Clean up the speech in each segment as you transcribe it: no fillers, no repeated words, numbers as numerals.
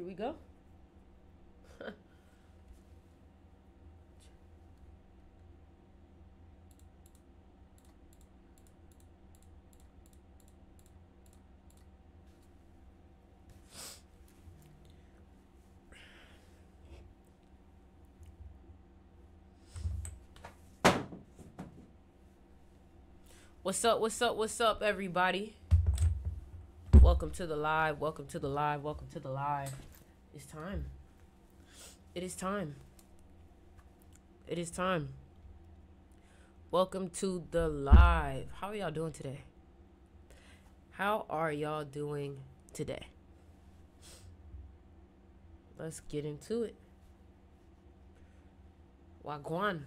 Here we go. What's up? What's up? What's up, everybody? Welcome to the live. Welcome to the live. Welcome to the live. It's time. It is time. It is time. Welcome to the live. How are y'all doing today? How are y'all doing today? Let's get into it. Wagwan.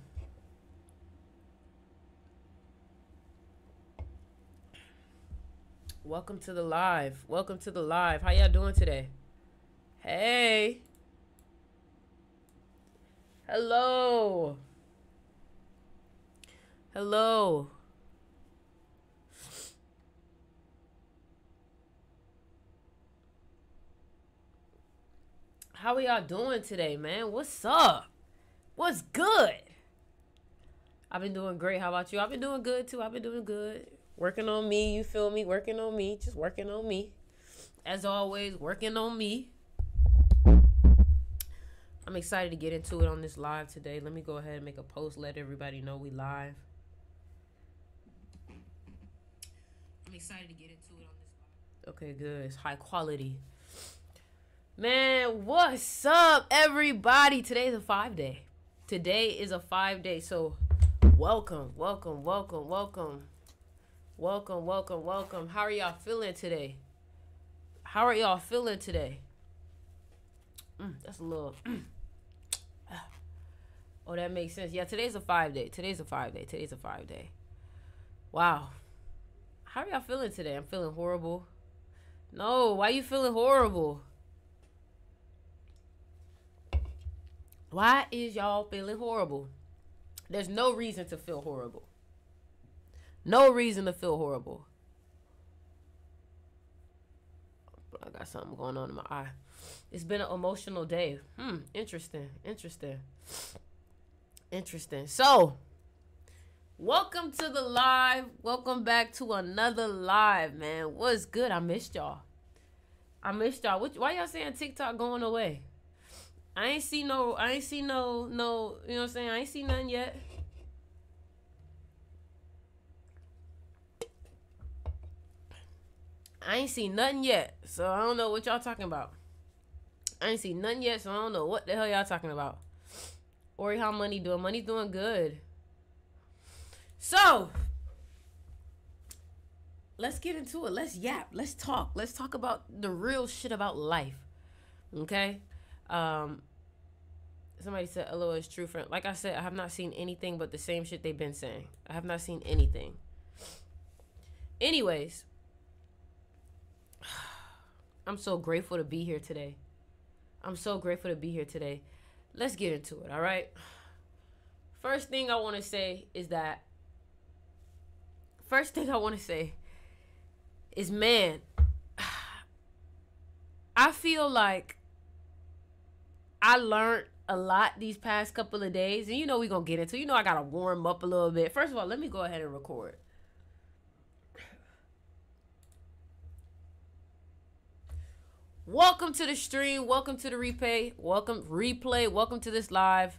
Welcome to the live. Welcome to the live. How y'all doing today? Hey. Hello. Hello. How are y'all doing today, man? What's up? What's good? I've been doing great. How about you? I've been doing good too. I've been doing good. Working on me, you feel me? Working on me, just working on me. As always, working on me. I'm excited to get into it on this live today. Let me go ahead and make a post, let everybody know we live. I'm excited to get into it on this live. Okay, good. It's high quality. Man, what's up, everybody? Today's a 5-day. Today is a 5-day, so welcome, welcome, welcome, welcome. Welcome, welcome, welcome. How are y'all feeling today? How are y'all feeling today? That's a little... Oh, that makes sense. Yeah, today's a 5-day. Today's a 5-day. Today's a 5-day. Wow. How are y'all feeling today? I'm feeling horrible. No, why you feeling horrible? Why is y'all feeling horrible? There's no reason to feel horrible. No reason to feel horrible. I got something going on in my eye. It's been an emotional day. Interesting. Interesting. Interesting. So, welcome to the live. Welcome back to another live, man. What's good? I missed y'all. I missed y'all. Why y'all saying TikTok going away? I ain't see no, you know what I'm saying? I ain't see nothing yet. I ain't seen nothing yet, so I don't know what y'all talking about. I ain't seen nothing yet, so I don't know what the hell y'all talking about. Ori, how money doing? Money's doing good. So, let's get into it. Let's yap. Let's talk. Let's talk about the real shit about life. Okay? Somebody said, LOL is true, friend. Like I said, I have not seen anything but the same shit they've been saying. I have not seen anything. Anyways, I'm so grateful to be here today. I'm so grateful to be here today. Let's get into it, all right? First thing I want to say is, man, I feel like I learned a lot these past couple of days. And we're going to get into it. I got to warm up a little bit. First of all, let me go ahead and record. Welcome to the stream. Welcome to the replay. Welcome to this live.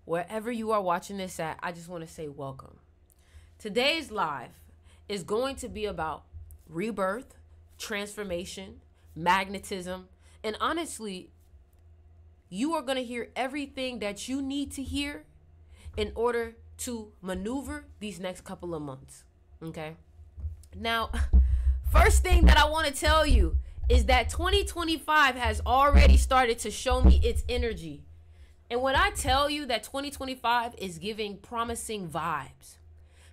Wherever you are watching this at, I just want to say welcome. Today's live is going to be about rebirth, transformation, magnetism, and honestly, you are going to hear everything that you need to hear in order to maneuver these next couple of months. Okay? Now, first thing that I want to tell you is that 2025 has already started to show me its energy. And when I tell you that 2025 is giving promising vibes,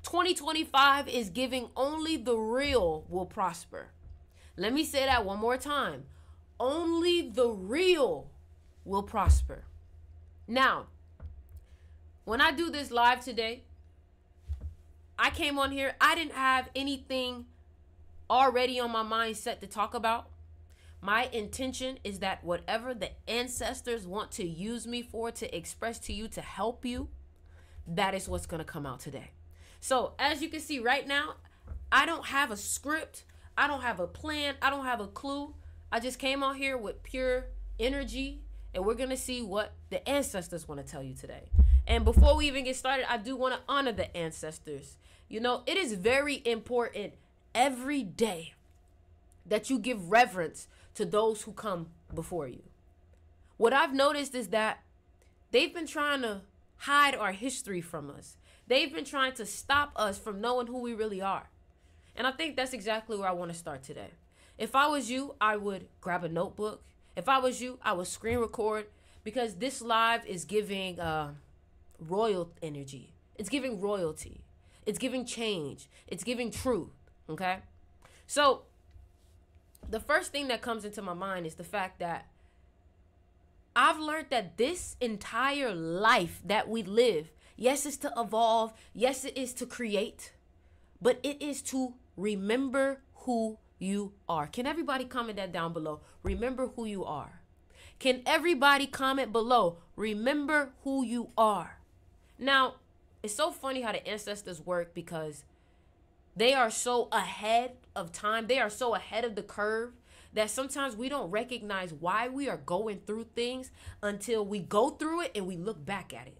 2025 is giving only the real will prosper. Let me say that one more time. Only the real will prosper. Now, when I do this live today, I came on here. I didn't have anything already on my mind set to talk about. My intention is that whatever the ancestors want to use me for, to express to you, to help you, that is what's going to come out today. So as you can see right now, I don't have a script. I don't have a plan. I don't have a clue. I just came out here with pure energy, and we're going to see what the ancestors want to tell you today. And before we even get started, I do want to honor the ancestors. You know, it is very important every day that you give reverence to those who come before you. What I've noticed is that they've been trying to hide our history from us. They've been trying to stop us from knowing who we really are. And I think that's exactly where I want to start today. If I was you, I would grab a notebook. If I was you, I would screen record, because this live is giving royal energy. It's giving royalty. It's giving change. It's giving truth. Okay? So the first thing that comes into my mind is the fact that I've learned that this entire life that we live, yes, it's to evolve. Yes, it is to create, but it is to remember who you are. Can everybody comment that down below? Remember who you are. Can everybody comment below? Remember who you are. Now, it's so funny how the ancestors work, because they are so ahead of time. They are so ahead of the curve that sometimes we don't recognize why we are going through things until we go through it and we look back at it.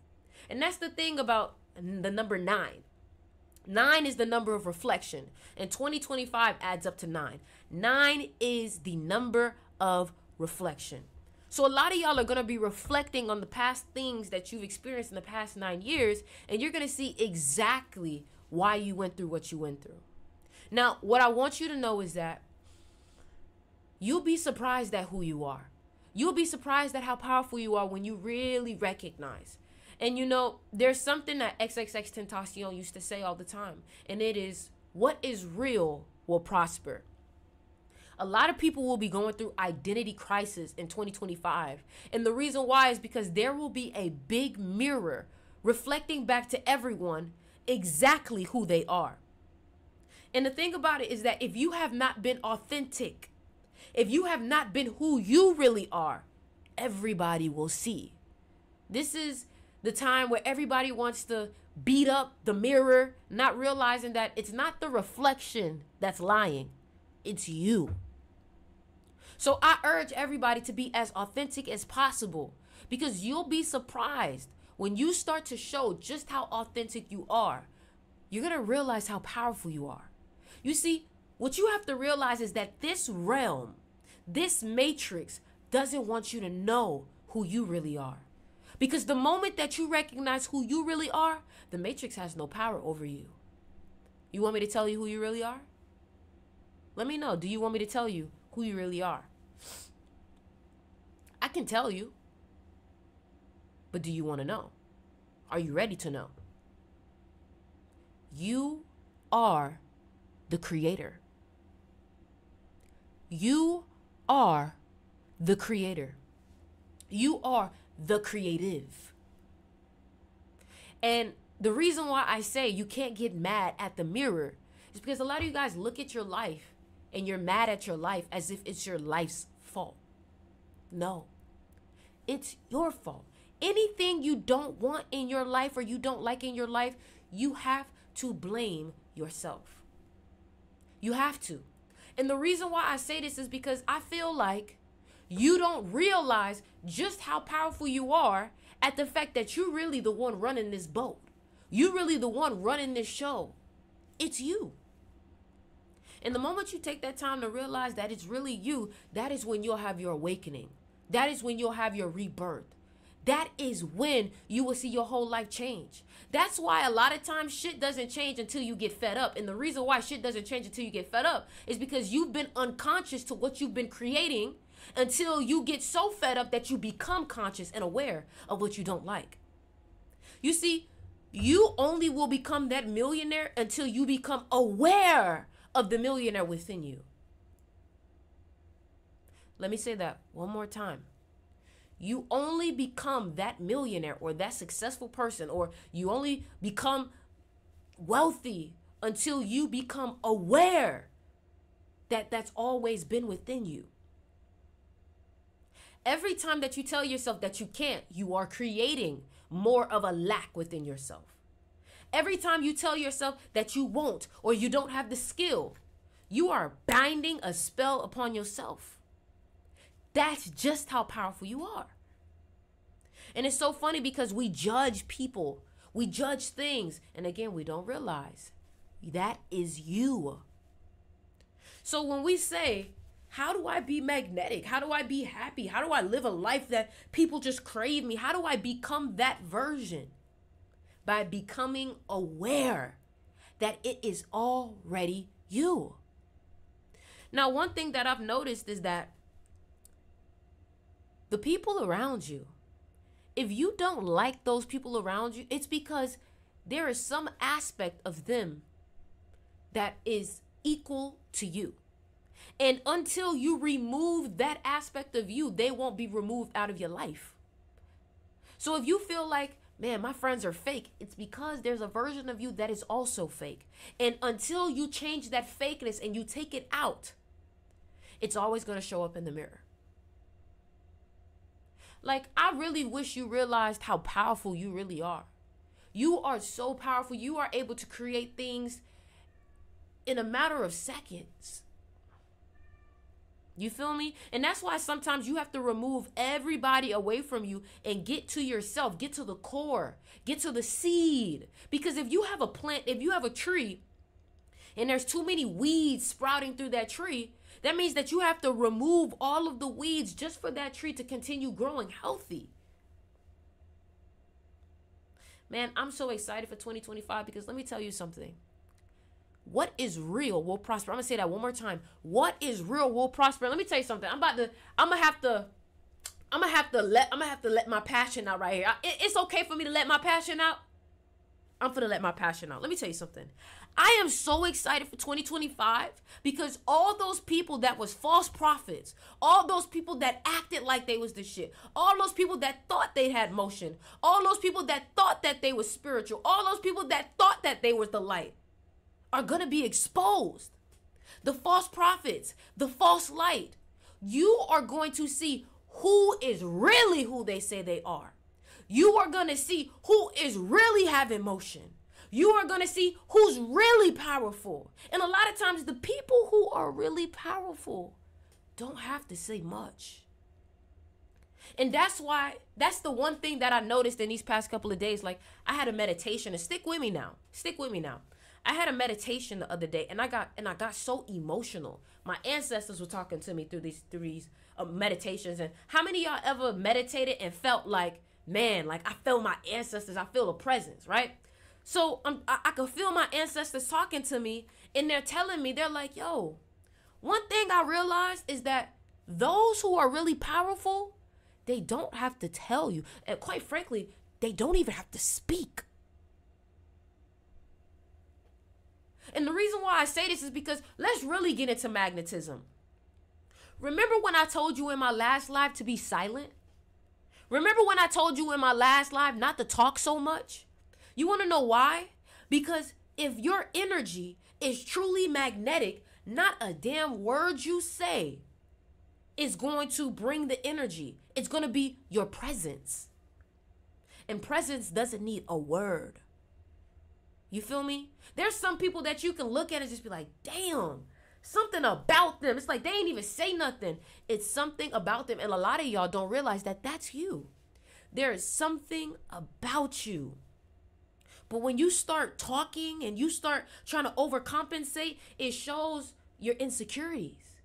And that's the thing about the number 9. 9 is the number of reflection, and 2025 adds up to 9. 9 is the number of reflection. So a lot of y'all are going to be reflecting on the past things that you've experienced in the past 9 years, and you're going to see exactly why you went through what you went through. Now, what I want you to know is that you'll be surprised at who you are. You'll be surprised at how powerful you are when you really recognize. And you know, there's something that XXXTentacion used to say all the time, and it is, what is real will prosper. A lot of people will be going through identity crisis in 2025. And the reason why is because there will be a big mirror reflecting back to everyone exactly who they are. And the thing about it is that if you have not been authentic, if you have not been who you really are, everybody will see. This is the time where everybody wants to beat up the mirror, not realizing that it's not the reflection that's lying, it's you. So I urge everybody to be as authentic as possible, because you'll be surprised when you start to show just how authentic you are. You're going to realize how powerful you are. You see, what you have to realize is that this realm, this matrix, doesn't want you to know who you really are. Because the moment that you recognize who you really are, the matrix has no power over you. You want me to tell you who you really are? Let me know. Do you want me to tell you who you really are? I can tell you. But do you want to know? Are you ready to know? You are the creator. You are the creator. You are the creative. And the reason why I say you can't get mad at the mirror is because a lot of you guys look at your life and you're mad at your life as if it's your life's fault. No, it's your fault. Anything you don't want in your life or you don't like in your life, you have to blame yourself. You have to. And the reason why I say this is because I feel like you don't realize just how powerful you are at the fact that you're really the one running this boat. You're really the one running this show. It's you. And the moment you take that time to realize that it's really you, that is when you'll have your awakening. That is when you'll have your rebirth. That is when you will see your whole life change. That's why a lot of times shit doesn't change until you get fed up. And the reason why shit doesn't change until you get fed up is because you've been unconscious to what you've been creating until you get so fed up that you become conscious and aware of what you don't like. You see, you only will become that millionaire until you become aware of the millionaire within you. Let me say that one more time. You only become that millionaire or that successful person, or you only become wealthy until you become aware that that's always been within you. Every time that you tell yourself that you can't, you are creating more of a lack within yourself. Every time you tell yourself that you won't or you don't have the skill, you are binding a spell upon yourself. That's just how powerful you are. And it's so funny because we judge people, we judge things, and again, we don't realize that is you. So when we say, how do I be magnetic? How do I be happy? How do I live a life that people just crave me? How do I become that version? By becoming aware that it is already you. Now, one thing that I've noticed is that the people around you, if you don't like those people around you, it's because there is some aspect of them that is equal to you. And until you remove that aspect of you, they won't be removed out of your life. So if you feel like, man, my friends are fake, it's because there's a version of you that is also fake. And until you change that fakeness and you take it out, it's always going to show up in the mirror. Like, I really wish you realized how powerful you really are. You are so powerful. You are able to create things in a matter of seconds. You feel me? And that's why sometimes you have to remove everybody away from you and get to yourself, get to the core, get to the seed. Because if you have a plant, if you have a tree and there's too many weeds sprouting through that tree, that means that you have to remove all of the weeds just for that tree to continue growing healthy. Man, I'm so excited for 2025 because let me tell you something. What is real will prosper. I'm gonna say that one more time. What is real will prosper. Let me tell you something. I'm gonna have to let my passion out right here. It's okay for me to let my passion out. I'm gonna let my passion out. Let me tell you something. I am so excited for 2025 because all those people that was false prophets, all those people that acted like they was the shit, all those people that thought they had motion, all those people that thought that they was spiritual, all those people that thought that they was the light, are going to be exposed. The false prophets, the false light. You are going to see who is really who they say they are. You are going to see who is really having motion. You are going to see who's really powerful. And a lot of times the people who are really powerful don't have to say much. And that's why, that's the one thing that I noticed in these past couple of days. Like, I had a meditation, and stick with me now. I had a meditation the other day, and I got so emotional. My ancestors were talking to me through these meditations. And how many of y'all ever meditated and felt like, man, like I feel my ancestors, I feel a presence, right? So I could feel my ancestors talking to me, and they're telling me, they're like, yo, one thing I realized is that those who are really powerful, they don't have to tell you. And quite frankly, they don't even have to speak. And the reason why I say this is because let's really get into magnetism. Remember when I told you in my last live to be silent? Remember when I told you in my last live not to talk so much? You want to know why? Because if your energy is truly magnetic, not a damn word you say is going to bring the energy. It's going to be your presence. And presence doesn't need a word. You feel me? There's some people that you can look at and just be like, damn, something about them. It's like they ain't even say nothing. It's something about them. And a lot of y'all don't realize that that's you. There is something about you. But when you start talking and you start trying to overcompensate, it shows your insecurities.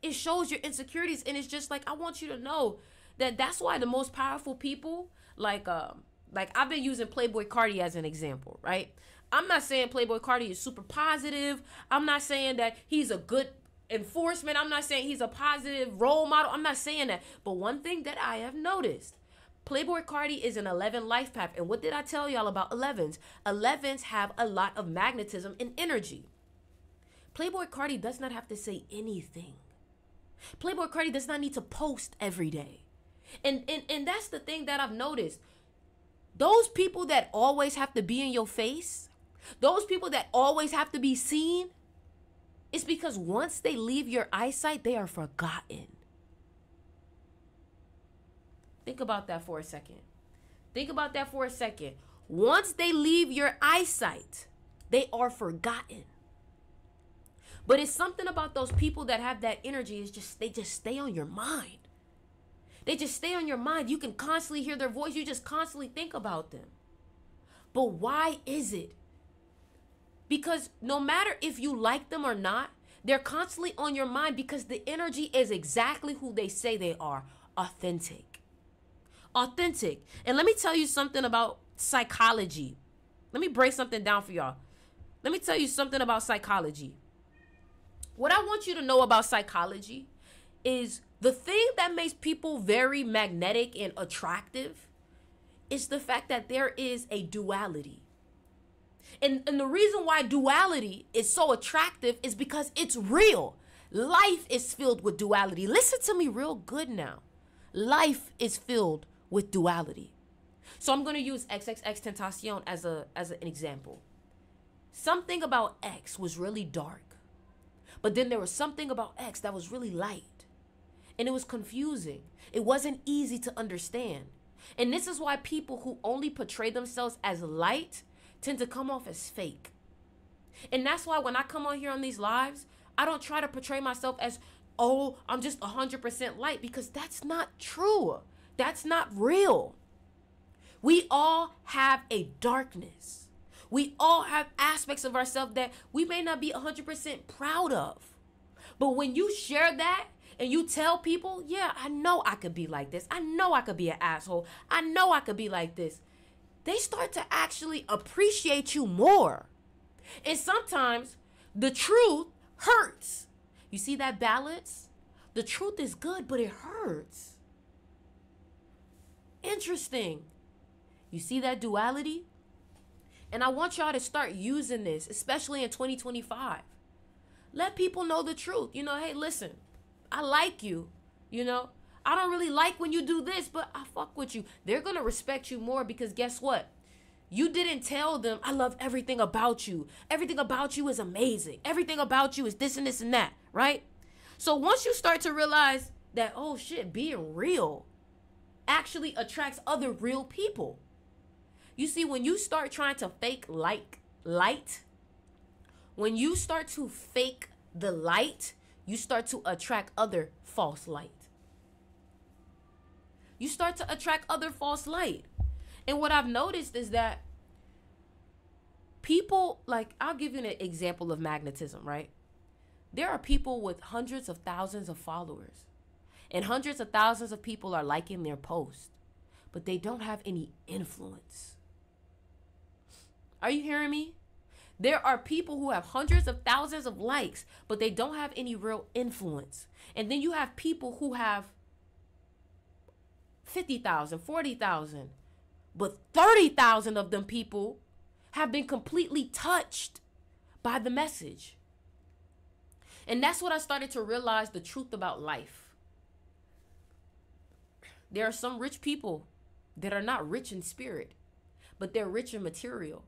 It shows your insecurities. And it's just like, I want you to know that that's why the most powerful people, like I've been using Playboi Carti as an example, right? I'm not saying Playboi Carti is super positive. I'm not saying that he's a good enforcement. I'm not saying he's a positive role model. I'm not saying that. But one thing that I have noticed, Playboi Carti is an 11 life path. And what did I tell y'all about 11s? 11s have a lot of magnetism and energy. Playboi Carti does not have to say anything. Playboi Carti does not need to post every day. And that's the thing that I've noticed. Those people that always have to be in your face, those people that always have to be seen, it's because once they leave your eyesight, they are forgotten. Think about that for a second. Think about that for a second. Once they leave your eyesight, they are forgotten. But it's something about those people that have that energy. It's just, they just stay on your mind. They just stay on your mind. You can constantly hear their voice. You just constantly think about them. But why is it? Because no matter if you like them or not, they're constantly on your mind because the energy is exactly who they say they are. Authentic. Authentic. And let me tell you something about psychology. Let me break something down for y'all. Let me tell you something about psychology. What I want you to know about psychology is the thing that makes people very magnetic and attractive is the fact that there is a duality. And the reason why duality is so attractive is because it's real. Life is filled with duality. Listen to me real good now. Life is filled with duality. So I'm going to use XXXTentacion as an example. Something about X was really dark. But then there was something about X that was really light. And it was confusing. It wasn't easy to understand. And this is why people who only portray themselves as light tend to come off as fake. And that's why when I come on here on these lives, I don't try to portray myself as, oh, I'm just 100% light, because that's not true. That's not real. We all have a darkness. We all have aspects of ourselves that we may not be 100% proud of. But when you share that and you tell people, yeah, I know I could be like this. I know I could be an asshole. I know I could be like this. They start to actually appreciate you more. And sometimes the truth hurts. You see that balance? The truth is good, but it hurts. Interesting. You see that duality? And I want y'all to start using this, especially in 2025. Let people know the truth. You know, hey, listen, I like you. You know, I don't really like when you do this, but I fuck with you. They're going to respect you more because guess what? You didn't tell them, I love everything about you. Everything about you is amazing. Everything about you is this and this and that, right? So once you start to realize that, oh shit, being real actually attracts other real people. You see, when you start trying to fake light, when you start to fake the light, you start to attract other false light. You start to attract other false light. And what I've noticed is that people, like, I'll give you an example of magnetism, right? There are people with hundreds of thousands of followers, and hundreds of thousands of people are liking their post, but they don't have any influence. Are you hearing me? There are people who have hundreds of thousands of likes, but they don't have any real influence. And then you have people who have 50,000, 40,000, but 30,000 of them people have been completely touched by the message. And that's what I started to realize, the truth about life. There are some rich people that are not rich in spirit, but they're rich in material.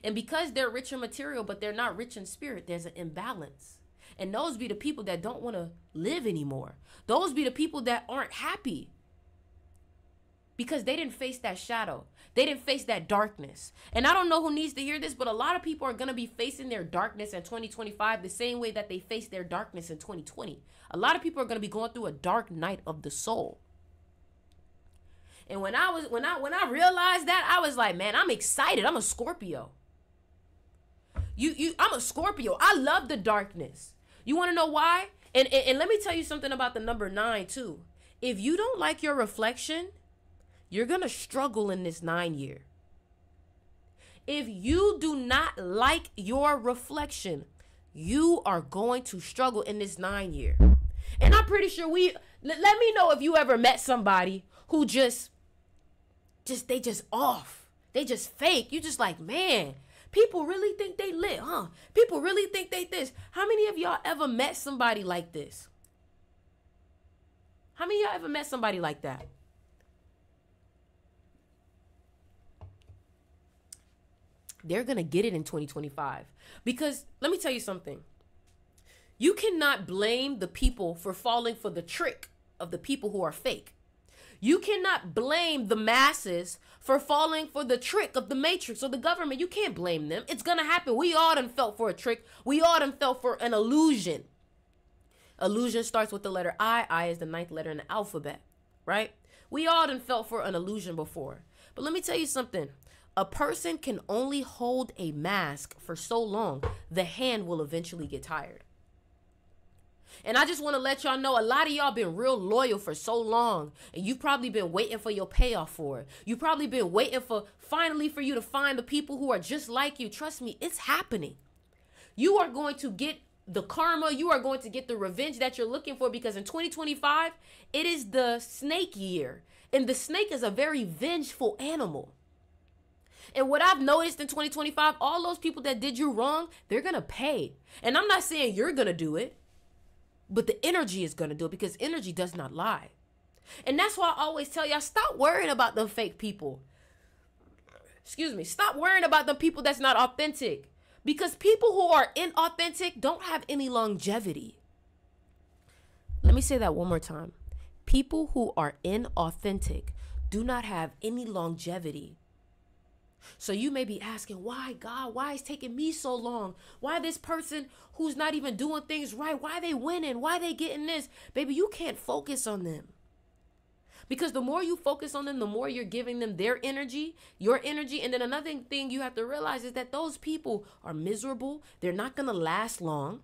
And because they're rich in material, but they're not rich in spirit, there's an imbalance. And those be the people that don't want to live anymore. Those be the people that aren't happy because they didn't face that shadow. They didn't face that darkness. And I don't know who needs to hear this, but a lot of people are going to be facing their darkness in 2025 the same way that they faced their darkness in 2020. A lot of people are going to be going through a dark night of the soul. And when I realized that, I was like, man, I'm excited. I'm a Scorpio. I'm a Scorpio. I love the darkness. You want to know why? And let me tell you something about the number 9 too. If you don't like your reflection, you're going to struggle in this 9 year. If you do not like your reflection, you are going to struggle in this 9 year. And I'm pretty sure let me know if you ever met somebody who they just off. They just fake. You just like, man, people really think they lit, huh? People really think they this. How many of y'all ever met somebody like this? How many of y'all ever met somebody like that? They're going to get it in 2025. Because let me tell you something. You cannot blame the people for falling for the trick of the people who are fake. You cannot blame the masses for falling for the trick of the matrix or the government. You can't blame them. It's going to happen. We all done fell for a trick. We all done fell for an illusion. Illusion starts with the letter I. I is the ninth letter in the alphabet, right? We all done fell for an illusion before. But let me tell you something. A person can only hold a mask for so long. The hand will eventually get tired. And I just want to let y'all know, a lot of y'all been real loyal for so long, and you've probably been waiting for your payoff for it. You've probably been waiting for finally for you to find the people who are just like you. Trust me, it's happening. You are going to get the karma. You are going to get the revenge that you're looking for, because in 2025, it is the snake year. And the snake is a very vengeful animal. And what I've noticed in 2025, all those people that did you wrong, they're going to pay. And I'm not saying you're going to do it, but the energy is going to do it, because energy does not lie. And that's why I always tell y'all, stop worrying about the fake people. Excuse me. Stop worrying about the people that's not authentic, because people who are inauthentic don't have any longevity. Let me say that one more time. People who are inauthentic do not have any longevity. So you may be asking, why, God, why is it taking me so long? Why this person who's not even doing things right? Why they winning? Why they getting this? Baby, you can't focus on them. Because the more you focus on them, the more you're giving them their energy, your energy. And then another thing you have to realize is that those people are miserable. They're not going to last long.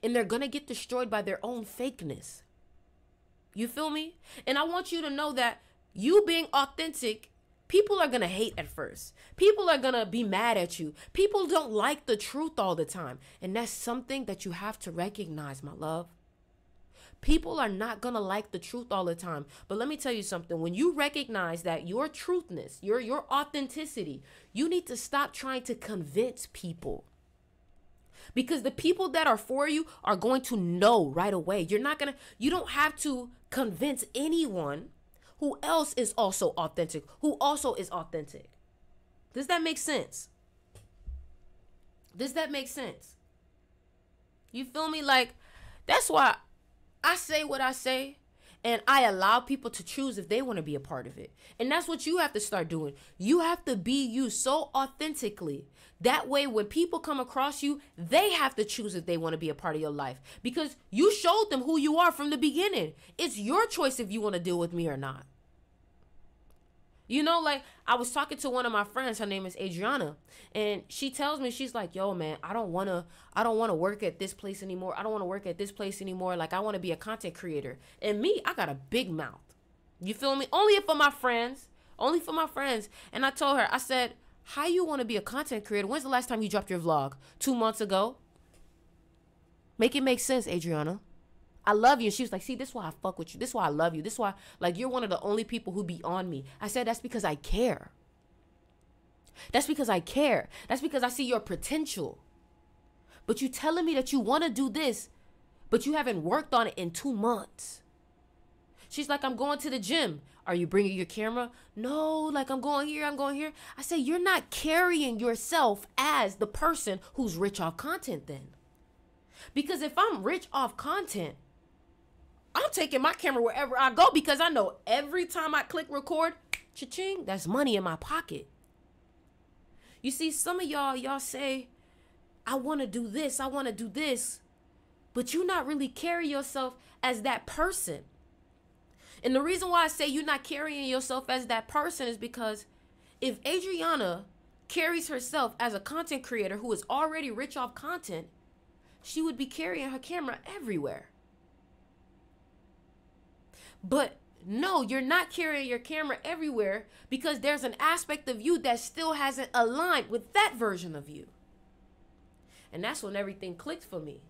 And they're going to get destroyed by their own fakeness. You feel me? And I want you to know that you being authentic, people are going to hate at first. People are going to be mad at you. People don't like the truth all the time. And that's something that you have to recognize, my love. People are not going to like the truth all the time. But let me tell you something. When you recognize that your truthness, your authenticity, you need to stop trying to convince people. Because the people that are for you are going to know right away. You don't have to convince anyone who else is also authentic, who also is authentic. Does that make sense? Does that make sense? You feel me? Like, that's why I say what I say, and I allow people to choose if they want to be a part of it. And that's what you have to start doing. You have to be you so authentically. That way, when people come across you, they have to choose if they want to be a part of your life, because you showed them who you are from the beginning. It's your choice if you want to deal with me or not. You know, like, I was talking to one of my friends, her name is Adriana, and she tells me, she's like, yo, man, I don't want to work at this place anymore. I don't want to work at this place anymore. Like, I want to be a content creator. And me, I got a big mouth. You feel me? Only for my friends. Only for my friends. And I told her, I said, how you want to be a content creator? When's the last time you dropped your vlog? 2 months ago? Make it make sense, Adriana. I love you. And she was like, see, this is why I fuck with you. This is why I love you. This is why, like, you're one of the only people who be on me. I said, that's because I care. That's because I care. That's because I see your potential. But you telling me that you want to do this, but you haven't worked on it in 2 months. She's like, I'm going to the gym. Are you bringing your camera? No, like, I'm going here, I'm going here. I say, you're not carrying yourself as the person who's rich off content then. Because if I'm rich off content, I'm taking my camera wherever I go, because I know every time I click record, cha-ching, that's money in my pocket. You see, some of y'all say, I want to do this, I want to do this, but you not really carry yourself as that person. And the reason why I say you're not carrying yourself as that person is because if Adriana carries herself as a content creator who is already rich off content, she would be carrying her camera everywhere. But no, you're not carrying your camera everywhere because there's an aspect of you that still hasn't aligned with that version of you. And that's when everything clicked for me.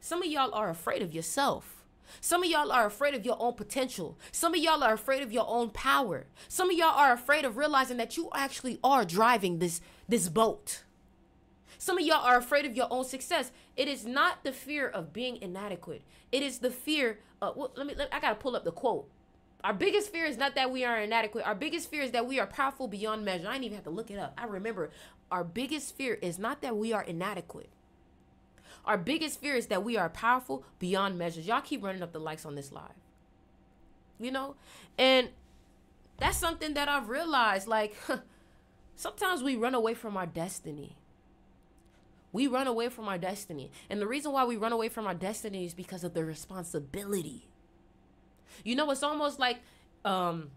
Some of y'all are afraid of yourself. Some of y'all are afraid of your own potential. Some of y'all are afraid of your own power. Some of y'all are afraid of realizing that you actually are driving this boat. Some of y'all are afraid of your own success. It is not the fear of being inadequate. It is the fear of, I gotta pull up the quote. Our biggest fear is not that we are inadequate. Our biggest fear is that we are powerful beyond measure. I didn't even have to look it up. I remember. Our biggest fear is not that we are inadequate. Our biggest fear is that we are powerful beyond measures. Y'all keep running up the likes on this live. you know? And that's something that I've realized. Like, sometimes we run away from our destiny. We run away from our destiny. And the reason why we run away from our destiny is because of the responsibility. You know, it's almost like, I'm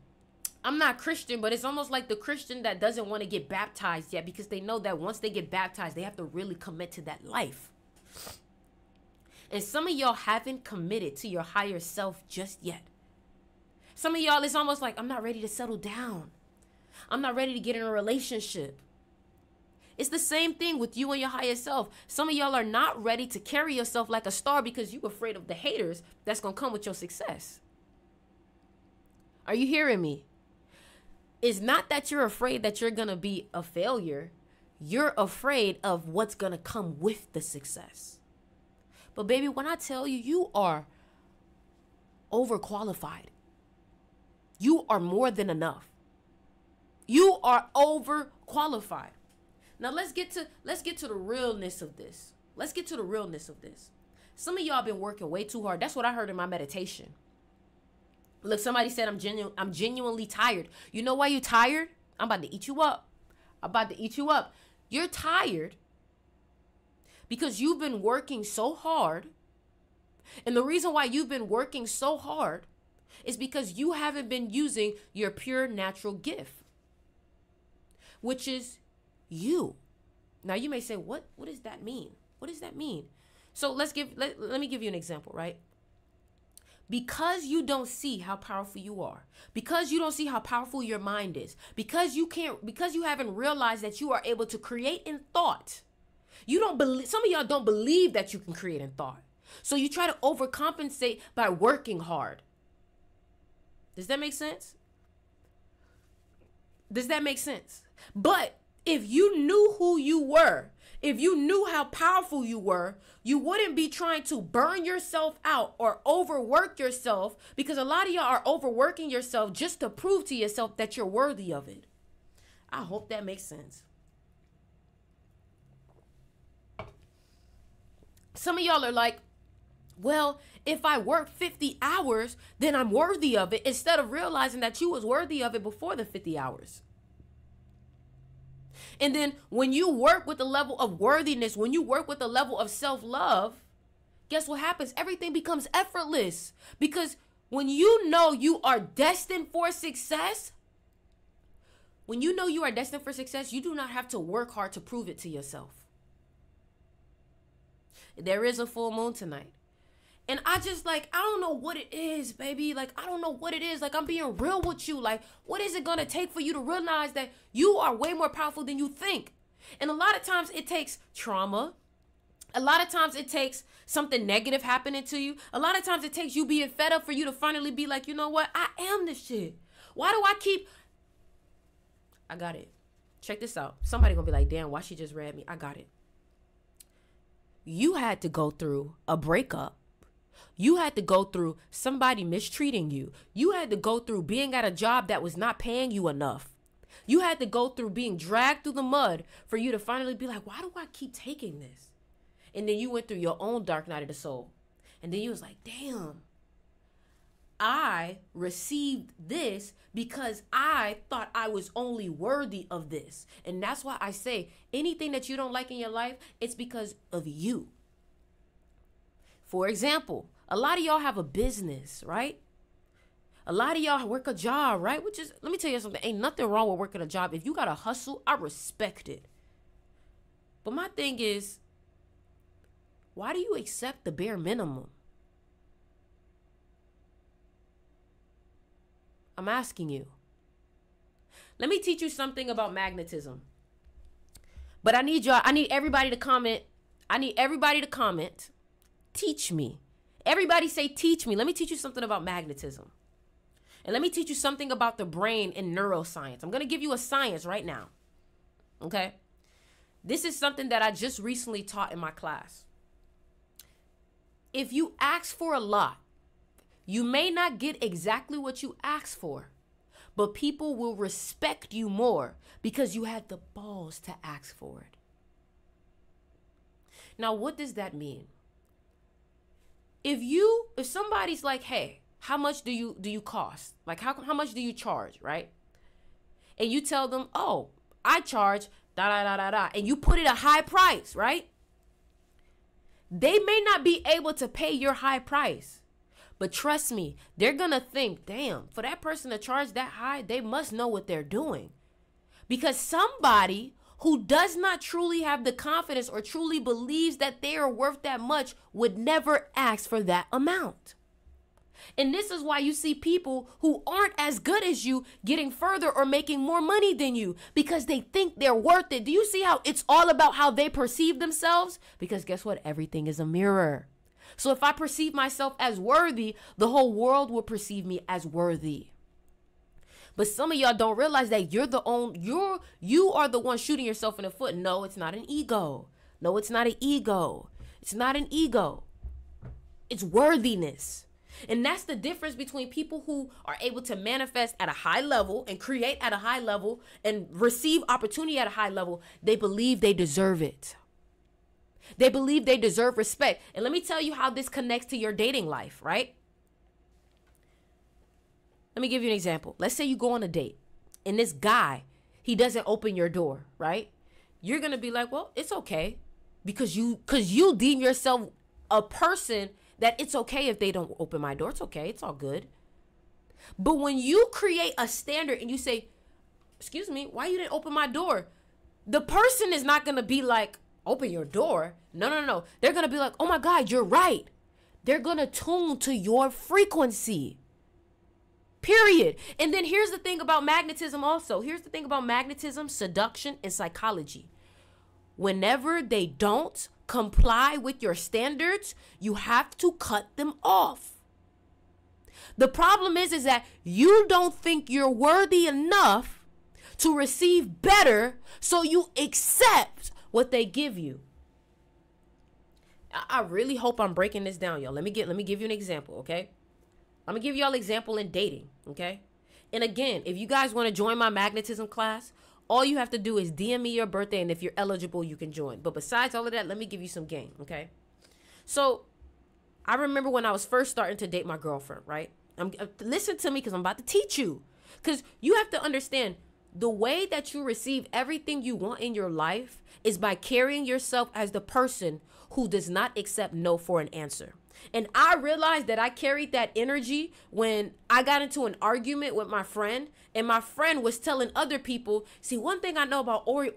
not Christian, but it's almost like the Christian that doesn't want to get baptized yet, because they know that once they get baptized, they have to really commit to that life. And some of y'all haven't committed to your higher self just yet. Some of y'all, it's almost like, I'm not ready to settle down. I'm not ready to get in a relationship. It's the same thing with you and your higher self. Some of y'all are not ready to carry yourself like a star because you're afraid of the haters that's going to come with your success. Are you hearing me? It's not that you're afraid that you're going to be a failure. You're afraid of what's going to come with the success. But baby, when I tell you, you are overqualified. You are more than enough. You are overqualified. Now let's get to the realness of this. Let's get to the realness of this. Some of y'all been working way too hard. That's what I heard in my meditation. Look, somebody said I'm genuinely tired. You know why you're tired? I'm about to eat you up. I'm about to eat you up. You're tired because you've been working so hard. And the reason why you've been working so hard is because you haven't been using your pure natural gift, which is you. Now you may say, what does that mean? What does that mean? So let me give you an example, right? Because you don't see how powerful you are, because you don't see how powerful your mind is, because you haven't realized that you are able to create in thought. You don't believe, some of y'all don't believe that you can create in thought. So you try to overcompensate by working hard. Does that make sense? Does that make sense? But if you knew who you were, if you knew how powerful you were, you wouldn't be trying to burn yourself out or overwork yourself, because a lot of y'all are overworking yourself just to prove to yourself that you're worthy of it. I hope that makes sense. Some of y'all are like, well, if I work 50 hours, then I'm worthy of it, instead of realizing that you was worthy of it before the 50 hours. And then when you work with the level of worthiness, when you work with the level of self-love, guess what happens? Everything becomes effortless. Because when you know you are destined for success, you do not have to work hard to prove it to yourself. There is a full moon tonight. And I don't know what it is, baby. Like, I don't know what it is. Like, I'm being real with you. Like, what is it going to take for you to realize that you are way more powerful than you think? And a lot of times it takes trauma. A lot of times it takes something negative happening to you. A lot of times it takes you being fed up for you to finally be like, you know what? I am this shit. Why do I got it. Check this out. Somebody going to be like, damn, why she just read me? I got it. You had to go through a breakup. You had to go through somebody mistreating you. You had to go through being at a job that was not paying you enough. You had to go through being dragged through the mud for you to finally be like, why do I keep taking this? And then you went through your own dark night of the soul. And then you was like, damn, I received this because I thought I was only worthy of this. And that's why I say anything that you don't like in your life, it's because of you. For example, a lot of y'all have a business, right? A lot of y'all work a job, right? Which is, let me tell you something, ain't nothing wrong with working a job. If you got to hustle, I respect it. But my thing is, why do you accept the bare minimum? I'm asking you. Let me teach you something about magnetism. But I need everybody to comment. Teach me. Everybody say, teach me. Let me teach you something about magnetism. And let me teach you something about the brain and neuroscience. I'm going to give you a science right now. Okay? This is something that I just recently taught in my class. If you ask for a lot, you may not get exactly what you asked for, but people will respect you more because you had the balls to ask for it. Now, what does that mean? If somebody's like, hey, how much do you cost? Like how much do you charge, right? And you tell them, oh, I charge da da da da da, and you put it a high price, right? They may not be able to pay your high price, but trust me, they're gonna think, damn, for that person to charge that high, they must know what they're doing. Because somebody who does not truly have the confidence or truly believes that they are worth that much would never ask for that amount. And this is why you see people who aren't as good as you getting further or making more money than you, because they think they're worth it. Do you see how it's all about how they perceive themselves? Because guess what? Everything is a mirror. So if I perceive myself as worthy, the whole world will perceive me as worthy. But some of y'all don't realize that you are the one shooting yourself in the foot. No, it's not an ego. No, it's not an ego. It's not an ego. It's worthiness. And that's the difference between people who are able to manifest at a high level and create at a high level and receive opportunity at a high level. They believe they deserve it. They believe they deserve respect. And let me tell you how this connects to your dating life, right? Let me give you an example. Let's say you go on a date and this guy, he doesn't open your door, right? You're going to be like, well, it's okay because you deem yourself a person that it's okay if they don't open my door. It's okay. It's all good. But when you create a standard and you say, excuse me, why you didn't open my door? The person is not going to be like, open your door. No. They're going to be like, oh my God, you're right. They're going to tune to your frequency. Period. And then here's the thing about magnetism also. Here's the thing about magnetism, seduction, and psychology. Whenever they don't comply with your standards, you have to cut them off. The problem is that you don't think you're worthy enough to receive better, so you accept what they give you. I really hope I'm breaking this down, y'all. Let me give you an example, okay? I'm gonna give y'all an example in dating, okay? And again, if you guys want to join my magnetism class, all you have to do is DM me your birthday, and if you're eligible, you can join. But besides all of that, let me give you some game, okay? So I remember when I was first starting to date my girlfriend, right? Listen to me because I'm about to teach you. Because you have to understand, the way that you receive everything you want in your life is by carrying yourself as the person who does not accept no for an answer. And I realized that I carried that energy when I got into an argument with my friend, and my friend was telling other people, see, one thing I know about Ori,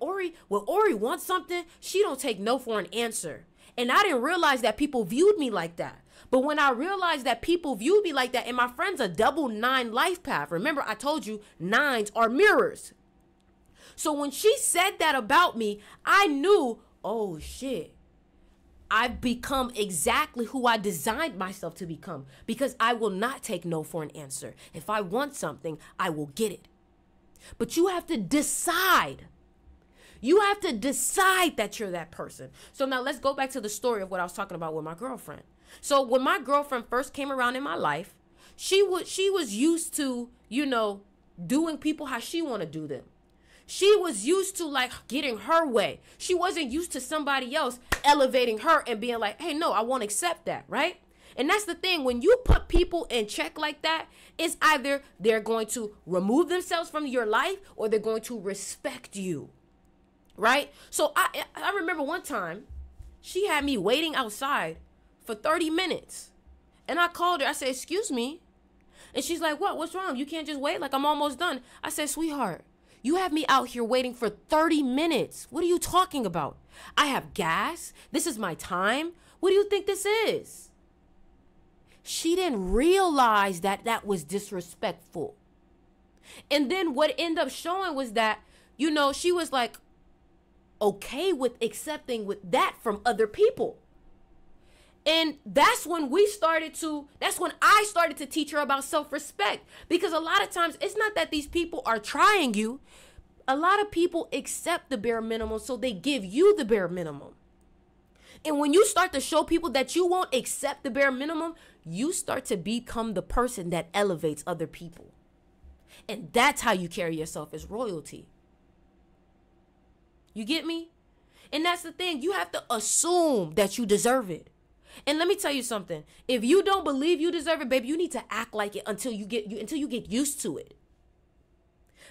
when Ori wants something, she don't take no for an answer. And I didn't realize that people viewed me like that. But when I realized that people viewed me like that, and my friend's a double 9 life path. Remember, I told you 9s are mirrors. So when she said that about me, I knew, oh shit, I've become exactly who I designed myself to become, because I will not take no for an answer. If I want something, I will get it. But you have to decide. You have to decide that you're that person. So now let's go back to the story of what I was talking about with my girlfriend. So when my girlfriend first came around in my life, she was used to, doing people how she want to do them. She was used to like getting her way. She wasn't used to somebody else elevating her and being like, hey, no, I won't accept that, right? And that's the thing. When you put people in check like that, it's either they're going to remove themselves from your life or they're going to respect you, right? So I remember one time she had me waiting outside for 30 minutes. And I called her. I said, excuse me. And she's like, what? What's wrong? You can't just wait? Like, I'm almost done. I said, sweetheart, you have me out here waiting for 30 minutes. What are you talking about? I have gas. This is my time. What do you think this is? She didn't realize that that was disrespectful. And then what ended up showing was that, she was like okay with accepting with that from other people. And that's when I started to teach her about self-respect. Because a lot of times it's not that these people are trying you. A lot of people accept the bare minimum, so they give you the bare minimum. And when you start to show people that you won't accept the bare minimum, you start to become the person that elevates other people. And that's how you carry yourself as royalty. You get me? And that's the thing. You have to assume that you deserve it. And let me tell you something. If you don't believe you deserve it, baby, you need to act like it until you get used to it.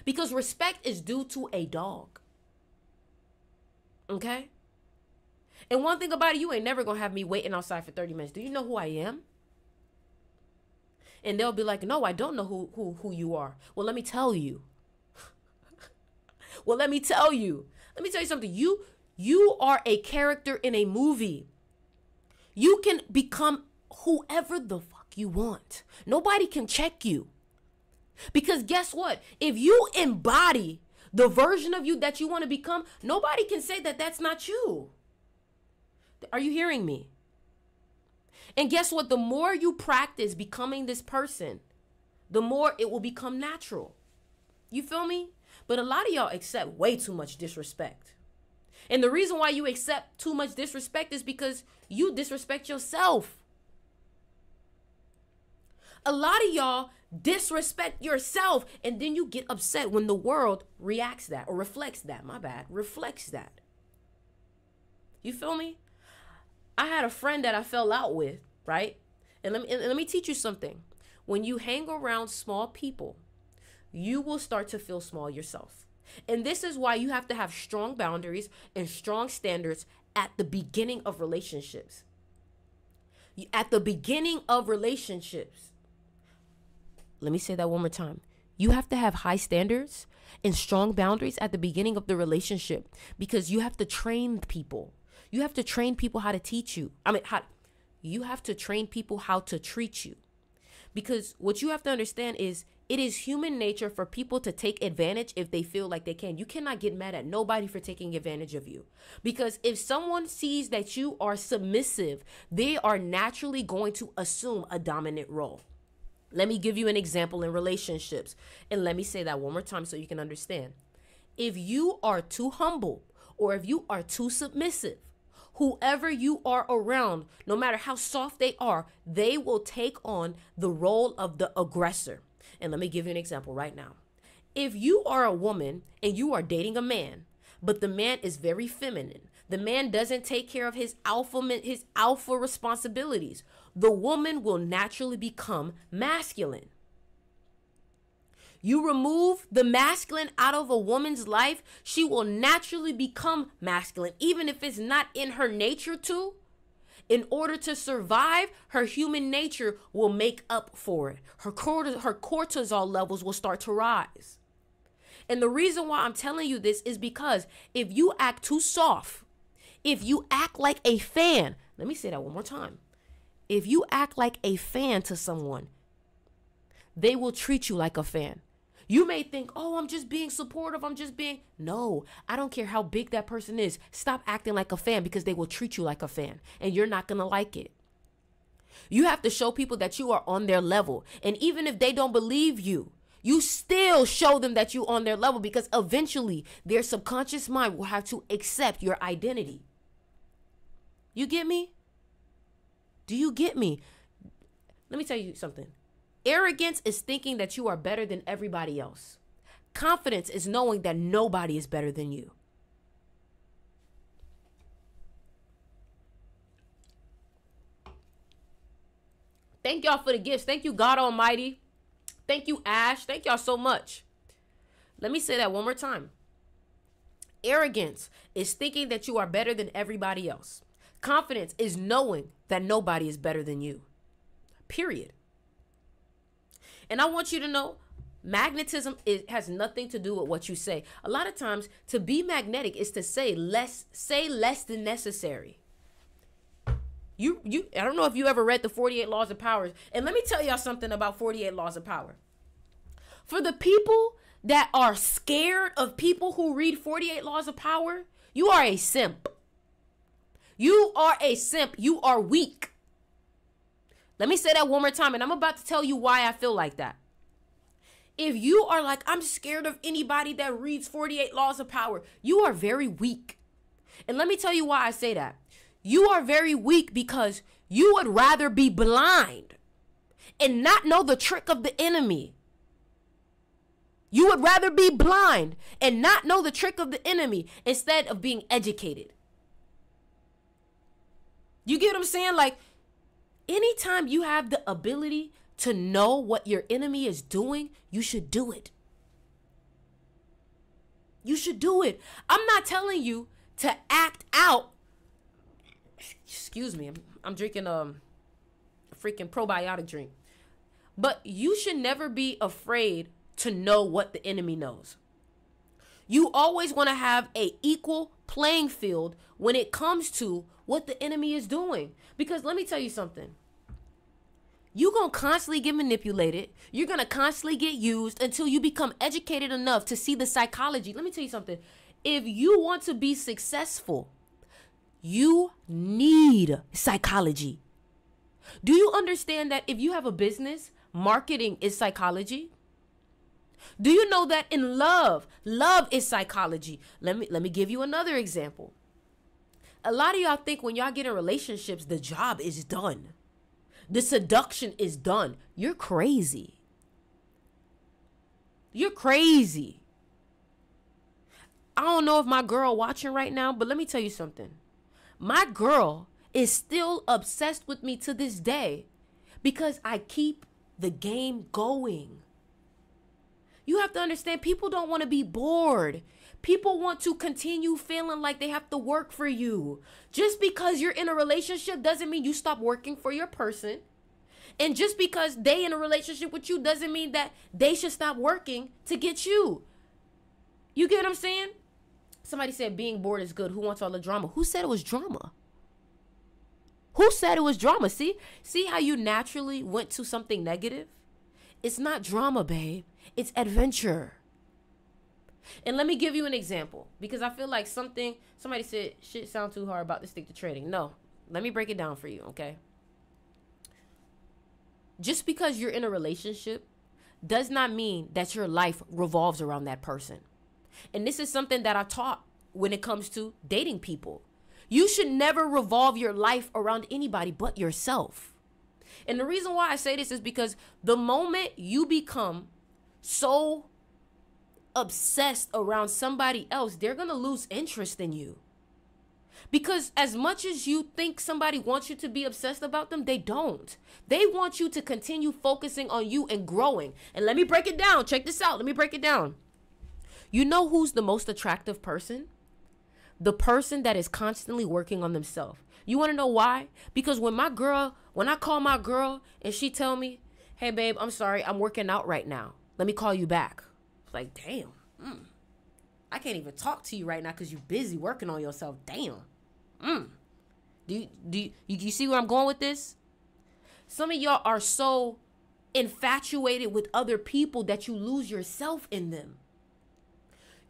Because respect is due to a dog. Okay? And one thing about it, you ain't never gonna have me waiting outside for 30 minutes. Do you know who I am? And they'll be like, no, I don't know who you are. Well, let me tell you. Let me tell you something. You are a character in a movie. You can become whoever the fuck you want. Nobody can check you. Because guess what? If you embody the version of you that you want to become, nobody can say that that's not you. Are you hearing me? And guess what? The more you practice becoming this person, the more it will become natural. You feel me? But a lot of y'all accept way too much disrespect. And the reason why you accept too much disrespect is because you disrespect yourself. A lot of y'all disrespect yourself, and then you get upset when the world reacts that or reflects that. Reflects that. You feel me? I had a friend that I fell out with, right? And let me teach you something. When you hang around small people, you will start to feel small yourself. And this is why you have to have strong boundaries and strong standards at the beginning of relationships. At the beginning of relationships. Let me say that one more time. You have to have high standards and strong boundaries at the beginning of the relationship, because you have to train people. You have to train people how to teach you. You have to train people how to treat you. Because what you have to understand is it is human nature for people to take advantage if they feel like they can. You cannot get mad at nobody for taking advantage of you. Because if someone sees that you are submissive, they are naturally going to assume a dominant role. Let me give you an example in relationships. And let me say that one more time so you can understand. If you are too humble or if you are too submissive, whoever you are around, no matter how soft they are, they will take on the role of the aggressor. And let me give you an example right now. If you are a woman and you are dating a man, but the man is very feminine, the man doesn't take care of his alpha responsibilities, the woman will naturally become masculine. You remove the masculine out of a woman's life, she will naturally become masculine, even if it's not in her nature to. In order to survive, her human nature will make up for it. Her cortisol levels will start to rise. And the reason why I'm telling you this is because if you act too soft, if you act like a fan, let me say that one more time. If you act like a fan to someone, they will treat you like a fan. You may think, oh, I'm just being supportive. No, I don't care how big that person is. Stop acting like a fan, because they will treat you like a fan and you're not going to like it. You have to show people that you are on their level. And even if they don't believe you, you still show them that you're on their level, because eventually their subconscious mind will have to accept your identity. You get me? Do you get me? Let me tell you something. Arrogance is thinking that you are better than everybody else. Confidence is knowing that nobody is better than you. Thank y'all for the gifts. Thank you, God Almighty. Thank you, Ash. Thank y'all so much. Let me say that one more time. Arrogance is thinking that you are better than everybody else. Confidence is knowing that nobody is better than you. Period. And I want you to know, magnetism has nothing to do with what you say. A lot of times, to be magnetic is to say less than necessary. I don't know if you ever read the 48 Laws of Power. And let me tell y'all something about 48 Laws of Power. For the people that are scared of people who read 48 Laws of Power, you are a simp. You are a simp. You are weak. Let me say that one more time, and I'm about to tell you why I feel like that. If you are like, I'm scared of anybody that reads 48 Laws of Power, you are very weak. And let me tell you why I say that. You are very weak because you would rather be blind and not know the trick of the enemy. You would rather be blind and not know the trick of the enemy instead of being educated. You get what I'm saying? Like, anytime you have the ability to know what your enemy is doing, you should do it. You should do it. I'm not telling you to act out. Excuse me. I'm drinking a freaking probiotic drink. But you should never be afraid to know what the enemy knows. You always want to have an equal playing field when it comes to what the enemy is doing. Because let me tell you something. You're going to constantly get manipulated. You're going to constantly get used until you become educated enough to see the psychology. Let me tell you something. If you want to be successful, you need psychology. Do you understand that if you have a business, marketing is psychology? Do you know that in love is psychology? Let me give you another example. A lot of y'all think when y'all get in relationships, the job is done. The seduction is done. You're crazy. You're crazy. I don't know if my girl watching right now, but let me tell you something. My girl is still obsessed with me to this day because I keep the game going. You have to understand, people don't want to be bored. People want to continue feeling like they have to work for you. Just because you're in a relationship doesn't mean you stop working for your person. And just because they in a relationship with you doesn't mean that they should stop working to get you. You get what I'm saying? Somebody said being bored is good. Who wants all the drama? Who said it was drama? Who said it was drama? See how you naturally went to something negative? It's not drama, babe. It's adventure. And let me give you an example, because I feel like somebody said shit sound too hard about to stick to trading. No, let me break it down for you, okay? Just because you're in a relationship does not mean that your life revolves around that person. And this is something that I taught when it comes to dating people. You should never revolve your life around anybody but yourself. And the reason why I say this is because the moment you become so obsessed around somebody else, they're going to lose interest in you. Because as much as you think somebody wants you to be obsessed about them, they don't. They want you to continue focusing on you and growing. And let me break it down. Check this out. Let me break it down. You know who's the most attractive person? The person that is constantly working on themselves. You want to know why? Because when I call my girl and she tell me, hey, babe, I'm sorry, I'm working out right now. Let me call you back. It's like, damn. I can't even talk to you right now because you're busy working on yourself. Damn. Do you see where I'm going with this? Some of y'all are so infatuated with other people that you lose yourself in them.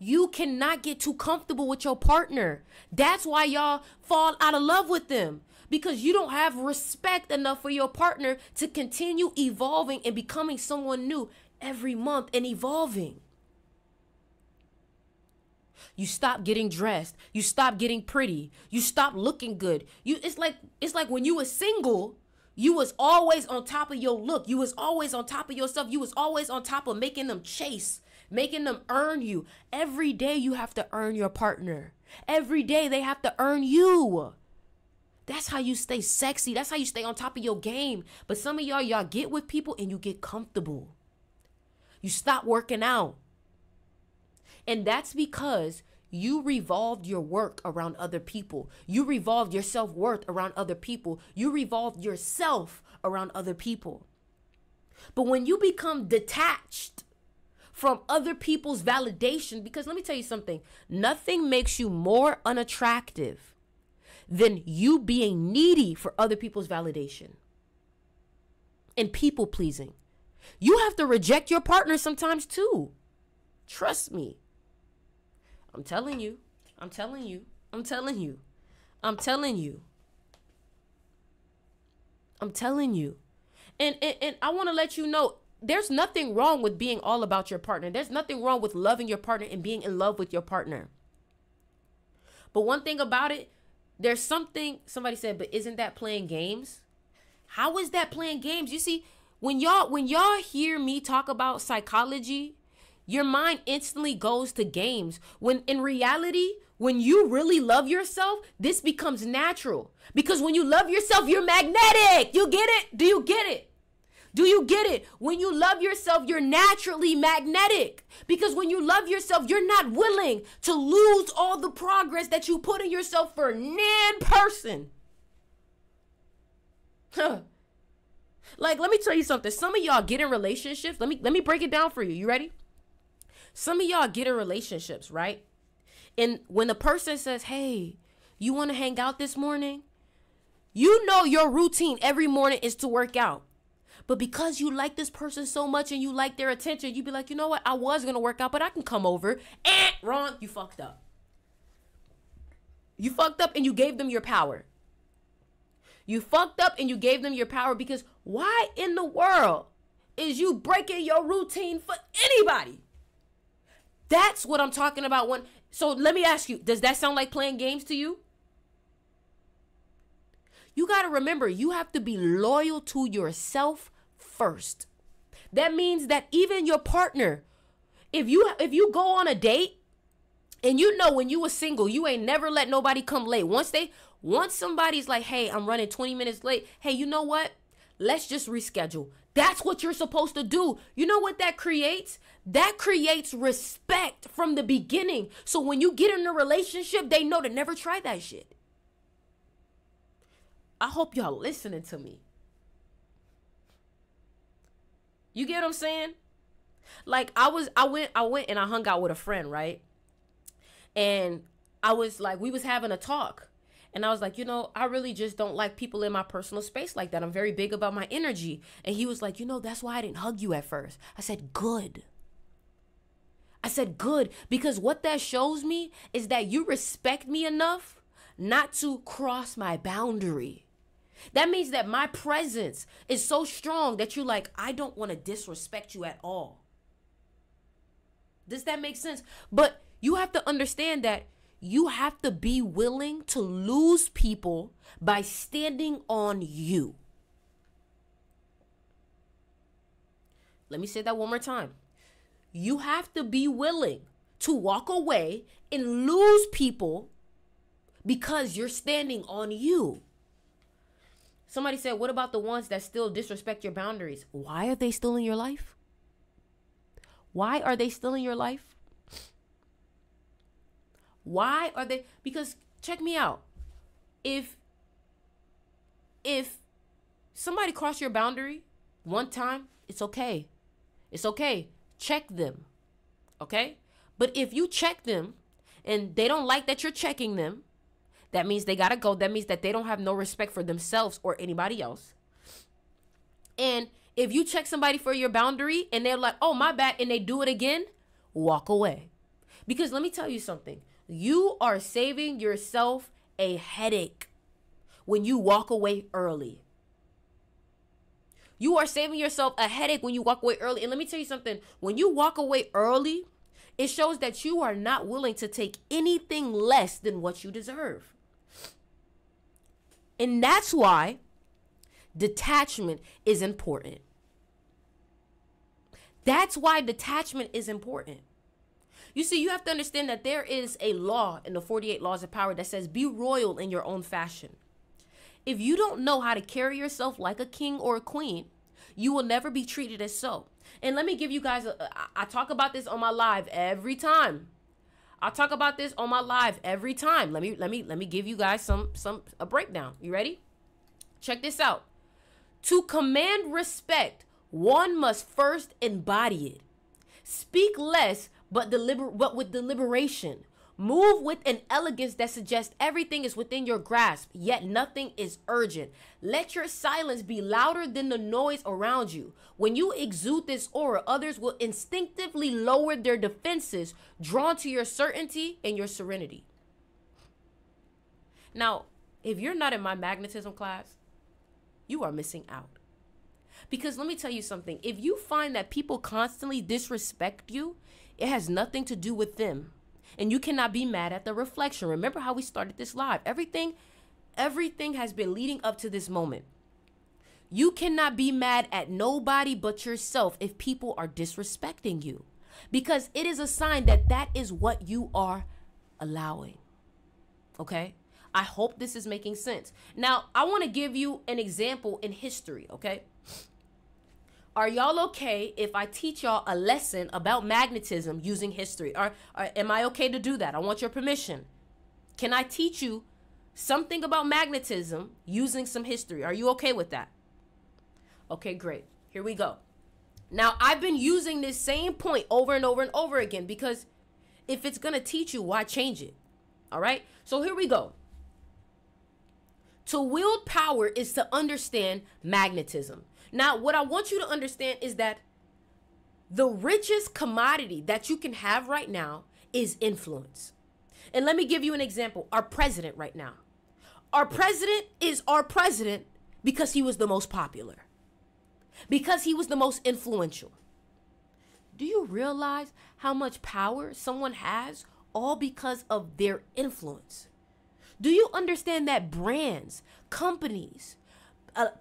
You cannot get too comfortable with your partner. That's why y'all fall out of love with them. Because you don't have respect enough for your partner to continue evolving and becoming someone new every month and evolving. You stop getting dressed. You stop getting pretty. You stop looking good. It's like when you were single, you was always on top of your look. You was always on top of yourself. You was always on top of making them chase, making them earn you. Every day you have to earn your partner. Every day they have to earn you. That's how you stay sexy. That's how you stay on top of your game. But some of y'all get with people and you get comfortable. You stop working out. And that's because you revolved your work around other people. You revolved your self-worth around other people. You revolved yourself around other people. But when you become detached from other people's validation, because let me tell you something, nothing makes you more unattractive than you being needy for other people's validation and people pleasing. You have to reject your partner sometimes too. Trust me. I'm telling you. I'm telling you. I'm telling you. I'm telling you. I'm telling you. And I want to let you know, there's nothing wrong with being all about your partner. There's nothing wrong with loving your partner and being in love with your partner. But one thing about it, there's something, somebody said, but isn't that playing games? How is that playing games? You see, when y'all hear me talk about psychology, your mind instantly goes to games. When in reality, When you really love yourself, this becomes natural. Because when you love yourself, you're magnetic. You get it? Do you get it? Do you get it? When you love yourself, you're naturally magnetic. Because when you love yourself, you're not willing to lose all the progress that you put in yourself for nan person. Like, let me tell you something. Some of y'all get in relationships. Let me break it down for you. You ready? Some of y'all get in relationships, right? And when the person says, hey, you want to hang out this morning? You know your routine every morning is to work out. But because you like this person so much and you like their attention, you be like, you know what? I was going to work out, but I can come over. Wrong. You fucked up. You fucked up and you gave them your power. You fucked up and you gave them your power because why in the world is you breaking your routine for anybody? That's what I'm talking about. So let me ask you, does that sound like playing games to you? You got to remember, you have to be loyal to yourself first. That means that even your partner, if you go on a date and you know when you were single, you ain't never let nobody come late. Once somebody's like, hey, I'm running 20 minutes late. Hey, you know what? Let's just reschedule. That's what you're supposed to do. You know what that creates? That creates respect from the beginning. So when you get in a relationship, they know to never try that shit. I hope y'all listening to me. You get what I'm saying? Like I went and I hung out with a friend, right? And I was like, we was having a talk. And I was like, you know, I really just don't like people in my personal space like that. I'm very big about my energy. And he was like, you know, that's why I didn't hug you at first. I said, good. I said, good. Because what that shows me is that you respect me enough not to cross my boundary. That means that my presence is so strong that you're like, I don't want to disrespect you at all. Does that make sense? But you have to understand that you have to be willing to lose people by standing on you. Let me say that one more time. You have to be willing to walk away and lose people because you're standing on you. Somebody said, what about the ones that still disrespect your boundaries? Why are they still in your life? Why are they still in your life? Why are they? Because check me out. If somebody crossed your boundary one time, it's okay. It's okay. Check them. Okay? But if you check them and they don't like that you're checking them, that means they gotta go. That means that they don't have no respect for themselves or anybody else. And if you check somebody for your boundary and they're like, oh, my bad, and they do it again, walk away. Because let me tell you something. You are saving yourself a headache when you walk away early. You are saving yourself a headache when you walk away early. And let me tell you something. When you walk away early, it shows that you are not willing to take anything less than what you deserve. And that's why detachment is important. That's why detachment is important. You see, you have to understand that there is a law in the 48 laws of power that says be royal in your own fashion. If you don't know how to carry yourself like a king or a queen, you will never be treated as so. And let me give you guys, I talk about this on my live every time. I talk about this on my live every time. Let me give you guys a breakdown. You ready? Check this out. To command respect, one must first embody it. Speak less, but with deliberation. Move with an elegance that suggests everything is within your grasp, yet nothing is urgent. Let your silence be louder than the noise around you. When you exude this aura, others will instinctively lower their defenses, drawn to your certainty and your serenity. Now, if you're not in my magnetism class, you are missing out. Because let me tell you something. If you find that people constantly disrespect you, it has nothing to do with them. And you cannot be mad at the reflection. Remember how we started this live. Everything has been leading up to this moment. You cannot be mad at nobody but yourself if people are disrespecting you. Because it is a sign that that is what you are allowing. Okay? I hope this is making sense. Now, I want to give you an example in history, okay? Are y'all okay if I teach y'all a lesson about magnetism using history? Or am I okay to do that? I want your permission. Can I teach you something about magnetism using some history? Are you okay with that? Okay, great. Here we go. Now, I've been using this same point over and over and over again because if it's going to teach you, why change it? All right? So here we go. To wield power is to understand magnetism. Now, what I want you to understand is that the richest commodity that you can have right now is influence. And let me give you an example. Our president right now. Our president is our president because he was the most popular. Because he was the most influential. Do you realize how much power someone has all because of their influence? Do you understand that brands, companies,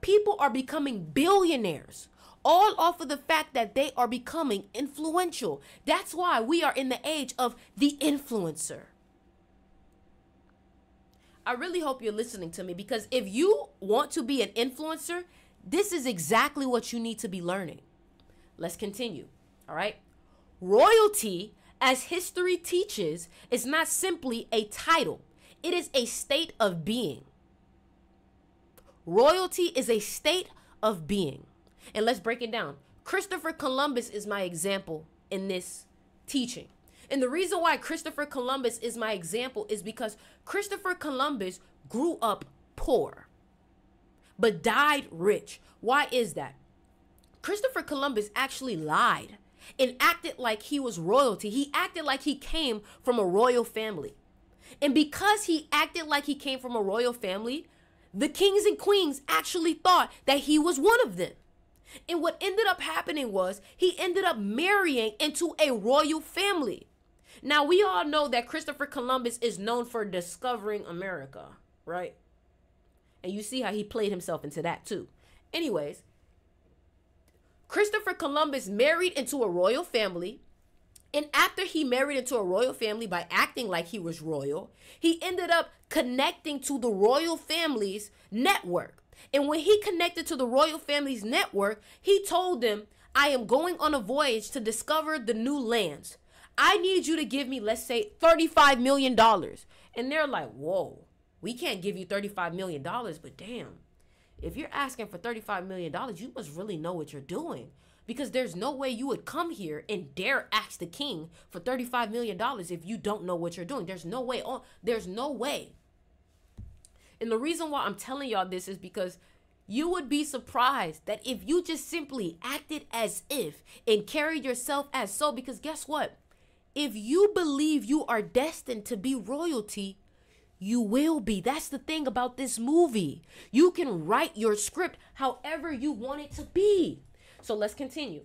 people are becoming billionaires all off of the fact that they are becoming influential? That's why we are in the age of the influencer. I really hope you're listening to me, because if you want to be an influencer, this is exactly what you need to be learning. Let's continue. All right. Royalty, as history teaches, is not simply a title. It is a state of being. Royalty is a state of being. And let's break it down. Christopher Columbus is my example in this teaching. And the reason why Christopher Columbus is my example is because Christopher Columbus grew up poor, but died rich. Why is that? Christopher Columbus actually lied and acted like he was royalty. He acted like he came from a royal family. And because he acted like he came from a royal family, the kings and queens actually thought that he was one of them. And what ended up happening was he ended up marrying into a royal family. Now, we all know that Christopher Columbus is known for discovering America, right? And you see how he played himself into that too. Anyways, Christopher Columbus married into a royal family. And after he married into a royal family by acting like he was royal, he ended up connecting to the royal family's network. And when he connected to the royal family's network, he told them, I am going on a voyage to discover the new lands. I need you to give me, let's say, $35 million. And they're like, whoa, we can't give you $35 million, but damn, if you're asking for $35 million, you must really know what you're doing. Because there's no way you would come here and dare ask the king for $35 million if you don't know what you're doing. There's no way. There's no way. And the reason why I'm telling y'all this is because you would be surprised that if you just simply acted as if and carried yourself as so, because guess what? If you believe you are destined to be royalty, you will be. That's the thing about this movie. You can write your script however you want it to be. So let's continue.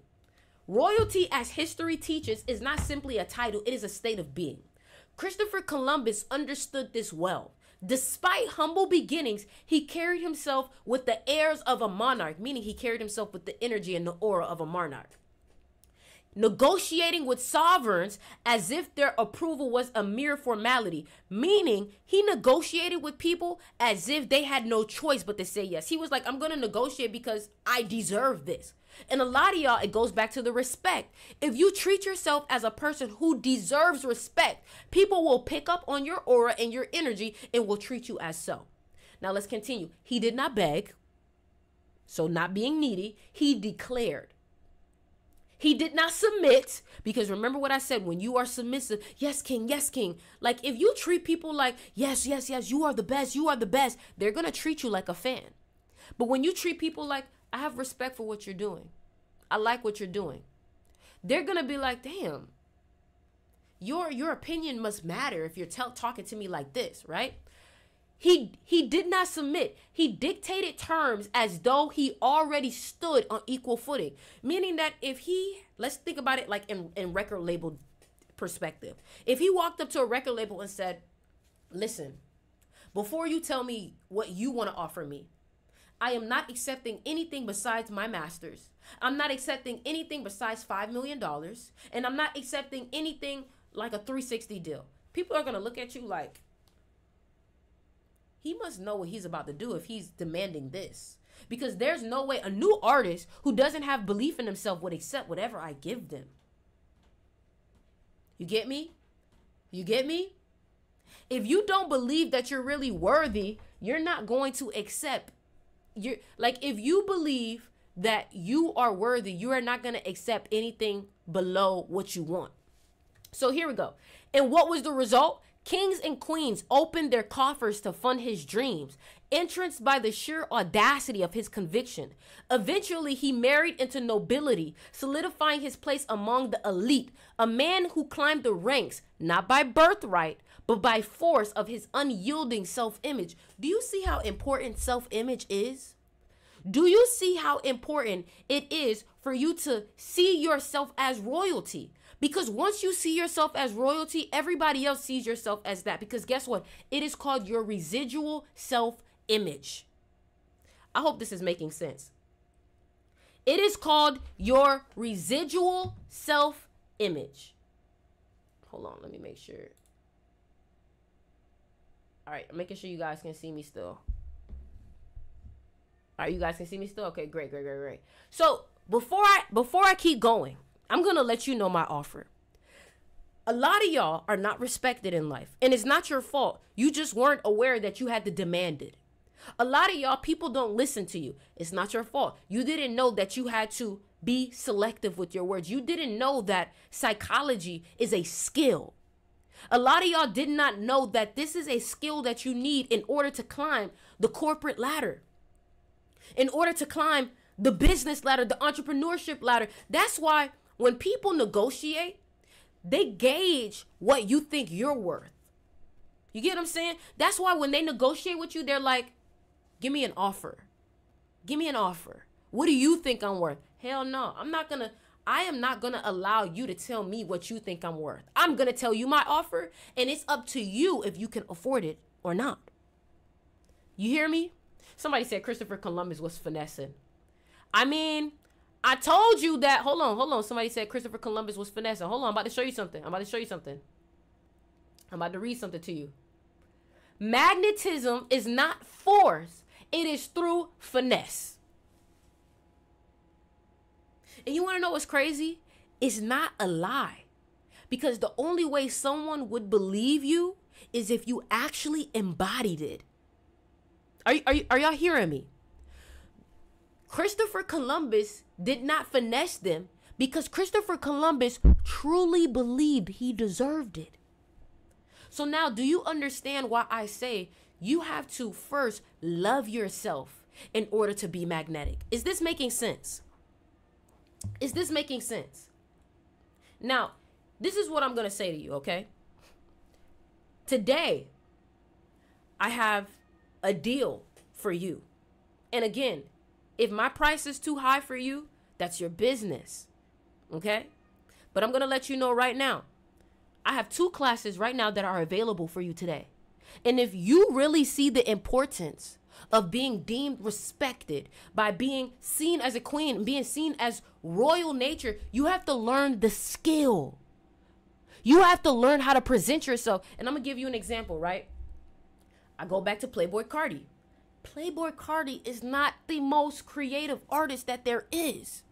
Royalty, as history teaches, is not simply a title. It is a state of being. Christopher Columbus understood this well. Despite humble beginnings, he carried himself with the airs of a monarch, meaning he carried himself with the energy and the aura of a monarch. Negotiating with sovereigns as if their approval was a mere formality, meaning he negotiated with people as if they had no choice but to say yes. He was like, I'm going to negotiate because I deserve this. And a lot of y'all, it goes back to the respect. If you treat yourself as a person who deserves respect, people will pick up on your aura and your energy and will treat you as so. Now let's continue. He did not beg. So not being needy, he declared. He did not submit, because remember what I said, when you are submissive, yes, king, yes, king. Like if you treat people like, yes, yes, yes, you are the best, they're going to treat you like a fan. But when you treat people like, I have respect for what you're doing, I like what you're doing, they're going to be like, damn, your opinion must matter if you're talking to me like this, right? He did not submit. He dictated terms as though he already stood on equal footing. Meaning that if he, let's think about it like in record label perspective. If he walked up to a record label and said, listen, before you tell me what you want to offer me, I am not accepting anything besides my masters. I'm not accepting anything besides $5 million. And I'm not accepting anything like a 360 deal. People are going to look at you like, he must know what he's about to do if he's demanding this. Because there's no way a new artist who doesn't have belief in himself would accept whatever I give them. You get me? You get me? If you don't believe that you're really worthy, you're not going to accept. If you believe that you are worthy, you are not going to accept anything below what you want. So here we go. And what was the result? Kings and queens opened their coffers to fund his dreams, entranced by the sheer audacity of his conviction. Eventually, he married into nobility, solidifying his place among the elite, a man who climbed the ranks, not by birthright, but by force of his unyielding self-image. Do you see how important self-image is? Do you see how important it is for you to see yourself as royalty? Because once you see yourself as royalty, everybody else sees yourself as that. Because guess what? It is called your residual self-image. I hope this is making sense. It is called your residual self-image. Hold on, let me make sure. All right, I'm making sure you guys can see me still. All right, you guys can see me still? Okay, great. So before I keep going, I'm going to let you know my offer. A lot of y'all are not respected in life, and it's not your fault. You just weren't aware that you had to demand it. A lot of y'all, people don't listen to you. It's not your fault. You didn't know that you had to be selective with your words. You didn't know that psychology is a skill. A lot of y'all did not know that this is a skill that you need in order to climb the corporate ladder, in order to climb the business ladder, the entrepreneurship ladder. That's why when people negotiate, they gauge what you think you're worth. You get what I'm saying? That's why when they negotiate with you, they're like, give me an offer. Give me an offer. What do you think I'm worth? Hell no. I am not going to allow you to tell me what you think I'm worth. I'm going to tell you my offer, and it's up to you if you can afford it or not. You hear me? Somebody said Christopher Columbus was finessing. I mean, I told you that. Hold on. Somebody said Christopher Columbus was finessing. Hold on. I'm about to show you something. I'm about to read something to you. Magnetism is not force. It is through finesse. And you want to know what's crazy? It's not a lie. Because the only way someone would believe you is if you actually embodied it. Are y'all hearing me? Christopher Columbus did not finesse them because Christopher Columbus truly believed he deserved it. So now, do you understand why I say you have to first love yourself in order to be magnetic? Is this making sense? Is this making sense? Now, this is what I'm going to say to you, okay? Today, I have a deal for you. And again, if my price is too high for you, that's your business, okay? But I'm going to let you know right now, I have 2 classes right now that are available for you today. And if you really see the importance of being deemed respected by being seen as a queen, being seen as royal nature, you have to learn the skill. You have to learn how to present yourself. And I'm going to give you an example, right? I go back to Playboi Carti. Playboi Carti is not the most creative artist that there is.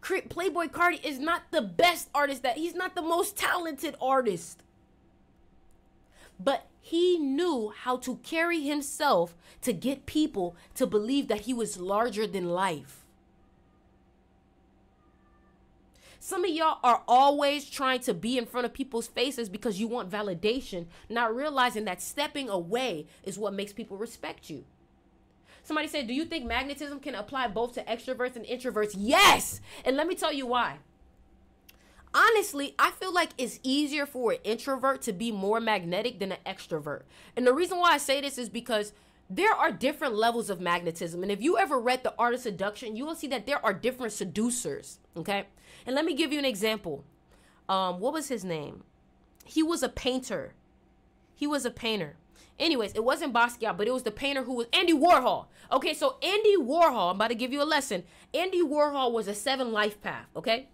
Playboi Carti is not the best artist he's not the most talented artist. But he knew how to carry himself to get people to believe that he was larger than life. Some of y'all are always trying to be in front of people's faces because you want validation, not realizing that stepping away is what makes people respect you. Somebody said, do you think magnetism can apply both to extroverts and introverts? Yes! And let me tell you why. Honestly, I feel like it's easier for an introvert to be more magnetic than an extrovert. And the reason why I say this is because there are different levels of magnetism. And if you ever read The Art of Seduction, you will see that there are different seducers, okay? And let me give you an example. What was his name? He was a painter. Anyways, it wasn't Basquiat, but it was the painter who was Andy Warhol. Okay, so Andy Warhol, I'm about to give you a lesson. Andy Warhol was a 7 life path, okay?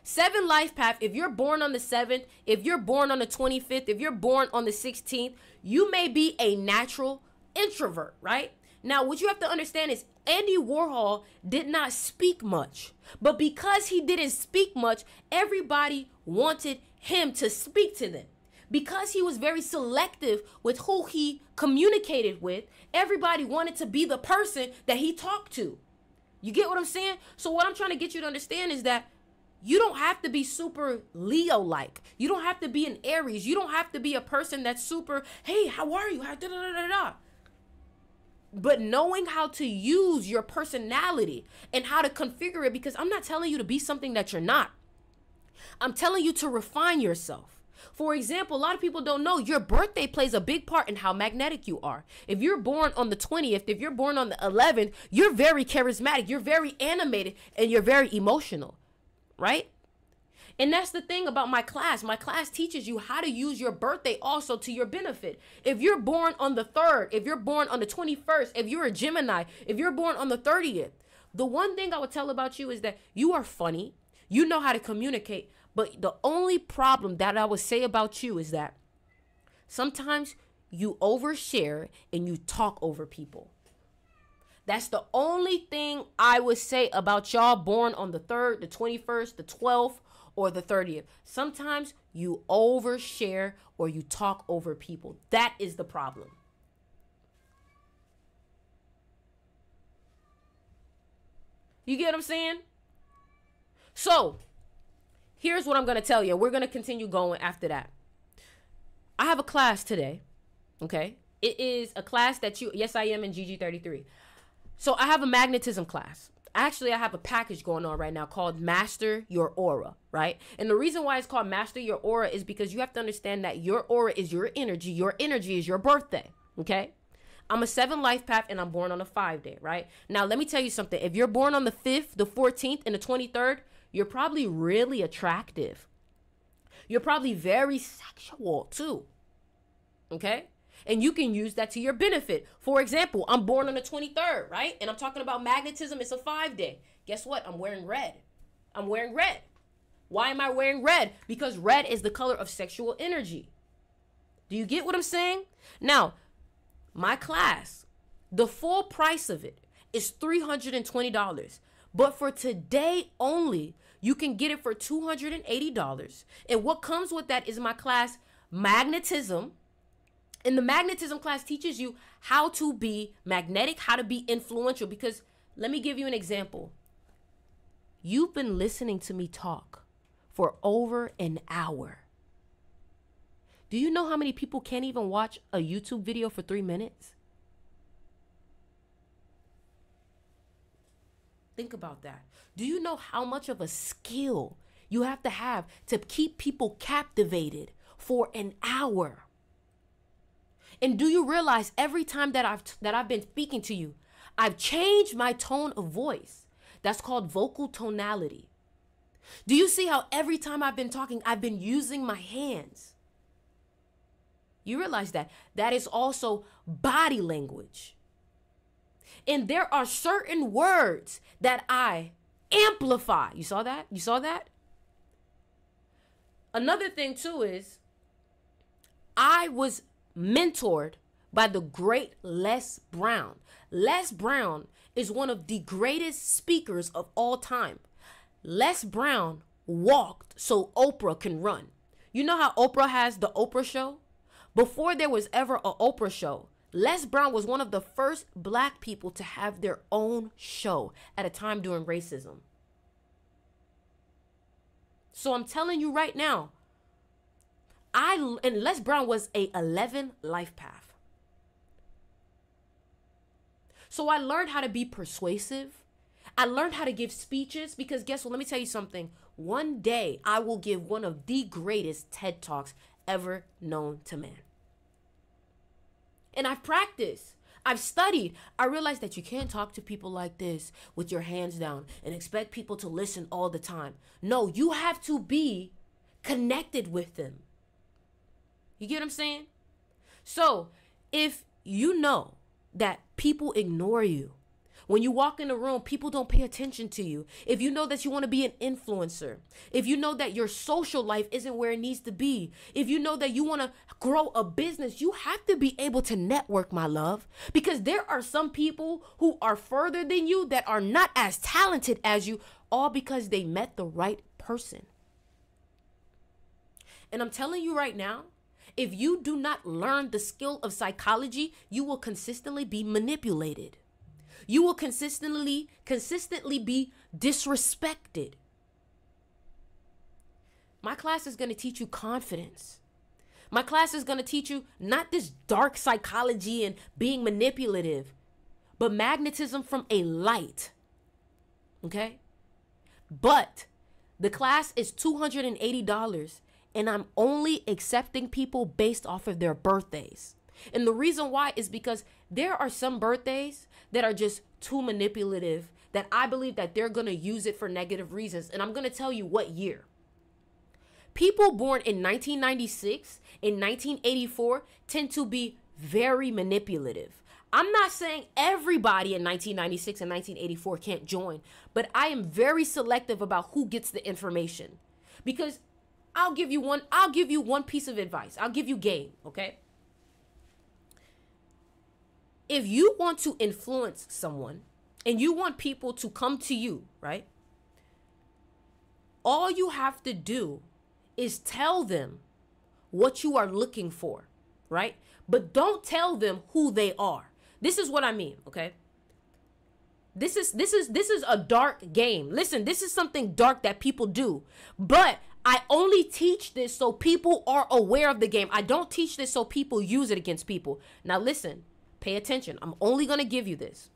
7 life path. If you're born on the 7th, if you're born on the 25th, if you're born on the 16th, you may be a natural introvert, right? Now, what you have to understand is Andy Warhol did not speak much. But because he didn't speak much, everybody wanted him to speak to them. Because he was very selective with who he communicated with, everybody wanted to be the person that he talked to. You get what I'm saying? So what I'm trying to get you to understand is that you don't have to be super Leo-like. You don't have to be an Aries. You don't have to be a person that's super, hey, how are you? But knowing how to use your personality and how to configure it, because I'm not telling you to be something that you're not. I'm telling you to refine yourself. For example, a lot of people don't know your birthday plays a big part in how magnetic you are. If you're born on the 20th, if you're born on the 11th, you're very charismatic, you're very animated, and you're very emotional, right? And that's the thing about my class. My class teaches you how to use your birthday also to your benefit. If you're born on the 3rd, if you're born on the 21st, if you're a Gemini, if you're born on the 30th, the one thing I would tell about you is that you are funny. You know how to communicate. But the only problem that I would say about you is that sometimes you overshare and you talk over people. That's the only thing I would say about y'all born on the 3rd, the 21st, the 12th, or the 30th. Sometimes you overshare or you talk over people. That is the problem. You get what I'm saying? So, here's what I'm going to tell you. We're going to continue going after that. I have a class today, okay? It is a class that yes, I am in GG33. So I have a magnetism class. Actually, I have a package going on right now called Master Your Aura, right? And the reason why it's called Master Your Aura is because you have to understand that your aura is your energy. Your energy is your birthday, okay? I'm a 7 life path and I'm born on a 5-day, right? Now, let me tell you something. If you're born on the 5th, the 14th, and the 23rd, you're probably really attractive. You're probably very sexual too, okay? And you can use that to your benefit. For example, I'm born on the 23rd, right? And I'm talking about magnetism. It's a 5-day. Guess what? I'm wearing red. I'm wearing red. Why am I wearing red? Because red is the color of sexual energy. Do you get what I'm saying? Now, my class, the full price of it is $320. But for today only, you can get it for $280. And what comes with that is my class, Magnetism. And the magnetism class teaches you how to be magnetic, how to be influential. Because let me give you an example. You've been listening to me talk for over an hour. Do you know how many people can't even watch a YouTube video for 3 minutes? Think about that. Do you know how much of a skill you have to keep people captivated for an hour? And do you realize every time that I've been speaking to you, I've changed my tone of voice. That's called vocal tonality. Do you see how every time I've been talking, I've been using my hands? You realize that is also body language. And there are certain words that I amplify. You saw that? You saw that? Another thing too is I was mentored by the great Les Brown. Les Brown is one of the greatest speakers of all time. Les Brown walked so Oprah can run. You know how Oprah has the Oprah show? Before there was ever an Oprah show, Les Brown was one of the first black people to have their own show at a time during racism. So I'm telling you right now, and Les Brown was a 11 life path. So I learned how to be persuasive. I learned how to give speeches because guess what? Let me tell you something. One day I will give one of the greatest TED Talks ever known to man. And I've practiced. I've studied. I realized that you can't talk to people like this with your hands down and expect people to listen all the time. No, you have to be connected with them. You get what I'm saying? So if you know that people ignore you When you walk in a room, people don't pay attention to you. If you know that you want to be an influencer, if you know that your social life isn't where it needs to be, if you know that you want to grow a business, you have to be able to network, my love, because there are some people who are further than you that are not as talented as you, all because they met the right person. And I'm telling you right now, if you do not learn the skill of psychology, you will consistently be manipulated. You will consistently be disrespected. My class is going to teach you confidence. My class is going to teach you not this dark psychology and being manipulative, but magnetism from a light. Okay? But the class is $280, and I'm only accepting people based off of their birthdays. And the reason why is because there are some birthdays that are just too manipulative, that I believe that they're going to use it for negative reasons. And I'm going to tell you what year. People born in 1996, in 1984, tend to be very manipulative. I'm not saying everybody in 1996 and 1984 can't join, but I am very selective about who gets the information. Because I'll give you one piece of advice. I'll give you game, okay? If you want to influence someone and you want people to come to you, right? All you have to do is tell them what you are looking for, right? But don't tell them who they are. This is what I mean, okay? This is a dark game. Listen, this is something dark that people do. But I only teach this so people are aware of the game. I don't teach this so people use it against people. Now listen, pay attention. I'm only going to give you this.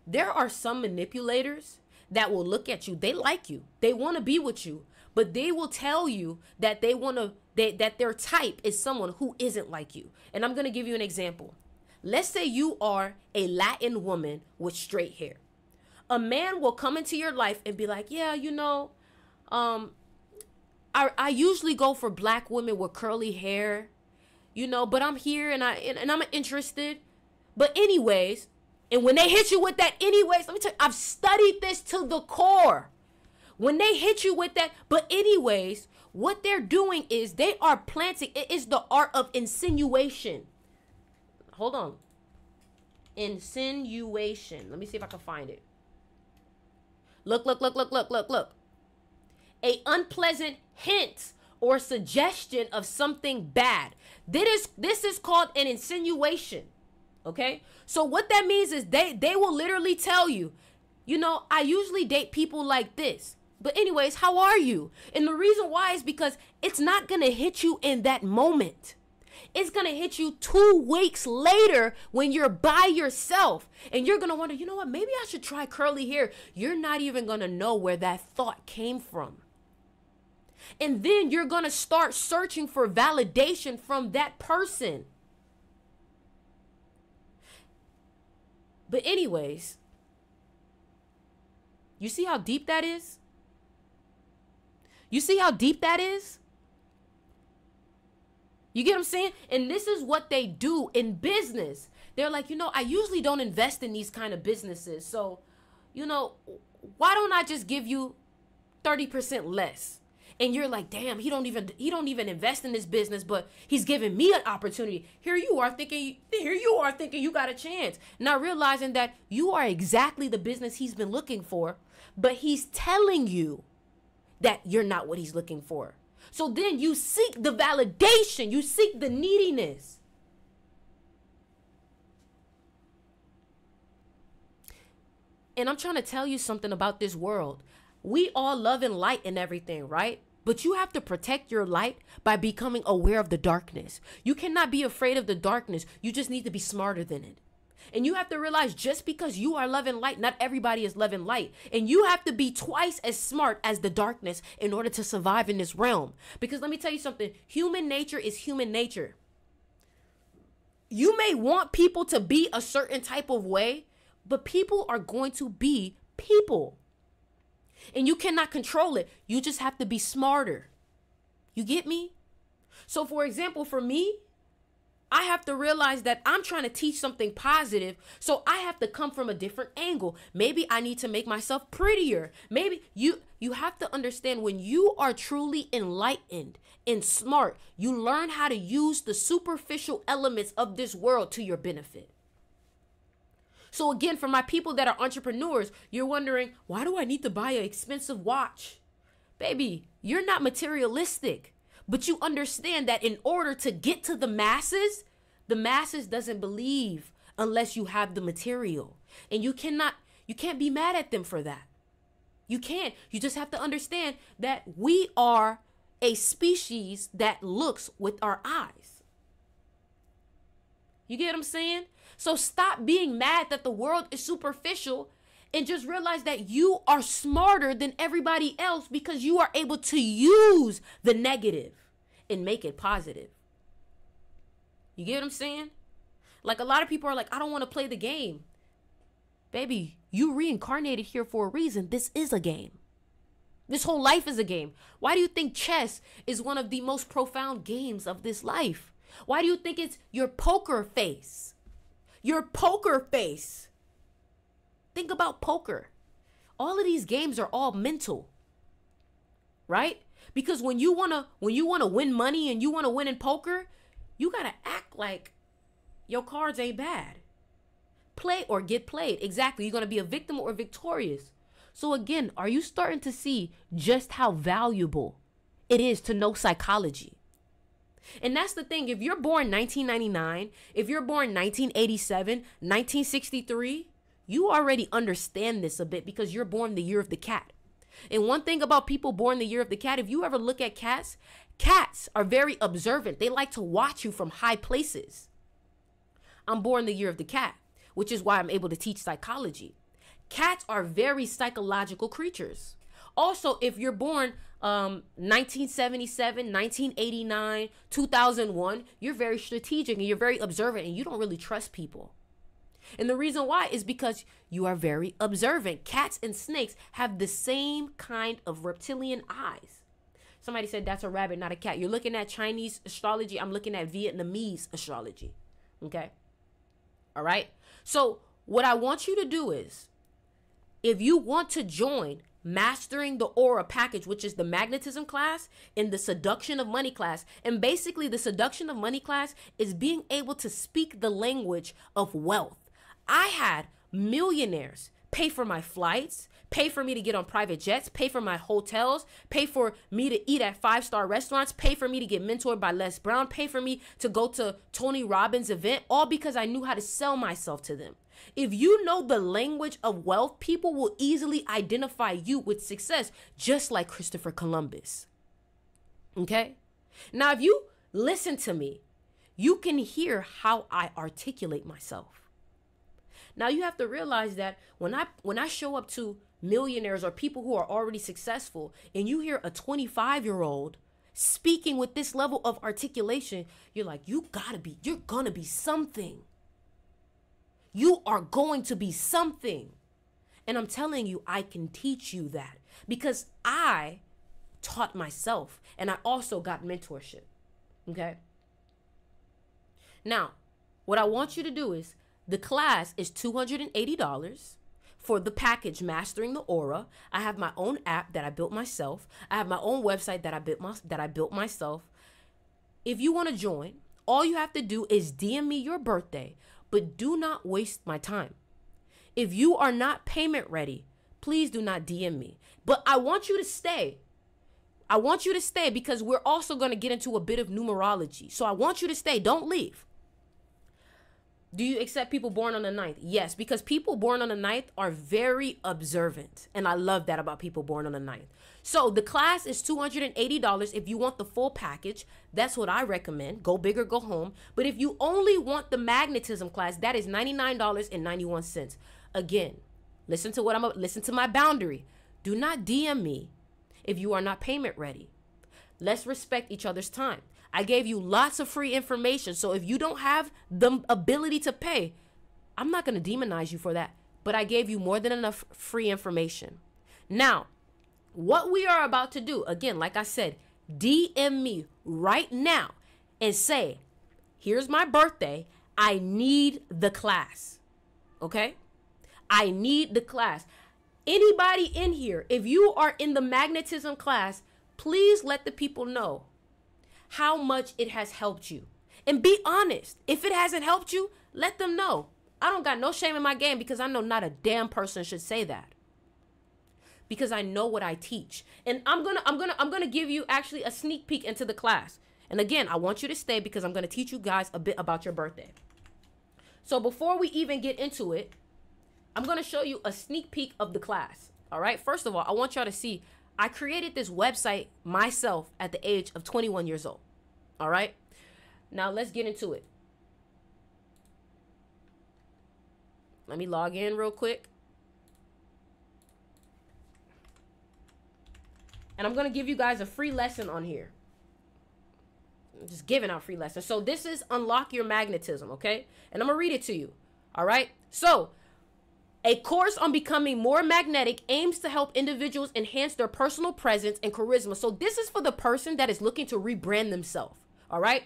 There are some manipulators that will look at you. They like you. They want to be with you. But they will tell you that that their type is someone who isn't like you. And I'm going to give you an example. Let's say you are a Latin woman with straight hair. A man will come into your life and be like, yeah, you know, I usually go for black women with curly hair, you know, but I'm here and I'm interested. But anyways, and when they hit you with that anyways, let me tell you, I've studied this to the core. When they hit you with that, but anyways, what they're doing is they are planting. It is the art of insinuation. Hold on. Insinuation. Let me see if I can find it. Look. A unpleasant hint or suggestion of something bad. This is called an insinuation. Okay? So what that means is they will literally tell you, you know, I usually date people like this. But anyways, how are you? And the reason why is because it's not going to hit you in that moment. It's going to hit you 2 weeks later when you're by yourself. And you're going to wonder, you know what? Maybe I should try curly hair. You're not even going to know where that thought came from. And then you're going to start searching for validation from that person. But anyways, you see how deep that is? You see how deep that is? You get what I'm saying? And this is what they do in business. They're like, you know, I usually don't invest in these kind of businesses. So, you know, why don't I just give you 30% less? And you're like, damn, he don't even invest in this business, but he's giving me an opportunity. Here you are thinking you got a chance. Not realizing that you are exactly the business he's been looking for, but he's telling you that you're not what he's looking for. So then you seek the validation, you seek the neediness. And I'm trying to tell you something about this world. We all love and light and everything, right? But you have to protect your light by becoming aware of the darkness. You cannot be afraid of the darkness. You just need to be smarter than it. And you have to realize just because you are love and light, not everybody is love and light. And you have to be twice as smart as the darkness in order to survive in this realm. Because let me tell you something. Human nature is human nature. You may want people to be a certain type of way, but people are going to be people. And you cannot control it. You just have to be smarter. You get me? So for example, for me, I have to realize that I'm trying to teach something positive, so I have to come from a different angle. Maybe I need to make myself prettier. Maybe you have to understand, when you are truly enlightened and smart, you learn how to use the superficial elements of this world to your benefit. So again, for my people that are entrepreneurs, you're wondering, why do I need to buy an expensive watch? Baby, you're not materialistic. But you understand that in order to get to the masses doesn't believe unless you have the material. And you can't be mad at them for that. You can't. You just have to understand that we are a species that looks with our eyes. You get what I'm saying? So stop being mad that the world is superficial and just realize that you are smarter than everybody else because you are able to use the negative and make it positive. You get what I'm saying? Like, a lot of people are like, I don't want to play the game. Baby, you reincarnated here for a reason. This is a game. This whole life is a game. Why do you think chess is one of the most profound games of this life? Why do you think it's your poker face? Your poker face. Think about poker. All of these games are all mental, right? Because when you wanna win money and you wanna win in poker, you gotta act like your cards ain't bad. Play or get played. Exactly. You're gonna be a victim or victorious. So again, are you starting to see just how valuable it is to know psychology? And that's the thing. If you're born 1999, if you're born 1987, 1963, you already understand this a bit because you're born the year of the cat. And one thing about people born the year of the cat, if you ever look at cats, cats are very observant. They like to watch you from high places. I'm born the year of the cat, which is why I'm able to teach psychology. Cats are very psychological creatures. Also, if you're born 1977, 1989, 2001, you're very strategic and you're very observant and you don't really trust people. And the reason why is because you are very observant. Cats and snakes have the same kind of reptilian eyes. Somebody said that's a rabbit, not a cat. You're looking at Chinese astrology. I'm looking at Vietnamese astrology. Okay? All right? So what I want you to do is, if you want to join Mastering the Aura package, which is the magnetism class and the seduction of money class. And basically the seduction of money class is being able to speak the language of wealth. I had millionaires pay for my flights, pay for me to get on private jets, pay for my hotels, pay for me to eat at 5-star restaurants, pay for me to get mentored by Les Brown, pay for me to go to Tony Robbins' event, all because I knew how to sell myself to them. If you know the language of wealth, people will easily identify you with success, just like Christopher Columbus. Okay? Now, if you listen to me, you can hear how I articulate myself. Now, you have to realize that when I show up to millionaires or people who are already successful, and you hear a 25-year-old speaking with this level of articulation, you're like, you're gonna be something. You are going to be something. And I'm telling you, I can teach you that because I taught myself and I also got mentorship. Okay? Now, what I want you to do is, the class is $280 for the package Mastering the Aura. I have my own app that I built myself. I have my own website that I built myself. If you want to join, all you have to do is DM me your birthday. But do not waste my time. If you are not payment ready, please do not DM me. But I want you to stay. I want you to stay because we're also going to get into a bit of numerology. So I want you to stay. Don't leave. Do you accept people born on the 9th? Yes, because people born on the 9th are very observant. And I love that about people born on the 9th. So the class is $280 if you want the full package. That's what I recommend. Go big or go home. But if you only want the magnetism class, that is $99.91. Again, listen to my boundary. Do not DM me if you are not payment ready. Let's respect each other's time. I gave you lots of free information. So if you don't have the ability to pay, I'm not going to demonize you for that. But I gave you more than enough free information. Now, what we are about to do, again, like I said, DM me right now and say, here's my birthday. I need the class. Okay? I need the class. Anybody in here, if you are in the magnetism class, please let the people know how much it has helped you. And be honest. If it hasn't helped you, let them know. I don't got no shame in my game because I know not a damn person should say that. Because I know what I teach. And I'm gonna give you actually a sneak peek into the class. And again, I want you to stay because I'm gonna teach you guys a bit about your birthday. So before we even get into it, I'm gonna show you a sneak peek of the class. All right. First of all, I want y'all to see I created this website myself at the age of 21 years old. All right. Now let's get into it. Let me log in real quick. And I'm going to give you guys a free lesson on here. I'm just giving out free lessons. So this is Unlock Your Magnetism, okay? And I'm going to read it to you. All right? So, a course on becoming more magnetic aims to help individuals enhance their personal presence and charisma. So this is for the person that is looking to rebrand themselves. All right?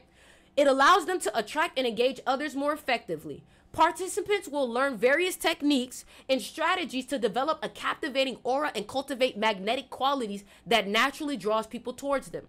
It allows them to attract and engage others more effectively. Participants will learn various techniques and strategies to develop a captivating aura and cultivate magnetic qualities that naturally draws people towards them.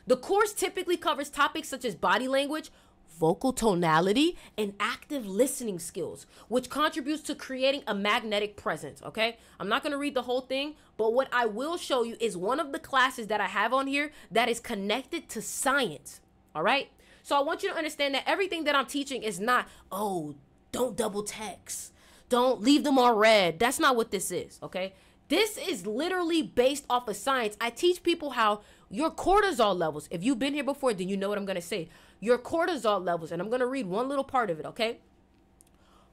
The course typically covers topics such as body language, vocal tonality, and active listening skills, which contributes to creating a magnetic presence, okay? I'm not going to read the whole thing, but what I will show you is one of the classes that I have on here that is connected to science, all right? So I want you to understand that everything that I'm teaching is not, oh, don't double text. Don't leave them on red. That's not what this is, okay? This is literally based off of science. I teach people how your cortisol levels, if you've been here before, then you know what I'm going to say. Your cortisol levels, and I'm going to read one little part of it, okay?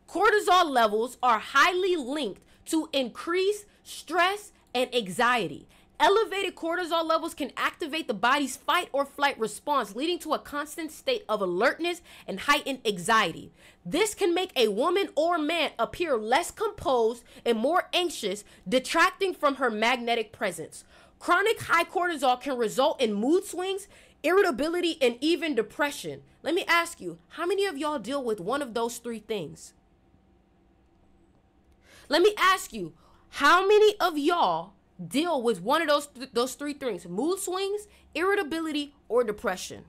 Cortisol levels are highly linked to increased stress and anxiety. Elevated cortisol levels can activate the body's fight or flight response, leading to a constant state of alertness and heightened anxiety. This can make a woman or man appear less composed and more anxious, detracting from her magnetic presence. Chronic high cortisol can result in mood swings, irritability, and even depression. Let me ask you, how many of y'all deal with one of those three things? Let me ask you, how many of y'all deal with one of those three things: mood swings, irritability, or depression?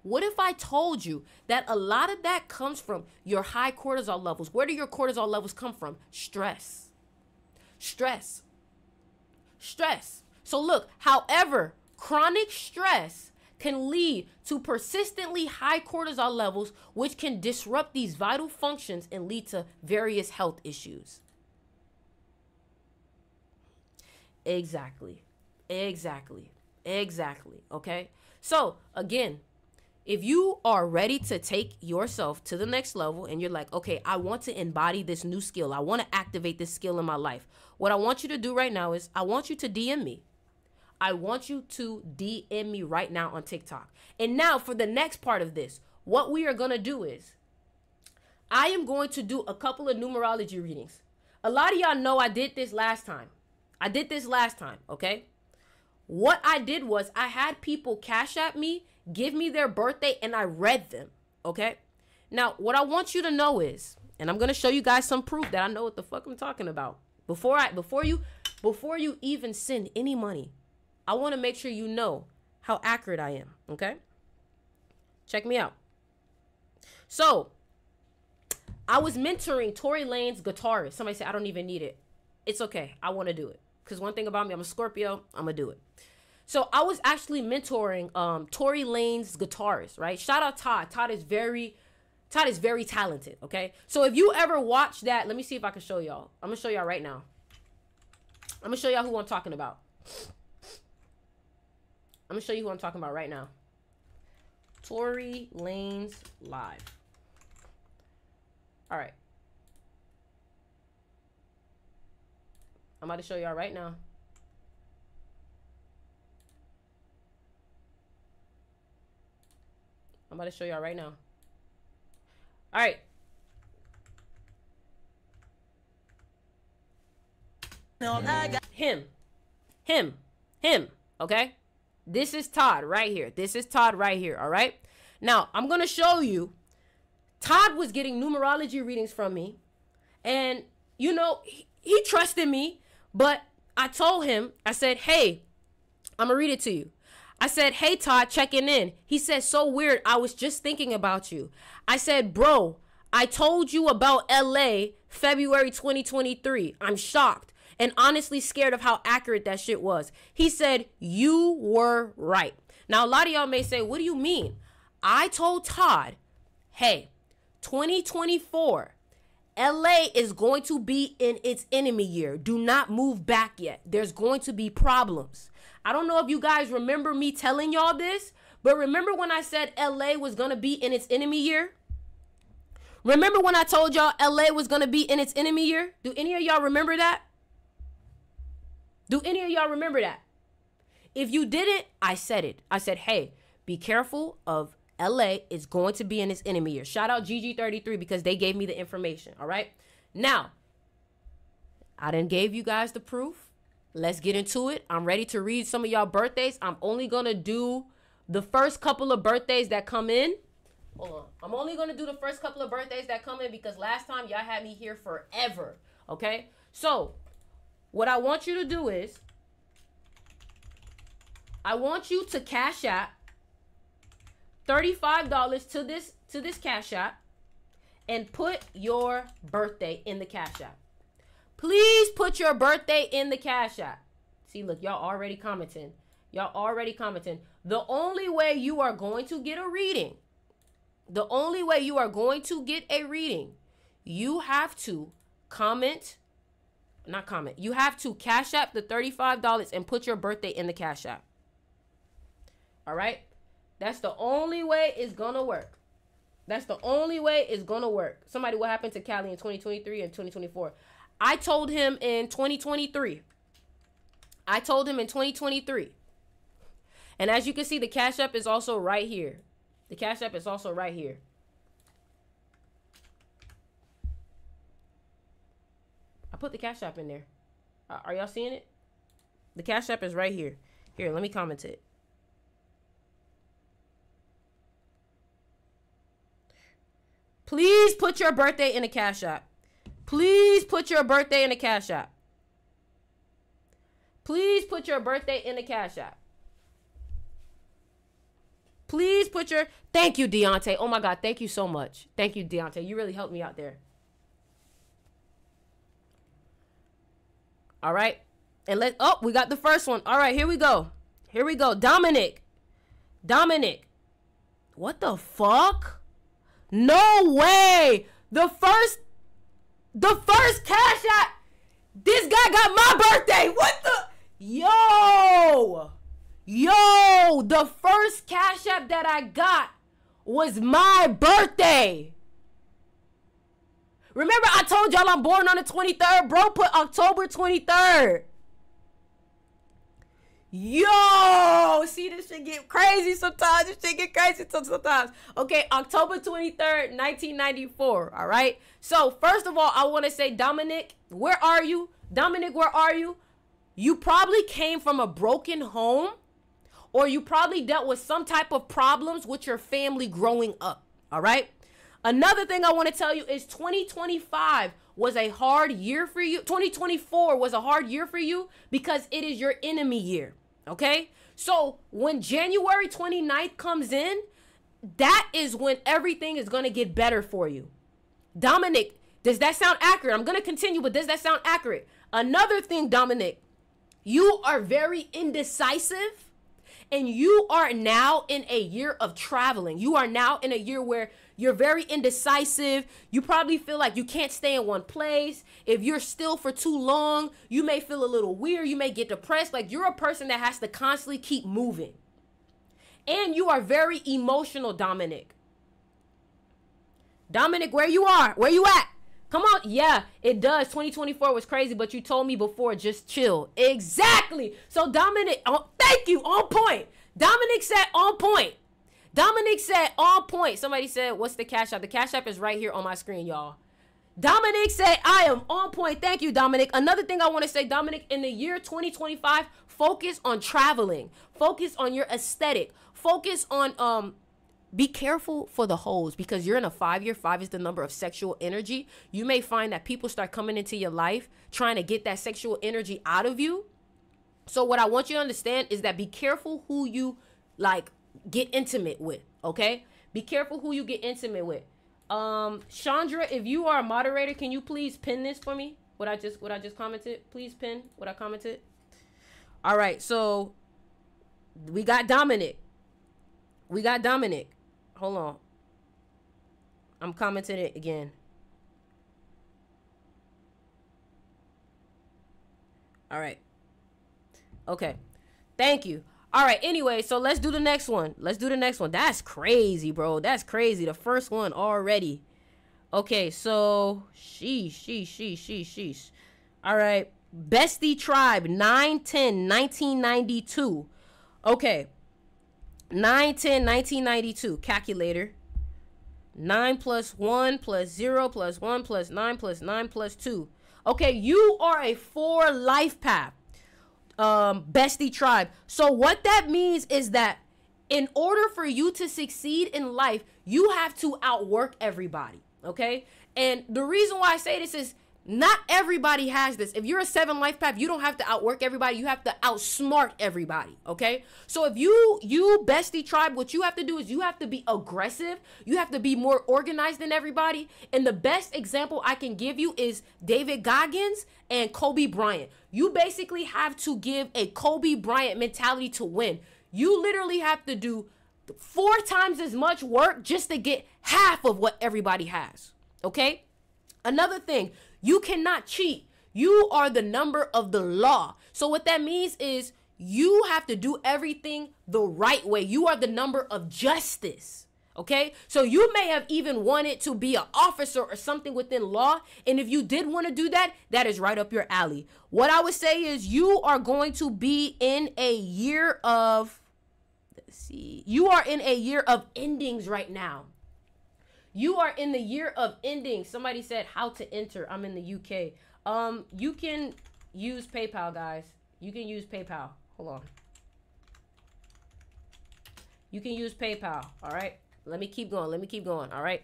What if I told you that a lot of that comes from your high cortisol levels? Where do your cortisol levels come from? Stress. Stress. Stress. So look, however, chronic stress can lead to persistently high cortisol levels, which can disrupt these vital functions and lead to various health issues. Exactly. Okay. So again, if you are ready to take yourself to the next level and you're like, okay, I want to embody this new skill. I want to activate this skill in my life. What I want you to do right now is I want you to DM me. I want you to DM me right now on TikTok. And now for the next part of this, what we are going to do is I am going to do a couple of numerology readings. A lot of y'all know I did this last time. Okay? What I did was I had people cash at me, give me their birthday, and I read them, okay? Now, what I want you to know is, and I'm going to show you guys some proof that I know what the fuck I'm talking about. Before you even send any money, I want to make sure you know how accurate I am, okay? Check me out. So, I was mentoring Tory Lanez guitarist. Somebody said, I don't even need it. It's okay. I want to do it. Because one thing about me, I'm a Scorpio. I'm going to do it. So I was actually mentoring Tory Lanez guitarist, right? Shout out Todd. Todd is very talented, okay? So if you ever watch that, let me see if I can show y'all. I'm going to show y'all right now. I'm going to show y'all who I'm talking about. I'm going to show you who I'm talking about right now. Tory Lanez live. All right. I'm about to show y'all right now. I'm about to show y'all right now. All right. Him. Okay? This is Todd right here. This is Todd right here, all right? Now, I'm going to show you. Todd was getting numerology readings from me. And, you know, he trusted me. But I told him, I said, hey, I'm going to read it to you. I said, hey, Todd, checking in. He said, so weird. I was just thinking about you. I said, bro, I told you about LA February 2023. I'm shocked and honestly scared of how accurate that shit was. He said, you were right. Now, a lot of y'all may say, what do you mean? I told Todd, hey, 2024, LA is going to be in its enemy year. Do not move back yet. There's going to be problems. I don't know if you guys remember me telling y'all this, but remember when I said LA was going to be in its enemy year? Remember when I told y'all LA was going to be in its enemy year? Do any of y'all remember that? Do any of y'all remember that? If you didn't, I said it. I said, hey, be careful of LA is going to be in its enemy year. Shout out GG33 because they gave me the information, all right? Now, I done gave you guys the proof. Let's get into it. I'm ready to read some of y'all birthdays. I'm only going to do the first couple of birthdays that come in. Hold on. I'm only going to do the first couple of birthdays that come in because last time y'all had me here forever. Okay? So, what I want you to do is, I want you to Cash App $35 to this Cash App and put your birthday in the Cash App. Please put your birthday in the Cash App. See, look, y'all already commenting. Y'all already commenting. The only way you are going to get a reading, you have to you have to Cash App the $35 and put your birthday in the Cash App. All right? That's the only way it's going to work. That's the only way it's going to work. Somebody, what happened to Cali in 2023 and 2024? I told him in 2023. And as you can see, the Cash App is also right here. The Cash App is also right here. I put the Cash App in there. Are y'all seeing it? The Cash App is right here. Here, let me comment it. Please put your birthday in the Cash App. Please put your birthday in the Cash App. Please put your birthday in the Cash App. Please put your... Thank you, Deontay. Oh, my God. Thank you so much. Thank you, Deontay. You really helped me out there. All right. And oh, we got the first one. All right, here we go. Here we go. Dominic. What the fuck? No way. The first Cash App. This guy got my birthday. What the? Yo, the first Cash App that I got was my birthday. Remember I told y'all I'm born on the 23rd? Bro put October 23rd. Yo, see, this shit get crazy sometimes. Okay, October 23rd, 1994, all right? So, first of all, I want to say, Dominic, where are you? You probably came from a broken home, or you probably dealt with some type of problems with your family growing up, all right? Another thing I want to tell you is 2025 was a hard year for you. 2024 was a hard year for you because it is your enemy year. Okay, so when January 29th comes in, that is when everything is going to get better for you. Dominic, does that sound accurate? I'm going to continue, but does that sound accurate? Another thing, Dominic, you are very indecisive, and you are now in a year of traveling. You are now in a year where you're very indecisive. You probably feel like you can't stay in one place. If you're still for too long, you may feel a little weird. You may get depressed. Like, you're a person that has to constantly keep moving. And you are very emotional, Dominic. Dominic, where you are? Where you at? Come on. Yeah, it does. 2024 was crazy, but you told me before, just chill. Exactly. So, Dominic, thank you. On point. Dominic said on point. Somebody said, what's the Cash App? The Cash App is right here on my screen, y'all. Dominic said, I am on point. Thank you, Dominic. Another thing I want to say, Dominic, in the year 2025, focus on traveling. Focus on your aesthetic. Focus on, be careful for the hoes, because you're in a 5 year. 5 is the number of sexual energy. You may find that people start coming into your life trying to get that sexual energy out of you. So what I want you to understand is that be careful who you like get intimate with, okay? Be careful who you get intimate with. Chandra, if you are a moderator, can you please pin this for me? What I just commented? Please pin what I commented. All right, so we got Dominic. Hold on. I'm commenting it again. All right. Okay. Thank you. All right. Anyway, so let's do the next one. That's crazy, bro. That's crazy. The first one already. Okay. So, sheesh. All right. Bestie Tribe, 9/10/1992. Okay. 9/10/1992. Calculator. 9 + 1 + 0 + 1 + 9 + 9 + 2. Okay. You are a 4 life path. Bestie Tribe. So what that means is that in order for you to succeed in life, you have to outwork everybody, okay? And the reason why I say this is not everybody has this. If you're a 7 life path, you don't have to outwork everybody. You have to outsmart everybody, okay? So if you Bestie Tribe, what you have to do is you have to be aggressive. You have to be more organized than everybody. And the best example I can give you is David Goggins and Kobe Bryant. You basically have to give a Kobe Bryant mentality to win. You literally have to do 4 times as much work just to get half of what everybody has, okay? Another thing, you cannot cheat. You are the number of the law. So what that means is you have to do everything the right way. You are the number of justice. Okay, so you may have even wanted to be an officer or something within law. And if you did want to do that, that is right up your alley. What I would say is you are going to be in a year of, you are in a year of endings right now. You are in the year of endings. Somebody said how to enter. I'm in the UK. You can use PayPal, guys. You can use PayPal. Hold on. You can use PayPal. All right. Let me keep going. All right.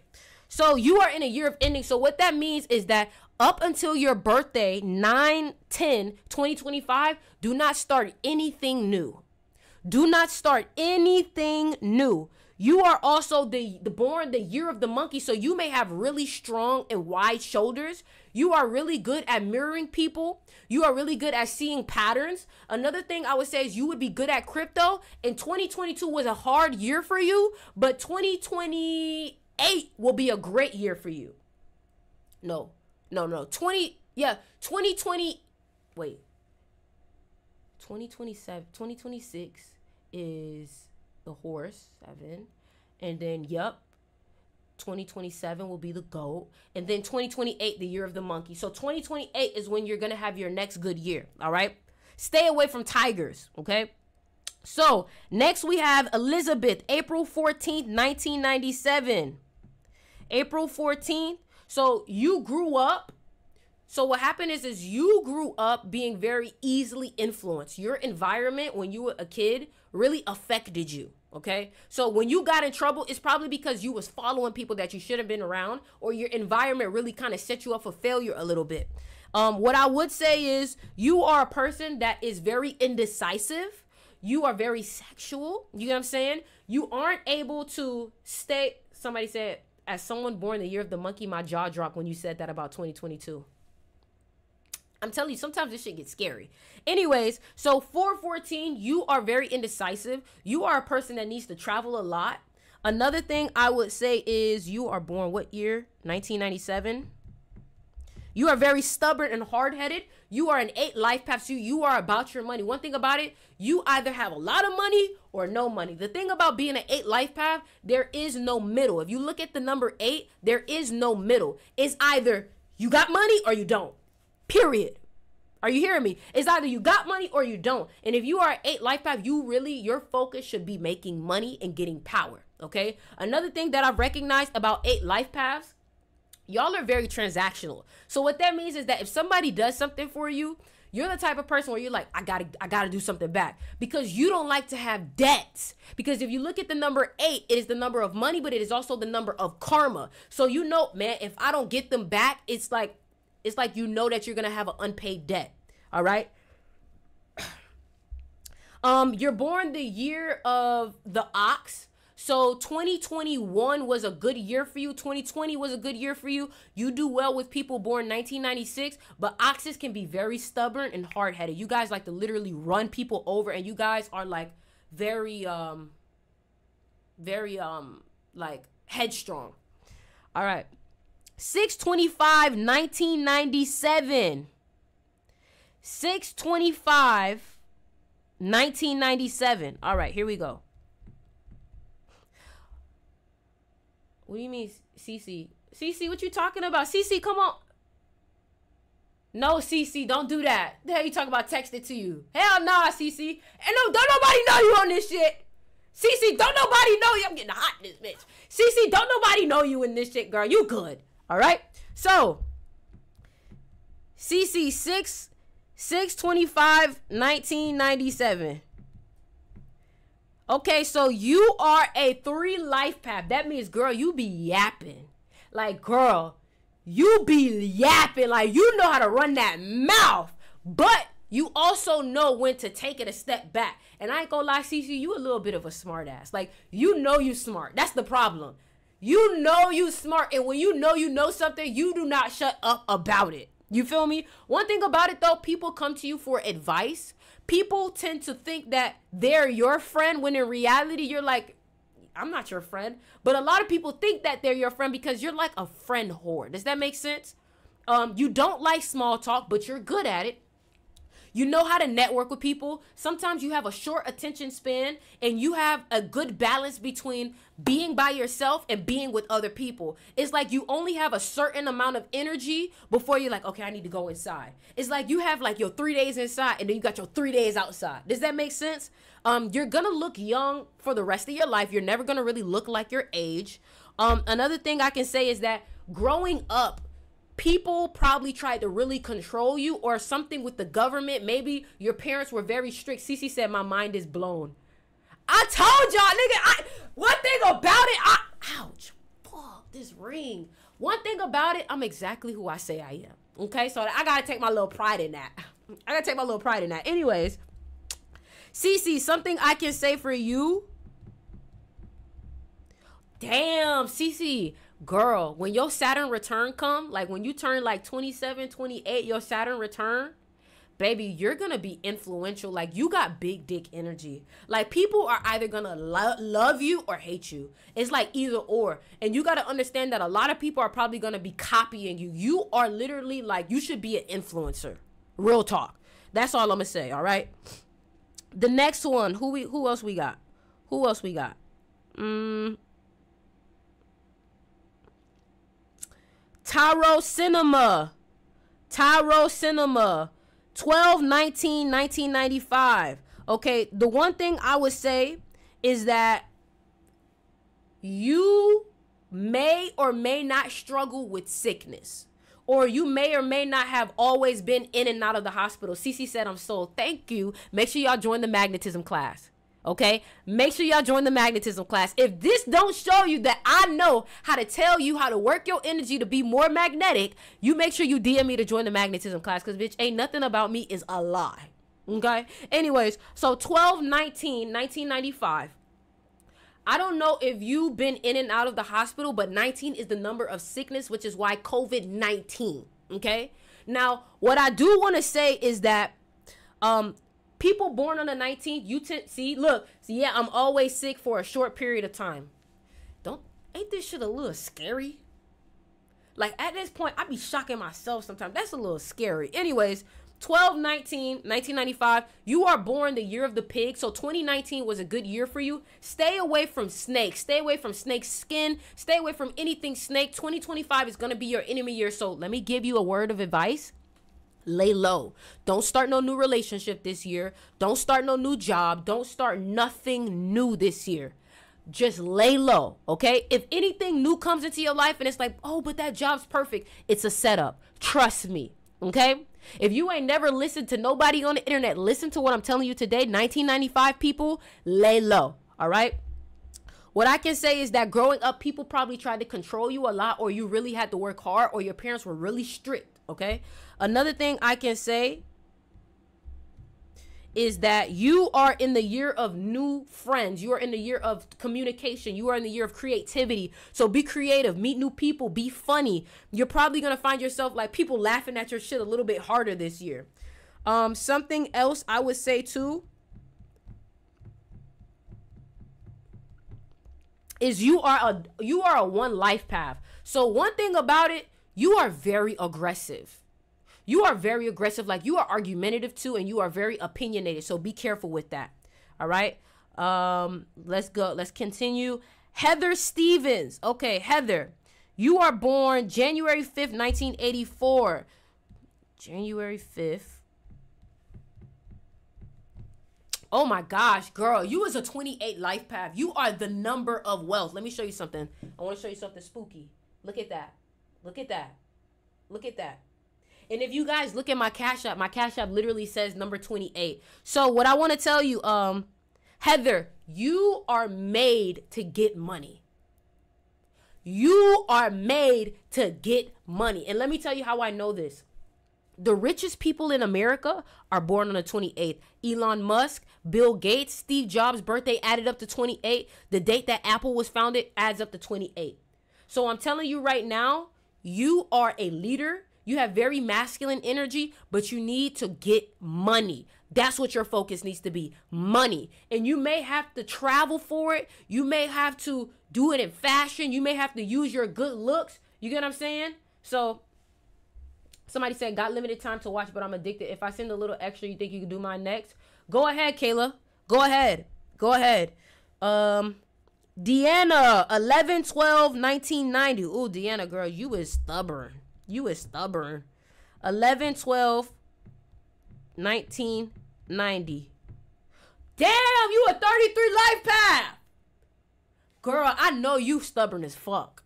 So you are in a year of ending. So what that means is that up until your birthday, 9/10/2025, do not start anything new. Do not start anything new. You are also the born the year of the monkey, so you may have really strong and wide shoulders. You are really good at mirroring people. You are really good at seeing patterns. Another thing I would say is you would be good at crypto. And 2022 was a hard year for you, but 2028 will be a great year for you. No. 2020, wait. 2026 is the horse, 7, and then 2027 will be the goat, and then 2028 the year of the monkey. So 2028 is when you're gonna have your next good year. All right, stay away from tigers. Okay, so next we have Elizabeth, April 14th 1997. April 14th. So you grew up. So what happened is you grew up being very easily influenced. Your environment when you were a kid really affected you, okay? So when you got in trouble, it's probably because you was following people that you should have been around, or your environment really kind of set you up for failure a little bit. What I would say is you are a person that is very indecisive. You are very sexual. You know what I'm saying? You aren't able to stay. Somebody said, as someone born the year of the monkey, my jaw dropped when you said that about 2022. I'm telling you, sometimes this shit gets scary. Anyways, so 4/14, you are very indecisive. You are a person that needs to travel a lot. Another thing I would say is you are born what year? 1997. You are very stubborn and hard-headed. You are an 8 life path. So you are about your money. One thing about it, you either have a lot of money or no money. The thing about being an 8 life path, there is no middle. If you look at the number 8, there is no middle. It's either you got money or you don't. Period. Are you hearing me? It's either you got money or you don't. And if you are an 8 life path, your focus should be making money and getting power. Okay. Another thing that I've recognized about 8 life paths, y'all are very transactional. So what that means is that if somebody does something for you, you're the type of person where you're like, I gotta do something back, because you don't like to have debts. Because if you look at the number 8, it is the number of money, but it is also the number of karma. So you know, man, if I don't get them back, it's like you know that you're gonna have an unpaid debt. All right. You're born the year of the ox. So 2021 was a good year for you. 2020 was a good year for you. You do well with people born 1996, but oxes can be very stubborn and hard-headed. You guys like to literally run people over, and you guys are like very like headstrong. All right. 6/25/1997. 6/25/1997. All right, here we go. What do you mean, Cece? Cece, what you talking about? Cece, come on. No, Cece, don't do that. The hell you talking about? Text it to you. Hell nah, Cece. And no, don't nobody know you on this shit. Cece, don't nobody know you. I'm getting hot in this bitch. Cece, don't nobody know you in this shit, girl. You good. All right? So, Cece, 6/25/1997. Okay, so you are a 3 life path. That means, girl, you be yapping. Like, girl, you be yapping. Like, you know how to run that mouth. But you also know when to take it a step back. And I ain't gonna lie, Cece, you a little bit of a smart ass. Like, you know you smart. That's the problem. You know you smart. And when you know something, you do not shut up about it. You feel me? One thing about it, though, people come to you for advice. People tend to think that they're your friend when in reality, you're like, I'm not your friend. But a lot of people think that they're your friend because you're like a friend whore. Does that make sense? You don't like small talk, but you're good at it. You know how to network with people. Sometimes you have a short attention span, and you have a good balance between being by yourself and being with other people. It's like you only have a certain amount of energy before you're like, okay, I need to go inside. It's like you have like your 3 days inside, and then you got your 3 days outside. Does that make sense? You're gonna look young for the rest of your life. You're never gonna really look like your age. Another thing I can say is that growing up, people probably tried to really control you, or something with the government. Maybe your parents were very strict. Cece said, my mind is blown. I told y'all, nigga, one thing about it, ouch, fuck, this ring. One thing about it, I'm exactly who I say I am. Okay, so I gotta take my little pride in that. Anyways, Cece, something I can say for you. Damn, Cece. Girl, when your Saturn return come, like when you turn like 27, 28, your Saturn return, baby, you're going to be influential. Like, you got big dick energy. Like, people are either going to love you or hate you. It's like either or. And you got to understand that a lot of people are probably going to be copying you. You are literally like, you should be an influencer. Real talk. That's all I'm going to say, all right? The next one, who else we got? Tyro Cinema. 12/19/1995. Okay, the one thing I would say is that you may or may not struggle with sickness, or you may or may not have always been in and out of the hospital. Cece said, I'm sold. Thank you. Make sure y'all join the magnetism class. Okay, make sure y'all join the magnetism class. If this don't show you that I know how to tell you how to work your energy to be more magnetic, you make sure you DM me to join the magnetism class, because bitch, ain't nothing about me is a lie. Okay, anyways, so 12/19/1995. I don't know if you've been in and out of the hospital, but 19 is the number of sickness, which is why COVID-19. Okay, now what I do want to say is that people born on the 19th, you see, yeah, I'm always sick for a short period of time. Ain't this shit a little scary? Like, at this point, I be shocking myself sometimes. That's a little scary. Anyways, 12/19/1995, you are born the year of the pig. So 2019 was a good year for you. Stay away from snakes. Stay away from snake skin. Stay away from anything snake. 2025 is going to be your enemy year. So let me give you a word of advice. Lay low. Don't start no new relationship this year. Don't start no new job. Don't start nothing new this year. just lay low, okay? If anything new comes into your life and it's like, oh, but that job's perfect, it's a setup. Trust me, okay? If you ain't never listened to nobody on the internet, listen to what I'm telling you today. 1995 people, lay low, all right? What I can say is that growing up, people probably tried to control you a lot, or you really had to work hard, or your parents were really strict, okay? Another thing I can say is that you are in the year of new friends. You are in the year of communication. You are in the year of creativity. So be creative, meet new people, be funny. You're probably going to find yourself like people laughing at your shit a little bit harder this year. Something else I would say too is you are a one life path. So one thing about it, you are very aggressive. You are very aggressive, like you are argumentative too, and you are very opinionated. So be careful with that. All right. Let's go. Let's continue. Heather Stevens. Okay, Heather, you are born January 5th, 1984. January 5th. Oh my gosh, girl, you is a 28 life path. You are the number of wealth. Let me show you something. I want to show you something spooky. Look at that. Look at that. Look at that. And if you guys look at my Cash App literally says number 28. So what I want to tell you, Heather, you are made to get money. You are made to get money. And let me tell you how I know this. The richest people in America are born on the 28th. Elon Musk, Bill Gates, Steve Jobs' birthday added up to 28. The date that Apple was founded adds up to 28. So I'm telling you right now, you are a leader. You have very masculine energy, but you need to get money. That's what your focus needs to be, money. And you may have to travel for it. You may have to do it in fashion. You may have to use your good looks. You get what I'm saying? So somebody said, got limited time to watch, but I'm addicted. If I send a little extra, you think you can do mine next? Go ahead, Kayla. Go ahead. Go ahead. Deanna, 11/12/1990. Ooh, Deanna, girl, you is stubborn. You is stubborn. 11/12/1990. Damn, you a 33 life path. Girl, I know you stubborn as fuck.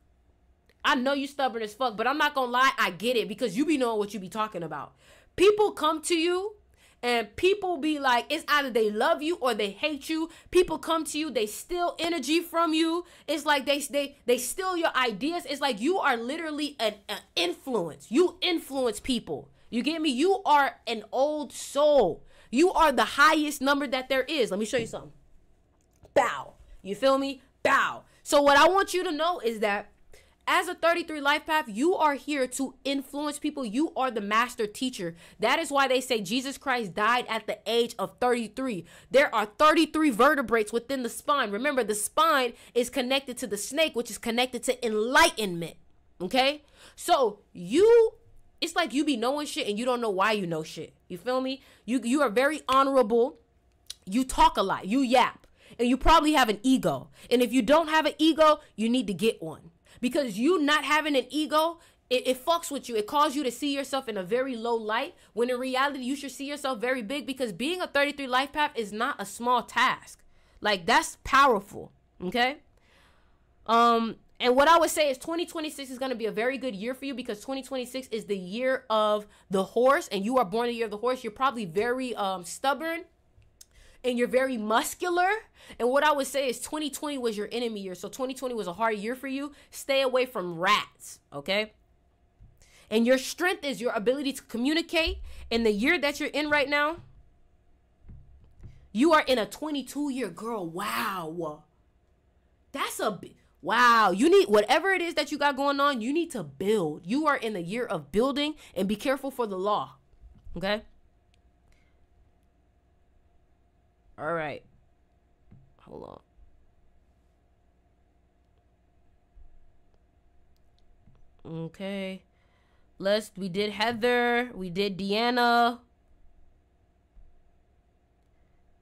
I know you stubborn as fuck, but I'm not gonna lie, I get it because you be knowing what you be talking about. People come to you and people be like, it's either they love you or they hate you. People come to you, they steal energy from you. It's like they steal your ideas. It's like you are literally an influence. You influence people. You get me? You are an old soul. You are the highest number that there is. Let me show you something. Bow. You feel me? Bow. So what I want you to know is that as a 33 life path, you are here to influence people. You are the master teacher. That is why they say Jesus Christ died at the age of 33. There are 33 vertebrates within the spine. Remember, the spine is connected to the snake, which is connected to enlightenment. Okay? So it's like you be knowing shit and you don't know why you know shit. You feel me? You are very honorable. You talk a lot. You yap. And you probably have an ego. And if you don't have an ego, you need to get one. Because you not having an ego, it fucks with you. It causes you to see yourself in a very low light, when in reality, you should see yourself very big, because being a 33 life path is not a small task. Like, that's powerful, okay? And what I would say is 2026 is going to be a very good year for you, because 2026 is the year of the horse, and you are born the year of the horse. You're probably very stubborn. And you're very muscular. And what I would say is 2020 was your enemy year. So 2020 was a hard year for you. Stay away from rats, okay? And your strength is your ability to communicate. In the year that you're in right now, you are in a 22-year, girl. Wow. That's wow. You need, whatever it is that you got going on, you need to build. You are in the year of building, and be careful for the law, okay? All right. Hold on. Okay. We did Heather. We did Deanna.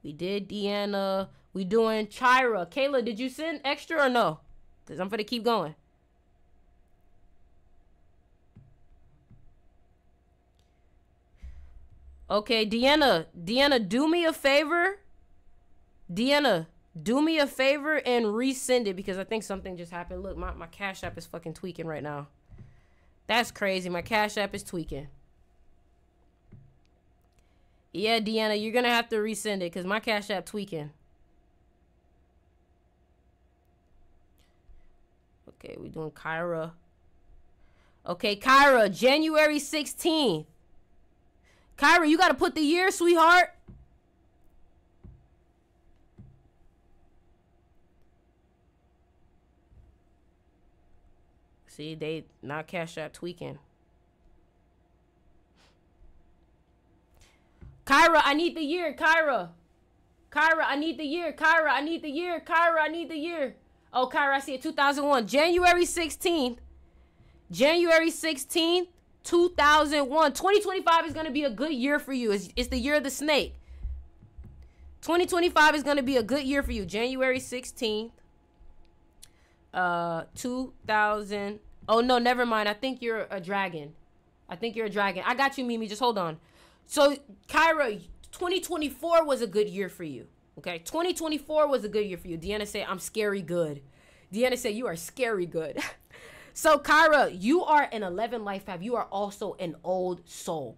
We doing Chira. Kayla, did you send extra or no? Because I'm going to keep going. Okay, Deanna, do me a favor. Deanna, Do me a favor and resend it because I think something just happened. Look, my Cash App is fucking tweaking right now. That's crazy. My Cash App is tweaking. Yeah, Deanna, you're going to have to resend it because my Cash App tweaking. Okay, we're doing Kyra. Okay, Kyra, January 16th. Kyra, you got to put the year, sweetheart. See, they not Cash App tweaking. Kyra, I need the year. Kyra, I need the year. Kyra, I need the year. Kyra, I need the year. Oh, Kyra, I see it. 2001. January 16th. January 16th, 2001. 2025 is going to be a good year for you. It's the year of the snake. 2025 is going to be a good year for you. January 16th. 2000. Oh, no, never mind. I think you're a dragon. I got you, Mimi. Just hold on. So, Kyra, 2024 was a good year for you. Okay, 2024 was a good year for you. Deanna said, I'm scary good. Deanna said, you are scary good. So, Kyra, you are an 11 life path. You are also an old soul.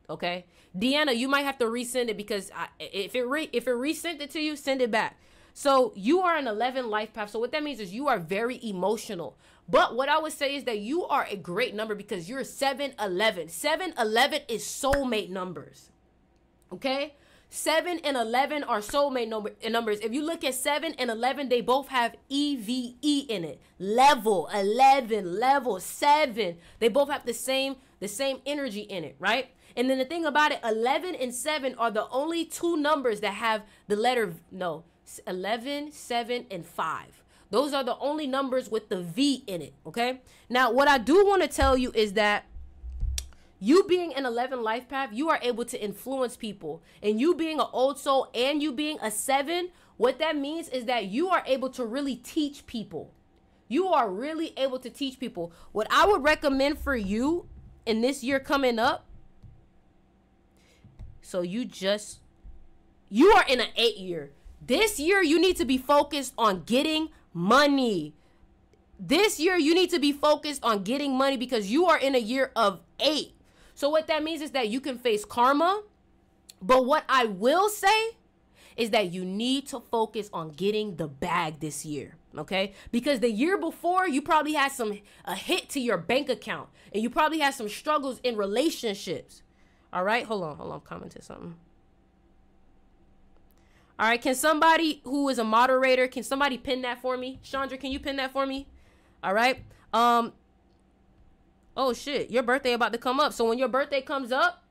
Okay? Deanna, you might have to resend it because if it resent it to you, send it back. So, you are an 11 life path. So, what that means is you are very emotional. But what I would say is that you are a great number because you're 711. 711 is soulmate numbers. Okay? 7 and 11 are soulmate numbers. If you look at 7 and 11, they both have EVE in it. Level, 11, level, 7. They both have the same energy in it, right? And then the thing about it, 11 and 7 are the only two numbers that have the letter, 11, 7, and 5. Those are the only numbers with the V in it, okay? Now, what I do want to tell you is that you being an 11 life path, you are able to influence people. And you being an old soul and you being a 7, what that means is that you are able to really teach people. You are really able to teach people. What I would recommend for you in this year coming up, so you are in an 8 year. This year, you need to be focused on getting money. This year, you need to be focused on getting money because you are in a year of 8. So what that means is that you can face karma. But what I will say is that you need to focus on getting the bag this year. Okay? Because the year before, you probably had a hit to your bank account. And you probably had some struggles in relationships. All right? Hold on. I'm commenting something. All right. Can somebody who is a moderator, can somebody pin that for me? Chandra, can you pin that for me? All right. Oh, shit. Your birthday about to come up. So when your birthday comes up,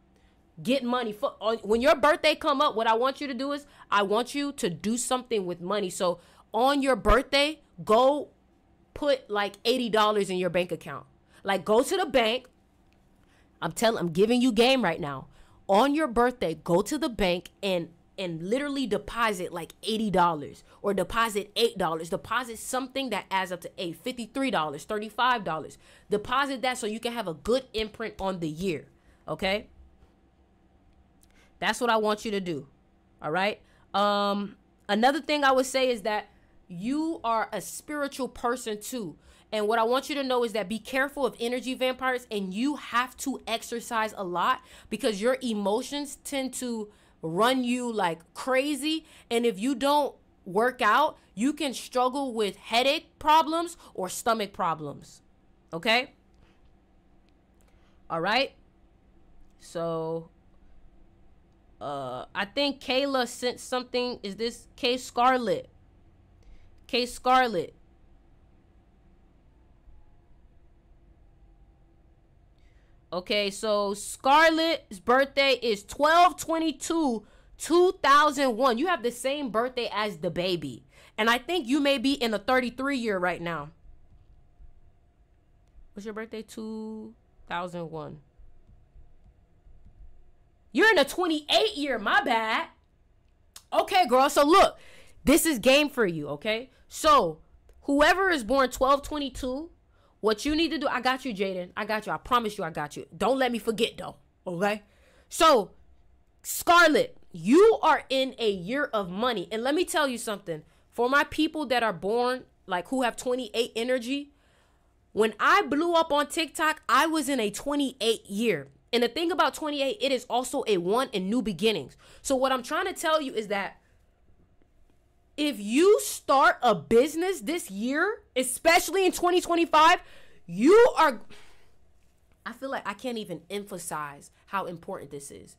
get money. When your birthday come up, what I want you to do is I want you to do something with money. So on your birthday, go put like $80 in your bank account. Like go to the bank. I'm giving you game right now. On your birthday, go to the bank and literally deposit like $80 or deposit $8. Deposit something that adds up to $53, $35. Deposit that so you can have a good imprint on the year. Okay? That's what I want you to do. All right? Another thing I would say is that you are a spiritual person too. And what I want you to know is that be careful of energy vampires, and you have to exercise a lot because your emotions tend to run you like crazy. And if you don't work out, you can struggle with headache problems or stomach problems. Okay? All right? So, I think Kayla sent something. Is this K Scarlet? K Scarlet. Okay, so Scarlett's birthday is 12/22/2001. You have the same birthday as the baby. And I think you may be in a 33 year right now. What's your birthday? 2001. You're in a 28 year, my bad. Okay, girl. So look, this is game for you, okay? So whoever is born 12/22, what you need to do, I got you, Jaden. I got you. I promise you I got you. Don't let me forget, though. Okay? So, Scarlett, you are in a year of money. And let me tell you something. For my people that are born, like who have 28 energy, when I blew up on TikTok, I was in a 28 year. And the thing about 28, it is also a 1 in new beginnings. So what I'm trying to tell you is that if you start a business this year, especially in 2025, I feel like I can't even emphasize how important this is.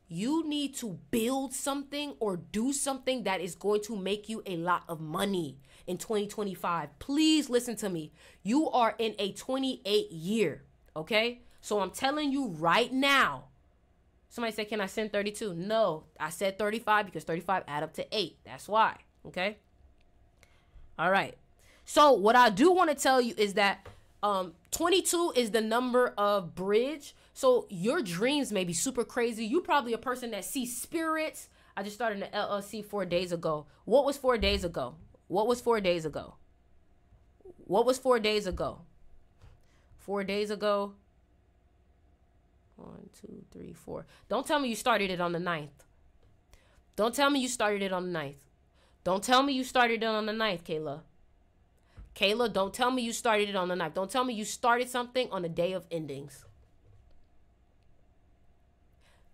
You need to build something or do something that is going to make you a lot of money in 2025. Please listen to me. You are in a 28 year, okay? So I'm telling you right now. Somebody said, can I send 32? No, I said 35 because 35 add up to 8. That's why, okay? All right. So what I do want to tell you is that 22 is the number of bridge. So your dreams may be super crazy. You probably a person that sees spirits. I just started an LLC 4 days ago. What was 4 days ago? What was 4 days ago? What was 4 days ago? 4 days ago. 1, 2, 3, 4. Don't tell me you started it on the 9th. Don't tell me you started it on the 9th. Don't tell me you started it on the 9th, Kayla. Kayla, don't tell me you started it on the 9th. Don't tell me you started something on the day of endings.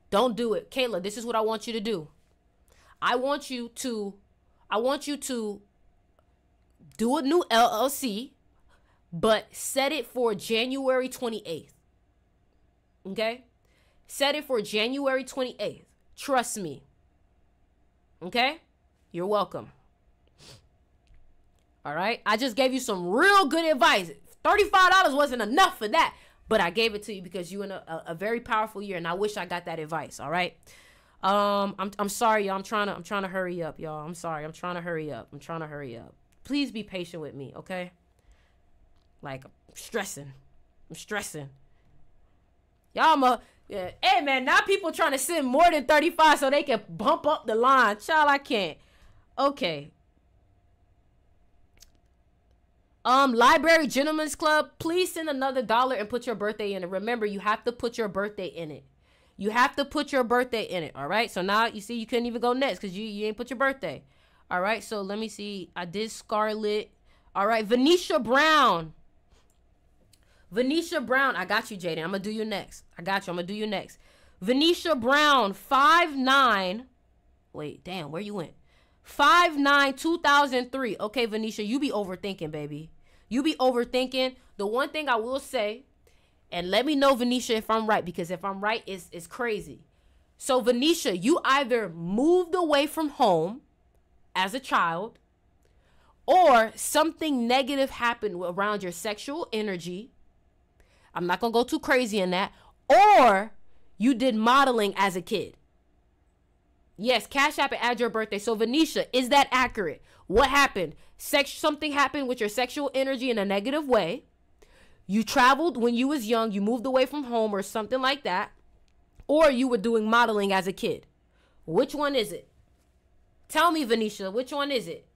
Don't do it. Kayla, this is what I want you to do. I want you to do a new LLC, but set it for January 28th. Okay? Set it for January 28th. Trust me. Okay? You're welcome. All right? I just gave you some real good advice. $35 wasn't enough for that, but I gave it to you because you're in a very powerful year, and I wish I got that advice. All right? I'm sorry, y'all. I'm trying to hurry up, y'all. I'm sorry. I'm trying to hurry up. Please be patient with me, okay? Like, I'm stressing. Y'all, hey, man, now people trying to send more than 35 so they can bump up the line. Child, I can't. Okay. Library Gentlemen's Club, please send another $1 and put your birthday in it. Remember, you have to put your birthday in it. All right? So now, you see, you couldn't even go next because you ain't put your birthday. All right? So let me see. I did Scarlett. All right. Venetia Brown. I got you, Jaden. I'm going to do you next. Venetia Brown, 5'9". Wait, damn, where you went? 5'9", 2003. Okay, Venetia, you be overthinking, baby. You be overthinking. The one thing I will say, and let me know, Venetia, if I'm right, because if I'm right, it's crazy. So, Venetia, you either moved away from home as a child, or something negative happened around your sexual energy. I'm not going to go too crazy in that. Or you did modeling as a kid. Yes, Cash App and add your birthday. So, Venetia, is that accurate? What happened? Something happened with your sexual energy in a negative way. You traveled when you was young. You moved away from home or something like that. Or you were doing modeling as a kid. Which one is it? Tell me, Venetia, which one is it?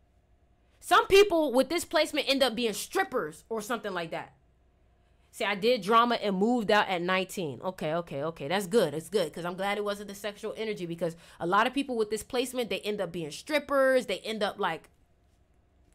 Some people with this placement end up being strippers or something like that. See, I did drama and moved out at 19. Okay. That's good. It's good because I'm glad it wasn't the sexual energy, because a lot of people with this placement, they end up being strippers. They end up like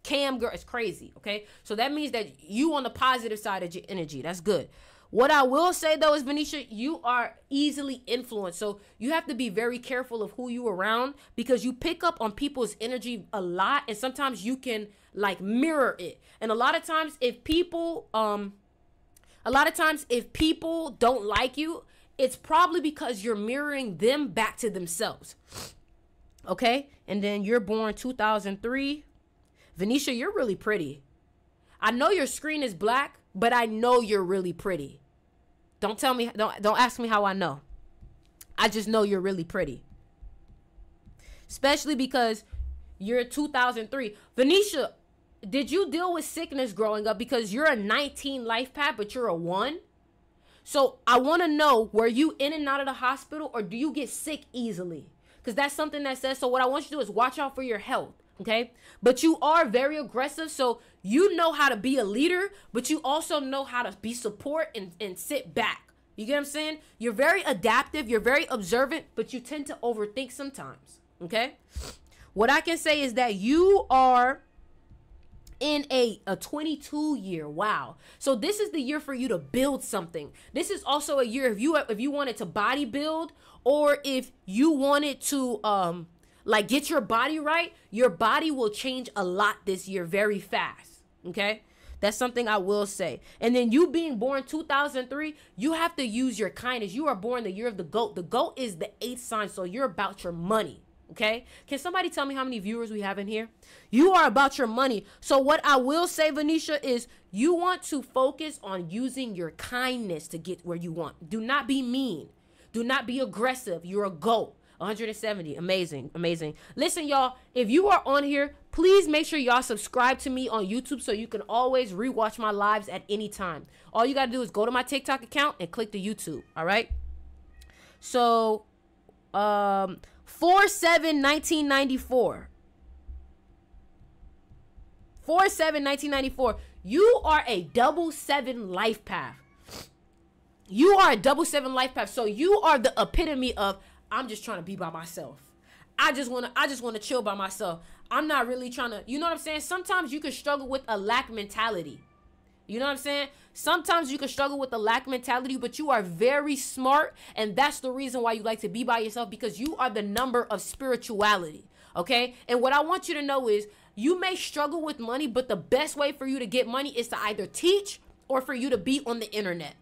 cam girl. It's crazy, okay? So that means that you on the positive side of your energy. That's good. What I will say, though, is, Venetia, you are easily influenced. So you have to be very careful of who you around, because you pick up on people's energy a lot, and sometimes you can, like, mirror it. And a lot of times if people don't like you, it's probably because you're mirroring them back to themselves. Okay? And then you're born 2003. Venetia, you're really pretty. I know your screen is black, but I know you're really pretty. Don't ask me how I know. I just know you're really pretty. Especially because you're 2003. Venetia, did you deal with sickness growing up? Because you're a 19 life path, but you're a 1. So I want to know, were you in and out of the hospital, or do you get sick easily? Because that's something that says, so what I want you to do is watch out for your health, okay? But you are very aggressive, so you know how to be a leader, but you also know how to be support and sit back. You get what I'm saying? You're very adaptive, you're very observant, but you tend to overthink sometimes, okay? what I can say is that you are in a 22 year. Wow. So this is the year for you to build something. This is also a year if you wanted to body build, or if you wanted to like get your body right, your body will change a lot this year very fast. Okay? That's something I will say. And then you being born 2003, you have to use your kindness. You are born the year of the goat. The goat is the 8th sign, so you're about your money. Okay? Can somebody tell me how many viewers we have in here? You are about your money. So what I will say, Venetia, is you want to focus on using your kindness to get where you want. Do not be mean. Do not be aggressive. You're a goat. 170. Amazing. Amazing. Listen, y'all, if you are on here, please make sure y'all subscribe to me on YouTube so you can always rewatch my lives at any time. All you got to do is go to my TikTok account and click the YouTube. All right? So, 4/7/1994. 4/7/1994. You are a double 7 life path. You are a double 7 life path. So you are the epitome of, I'm just trying to be by myself. I just want to chill by myself. I'm not really trying to, you know what I'm saying? Sometimes you can struggle with a lack mentality. You know what I'm saying? Sometimes you can struggle with the lack mentality, but you are very smart. And that's the reason why you like to be by yourself, because you are the number of spirituality. Okay? And what I want you to know is you may struggle with money, but the best way for you to get money is to either teach or for you to be on the internet.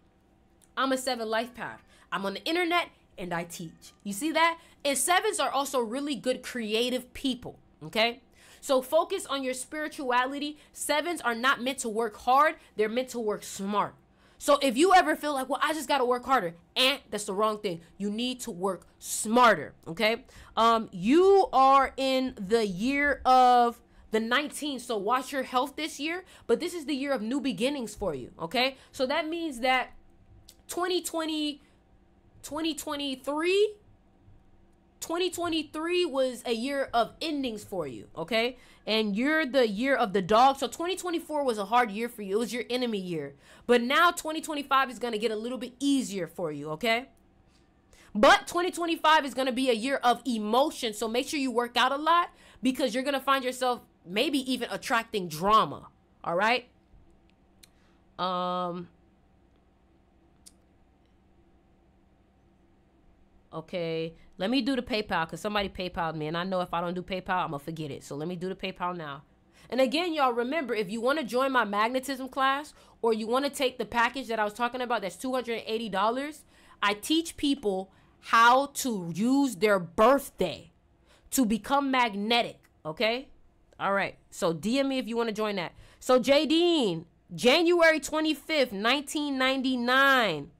I'm a 7 life path. I'm on the internet and I teach. You see that? And 7s are also really good creative people. Okay? So focus on your spirituality. 7s are not meant to work hard. They're meant to work smart. So if you ever feel like, well, I just got to work harder, that's the wrong thing. You need to work smarter. Okay? You are in the year of the 19th. So watch your health this year. But this is the year of new beginnings for you. Okay? So that means that 2023 was a year of endings for you, okay? And you're the year of the dog. So 2024 was a hard year for you. It was your enemy year. But now 2025 is going to get a little bit easier for you, okay? But 2025 is going to be a year of emotion. So make sure you work out a lot, because you're going to find yourself maybe even attracting drama, all right? Okay, let me do the PayPal, because somebody PayPal'd me, and I know if I don't do PayPal, I'm going to forget it. So let me do the PayPal now. And again, y'all, remember, if you want to join my magnetism class, or you want to take the package that I was talking about, that's $280, I teach people how to use their birthday to become magnetic, okay? All right, so DM me if you want to join that. So, Jadine, January 25th, 1999.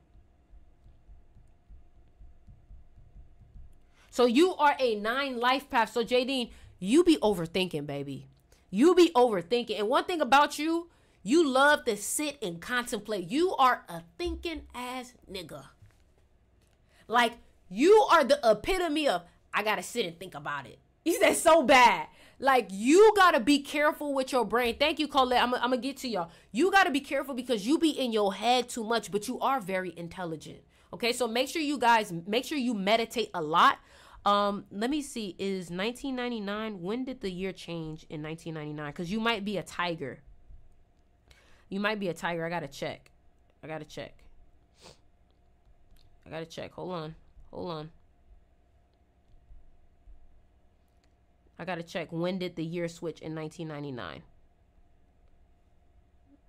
So you are a 9 life path. So Jadine, you be overthinking, baby. You be overthinking. And one thing about you, you love to sit and contemplate. You are a thinking ass nigga. Like, you are the epitome of, I gotta sit and think about it. He said so bad. Like, you gotta be careful with your brain. Thank you, Colette. I'm gonna get to y'all. You gotta be careful, because you be in your head too much, but you are very intelligent. Okay, so make sure you meditate a lot. Let me see, is 1999, when did the year change in 1999? Because you might be a tiger. You might be a tiger. I gotta check. Hold on. I gotta check, when did the year switch in 1999?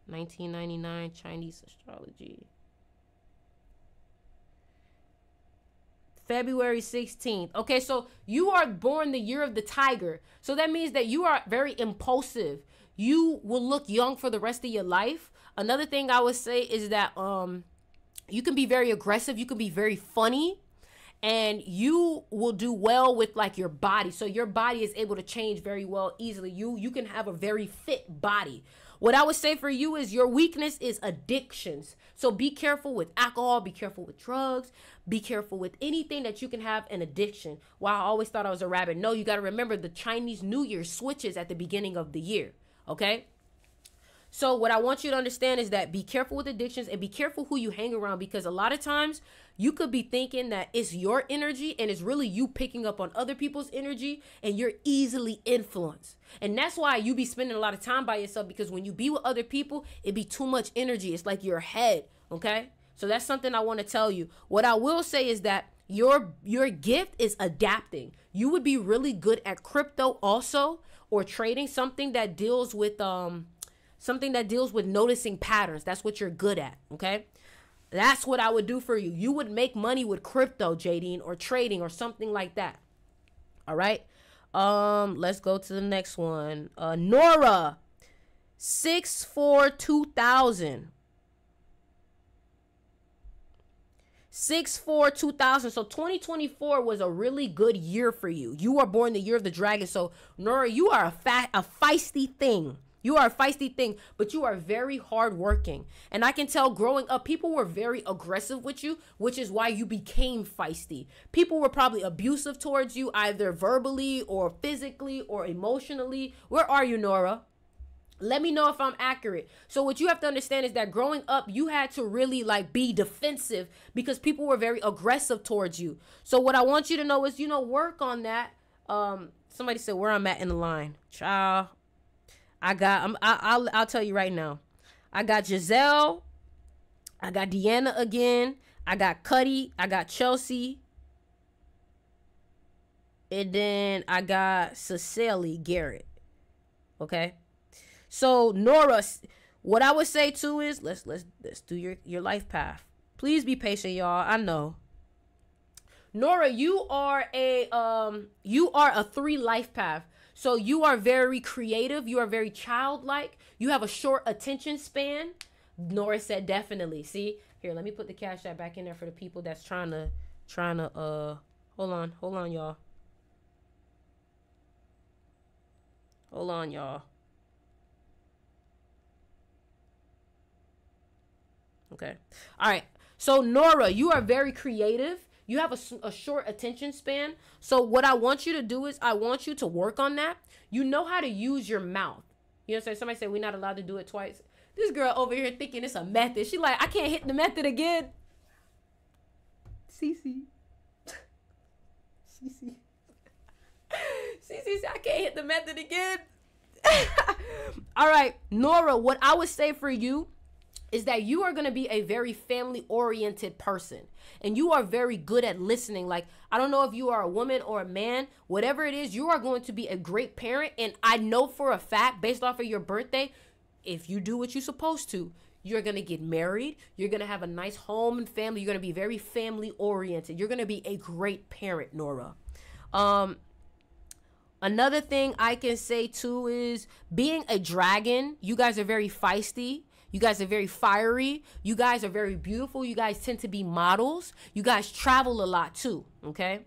1999 Chinese astrology. February 16th. Okay, so you are born the year of the tiger. So that means that you are very impulsive. You will look young for the rest of your life. Another thing I would say is that you can be very aggressive. You can be very funny. And you will do well with like your body. So your body is able to change very well easily. You can have a very fit body. What I would say for you is your weakness is addictions. So be careful with alcohol, be careful with drugs, be careful with anything that you can have an addiction. Wow, I always thought I was a rabbit. No, you got to remember the Chinese New Year switches at the beginning of the year, okay? So what I want you to understand is that be careful with addictions and be careful who you hang around, because a lot of times you could be thinking that it's your energy and it's really you picking up on other people's energy, and you're easily influenced. And that's why you be spending a lot of time by yourself, because when you be with other people, it be too much energy. It's like your head, okay? So that's something I want to tell you. What I will say is that your gift is adapting. You would be really good at crypto also, or trading, something that deals with noticing patterns. That's what you're good at, okay? That's what I would do for you. You would make money with crypto, Jadine, or trading or something like that. All right? Let's go to the next one. Nora, 6/4/2000. 6/4/2000. So 2024 was a really good year for you. You were born the year of the dragon. So Nora, you are a feisty thing. You are a feisty thing, but you are very hardworking. And I can tell growing up, people were very aggressive with you, which is why you became feisty. People were probably abusive towards you, either verbally or physically or emotionally. Where are you, Nora? Let me know if I'm accurate. So what you have to understand is that growing up, you had to really like be defensive because people were very aggressive towards you. So what I want you to know is, work on that. Somebody said where I'm at in the line. Child, I'll tell you right now. I got Giselle. I got Deanna again. I got Cuddy. I got Chelsea. And then I got Cecily Garrett. Okay. So Nora, what I would say too is let's do your life path. Please be patient, y'all. I know. Nora, you are a 3 life path. So you are very creative. You are very childlike. You have a short attention span. Nora said definitely. See, here, let me put the Cash App back in there for the people that's trying to hold on, y'all. Hold on, y'all. Okay. All right. So Nora, you are very creative. You have a short attention span. So what I want you to do is I want you to work on that. You know how to use your mouth. You know what I'm saying? Somebody said we're not allowed to do it twice. This girl over here thinking it's a method. She like, I can't hit the method again. Cece, I can't hit the method again. All right, Nora, what I would say for you is that you are going to be a very family-oriented person. And you are very good at listening. Like, I don't know if you are a woman or a man. Whatever it is, you are going to be a great parent. And I know for a fact, based off of your birthday, if you do what you're supposed to, you're going to get married. You're going to have a nice home and family. You're going to be very family-oriented. You're going to be a great parent, Nora. Another thing I can say, too, is being a dragon, you guys are very feisty. You guys are very fiery. You guys are very beautiful. You guys tend to be models. You guys travel a lot too, okay?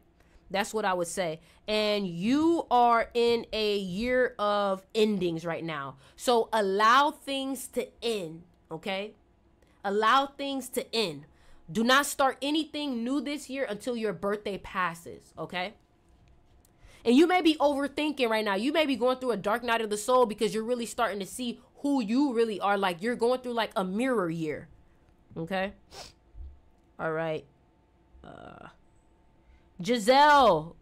That's what I would say. And you are in a year of endings right now. So allow things to end, okay? Allow things to end. Do not start anything new this year until your birthday passes, okay? And you may be overthinking right now. You may be going through a dark night of the soul because you're really starting to see who you really are. Like, you're going through like a mirror year. Okay. All right. Giselle,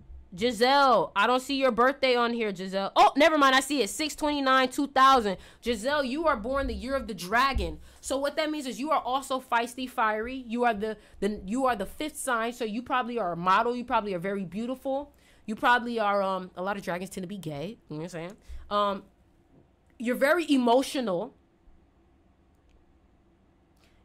I don't see your birthday on here, Giselle. Oh, never mind. I see it. 6/29/2000. Giselle, you are born the year of the dragon. So what that means is you are also feisty, fiery. You are the 5th sign. So you probably are a model. You probably are very beautiful. You probably are, a lot of dragons tend to be gay. You know what I'm saying? You're very emotional.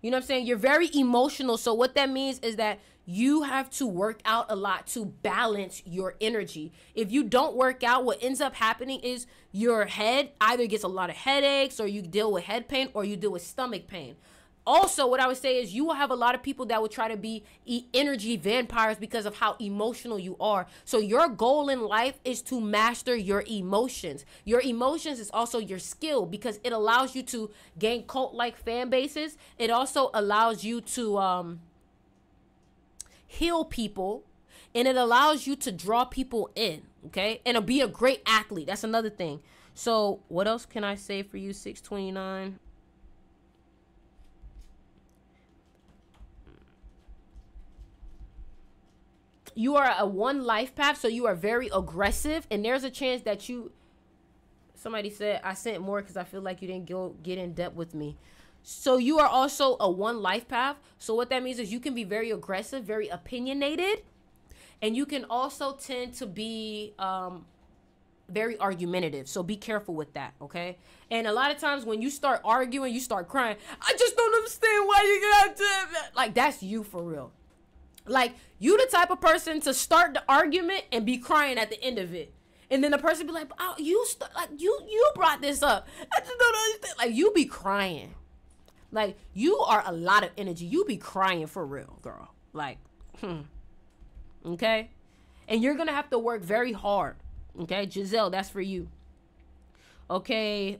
You know what I'm saying? You're very emotional. So what that means is that you have to work out a lot to balance your energy. If you don't work out, what ends up happening is your head either gets a lot of headaches, or you deal with head pain, or you deal with stomach pain. Also, what I would say is you will have a lot of people that will try to be energy vampires because of how emotional you are. So your goal in life is to master your emotions. Your emotions is also your skill because it allows you to gain cult-like fan bases. It also allows you to heal people, and it allows you to draw people in, okay? And to be a great athlete. That's another thing. So what else can I say for you, 6/29? You are a one life path, so you are very aggressive, and there's a chance that you. Somebody said I sent more because I feel like you didn't get in depth with me. So you are also a one life path. So what that means is you can be very aggressive, very opinionated, and you can also tend to be very argumentative. So be careful with that, okay? And a lot of times when you start arguing, you start crying. I just don't understand why you got to, like, that's you for real. Like, you the type of person to start the argument and be crying at the end of it. And then the person be like, oh, you brought this up. I just don't understand. Like, you be crying. Like, you are a lot of energy. You be crying for real, girl. Like, okay? And you're going to have to work very hard. Okay, Giselle, that's for you. Okay,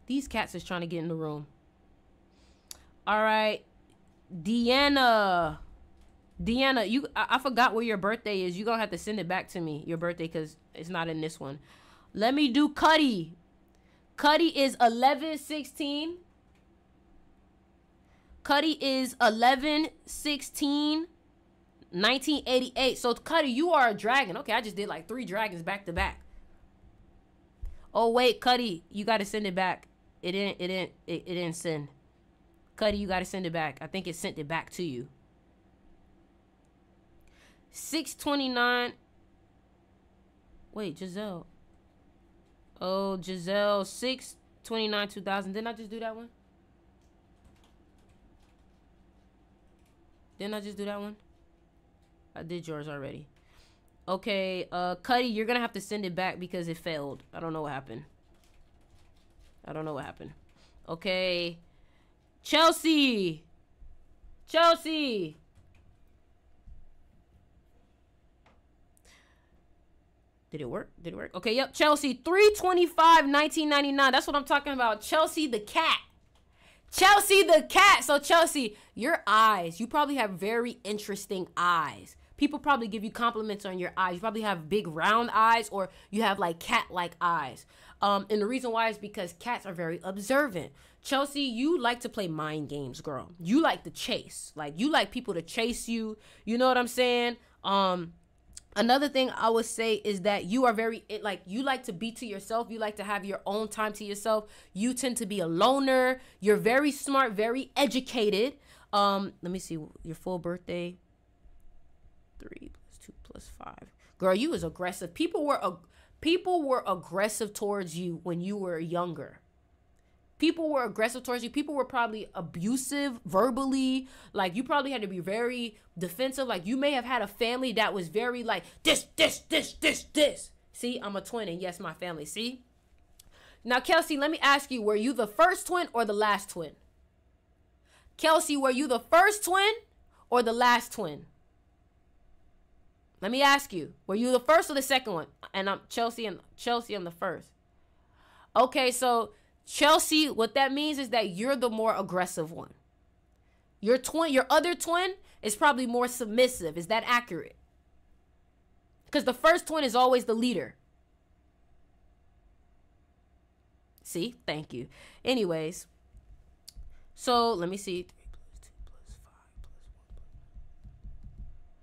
these cats is trying to get in the room. All right, Deanna, I forgot what your birthday is. You're gonna have to send it back to me, your birthday, because it's not in this one. Let me do Cuddy. Cuddy is 11/16. Cuddy is 11/16. 1988. So Cuddy, you are a dragon. Okay, I just did like 3 dragons back to back. Oh wait, Cuddy, you gotta send it back. It didn't send. Cuddy, you gotta send it back. I think it sent it back to you. 6/29. Wait, Giselle. Oh, Giselle, 6/29/2000. Didn't I just do that one? Didn't I just do that one? I did yours already. Okay, Cuddy, you're gonna have to send it back because it failed. I don't know what happened. Okay. Chelsea. Did it work? Okay, yep, Chelsea. 3/25/1999. That's what I'm talking about. Chelsea the cat. So Chelsea, your eyes. You probably have very interesting eyes. People probably give you compliments on your eyes. You probably have big round eyes, or you have like cat-like eyes. And the reason why is because cats are very observant. Chelsea, you like to play mind games, girl. You like to chase. Like, you like people to chase you. You know what I'm saying? Another thing I would say is that you are very, like, you like to be to yourself. You like to have your own time to yourself. You tend to be a loner. You're very smart, very educated. Let me see your full birthday. 3 + 2 + 5. Girl, you was aggressive. People were aggressive towards you when you were younger. People were aggressive towards you. People were probably abusive verbally. Like, you probably had to be very defensive. Like, you may have had a family that was very like, this. See, I'm a twin, and yes, my family. See? Now, Kelsey, let me ask you, were you the first twin or the last twin? Kelsey, were you the first twin or the last twin? Let me ask you, were you the first or the second one? And I'm Chelsea, I'm the first. Okay, so Chelsea, what that means is that you're the more aggressive one. Your other twin is probably more submissive. Is that accurate? Because the first twin is always the leader. See? Thank you. Anyways, so let me see. 3 + 2 + 5 + 1.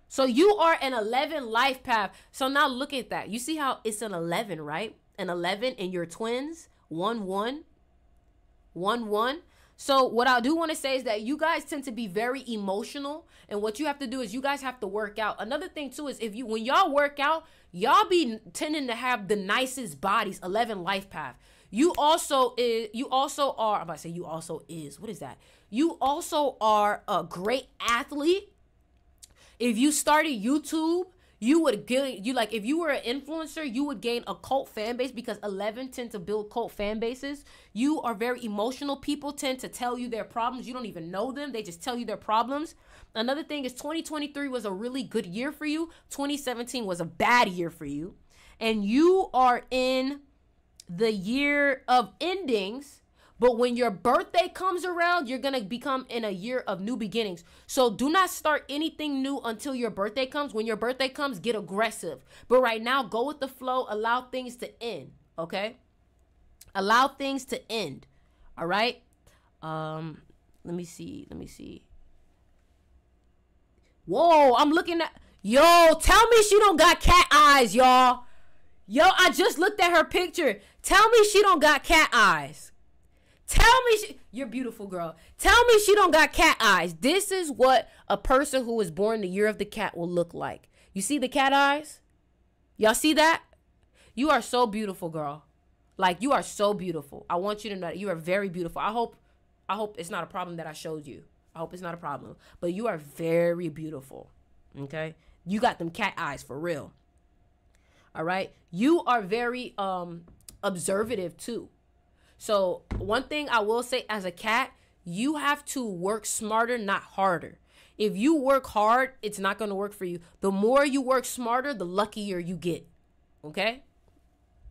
So you are an 11 life path. So now look at that. You see how it's an 11, right? An 11 and your twins, 1 1. 1 1. So what I do want to say is that you guys tend to be very emotional, and what you have to do is you guys have to work out. Another thing too is when y'all work out, y'all be tending to have the nicest bodies. 11 life path. You also are. I'm about to say you also is. What is that? You also are a great athlete. If you started YouTube, you would get if you were an influencer, you would gain a cult fan base, because 11 tend to build cult fan bases. You are very emotional. People tend to tell you their problems. You don't even know them. They just tell you their problems. Another thing is 2023 was a really good year for you. 2017 was a bad year for you. And you are in the year of endings. But when your birthday comes around, you're going to become in a year of new beginnings. So do not start anything new until your birthday comes. When your birthday comes, get aggressive. But right now, go with the flow. Allow things to end. Okay? Allow things to end. All right? Let me see. Whoa, I'm looking at. Yo, tell me she don't got cat eyes, y'all. Yo, I just looked at her picture. Tell me she don't got cat eyes. Tell me you're beautiful, girl. Tell me she don't got cat eyes. This is what a person who was born the year of the cat will look like. You see the cat eyes? Y'all see that? You are so beautiful, girl. Like, you are so beautiful. I want you to know that you are very beautiful. I hope it's not a problem that I showed you. I hope it's not a problem. But you are very beautiful. Okay? You got them cat eyes for real. All right? You are very observative too. So one thing I will say, as a cat, you have to work smarter, not harder. If you work hard, it's not going to work for you. The more you work smarter, the luckier you get. Okay?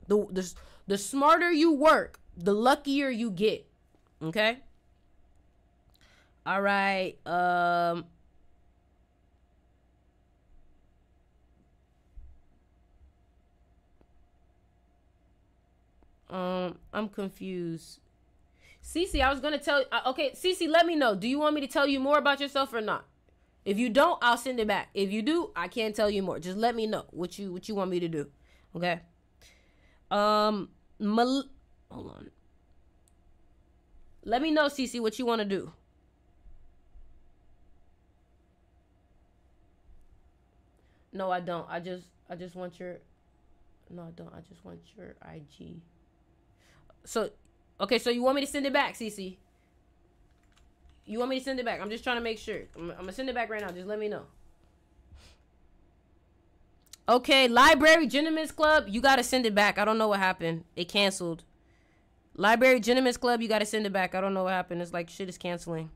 The smarter you work, the luckier you get. Okay? All right. I'm confused. Cece, I was gonna tell. Okay, Cece, let me know. Do you want me to tell you more about yourself or not? If you don't, I'll send it back. If you do, I can't tell you more. Just let me know what you want me to do. Okay. Hold on. Let me know, Cece, what you want to do. No, I don't. I just want your. No, I don't. I just want your IG. So, okay, so you want me to send it back, Cece? You want me to send it back? I'm just trying to make sure. I'm going to send it back right now. Just let me know. Okay, Library Gentlemen's Club, you got to send it back. I don't know what happened. It canceled. Library Gentlemen's Club, you got to send it back. I don't know what happened. It's like shit is canceling.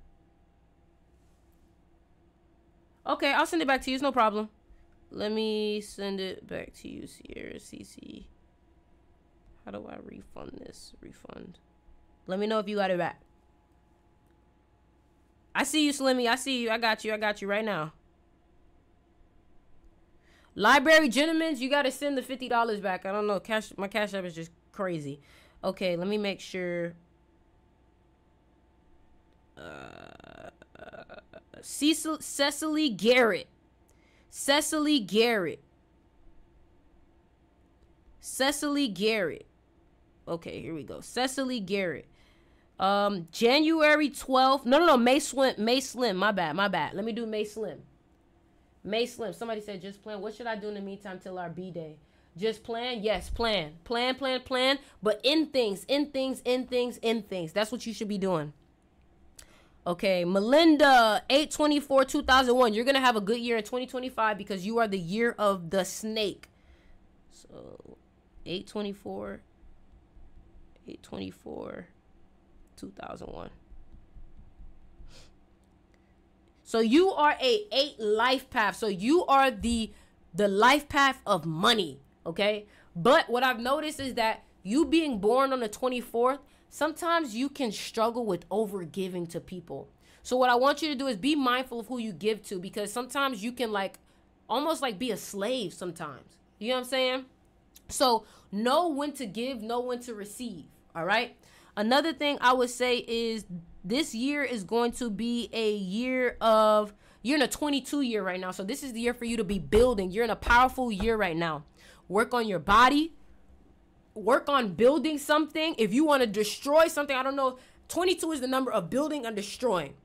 Okay, I'll send it back to you. It's no problem. Let me send it back to you, Sierra CC. How do I refund this? Refund. Let me know if you got it back. I see you, Slimmy. I see you. I got you. I got you right now. Library Gentlemen's, you got to send the $50 back. I don't know. My Cash App is just crazy. Okay, let me make sure. Cecily Garrett. Cecily Garrett. Cecily Garrett. Okay, here we go. Cecily Garrett. January 12th. No. May Slim. My bad. Let me do May Slim. May Slim. Somebody said just plan. What should I do in the meantime till our B-Day? Just plan? Yes, plan. Plan. But in things. That's what you should be doing. Okay, Melinda, 8/24/2001. You're going to have a good year in 2025 because you are the year of the snake. So, 8/24/2001. So you are a 8 life path. So you are the life path of money, okay? But what I've noticed is that you being born on the 24th, sometimes you can struggle with over giving to people. So what I want you to do is be mindful of who you give to, because sometimes you can like almost like be a slave sometimes. You know what I'm saying? So know when to give, know when to receive. All right. Another thing I would say is this year is going to be a year of, you're in a 22 year right now. So this is the year for you to be building. You're in a powerful year right now. Work on your body. Work on building something. If you want to destroy something, I don't know. 22 is the number of building and destroying.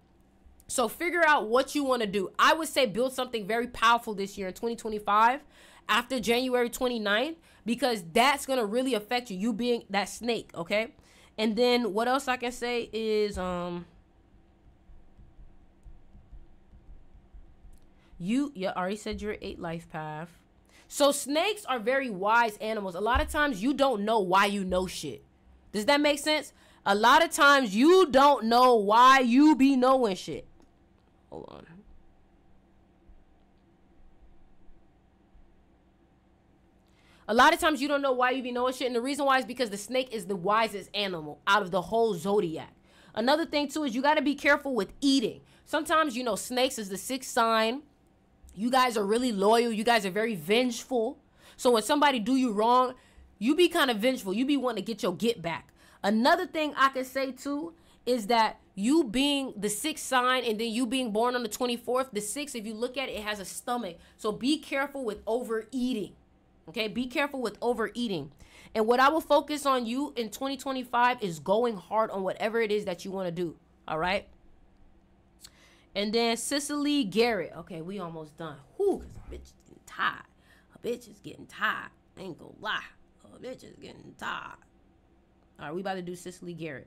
So figure out what you want to do. I would say build something very powerful this year in 2025 after January 29th, because that's going to really affect you. You being that snake. Okay. And then what else I can say is, you already said you're 8 life path. So snakes are very wise animals. A lot of times you don't know why you know shit. Does that make sense? A lot of times you don't know why you be knowing shit. Hold on. A lot of times you don't know why you be knowing shit. And the reason why is because the snake is the wisest animal out of the whole zodiac. Another thing too is you got to be careful with eating. Sometimes, you know, snakes is the 6th sign. You guys are really loyal. You guys are very vengeful. So when somebody do you wrong, you be kind of vengeful. You be wanting to get your get back. Another thing I can say too is that you being the 6th sign and then you being born on the 24th, the 6th, if you look at it, it has a stomach. So be careful with overeating. Okay, be careful with overeating. And what I will focus on you in 2025 is going hard on whatever it is that you want to do. All right. And then Cicely Garrett. Okay, we almost done. Whew, because a bitch is getting tired. A bitch is getting tired. I ain't gonna lie. A bitch is getting tired. All right, we about to do Cicely Garrett.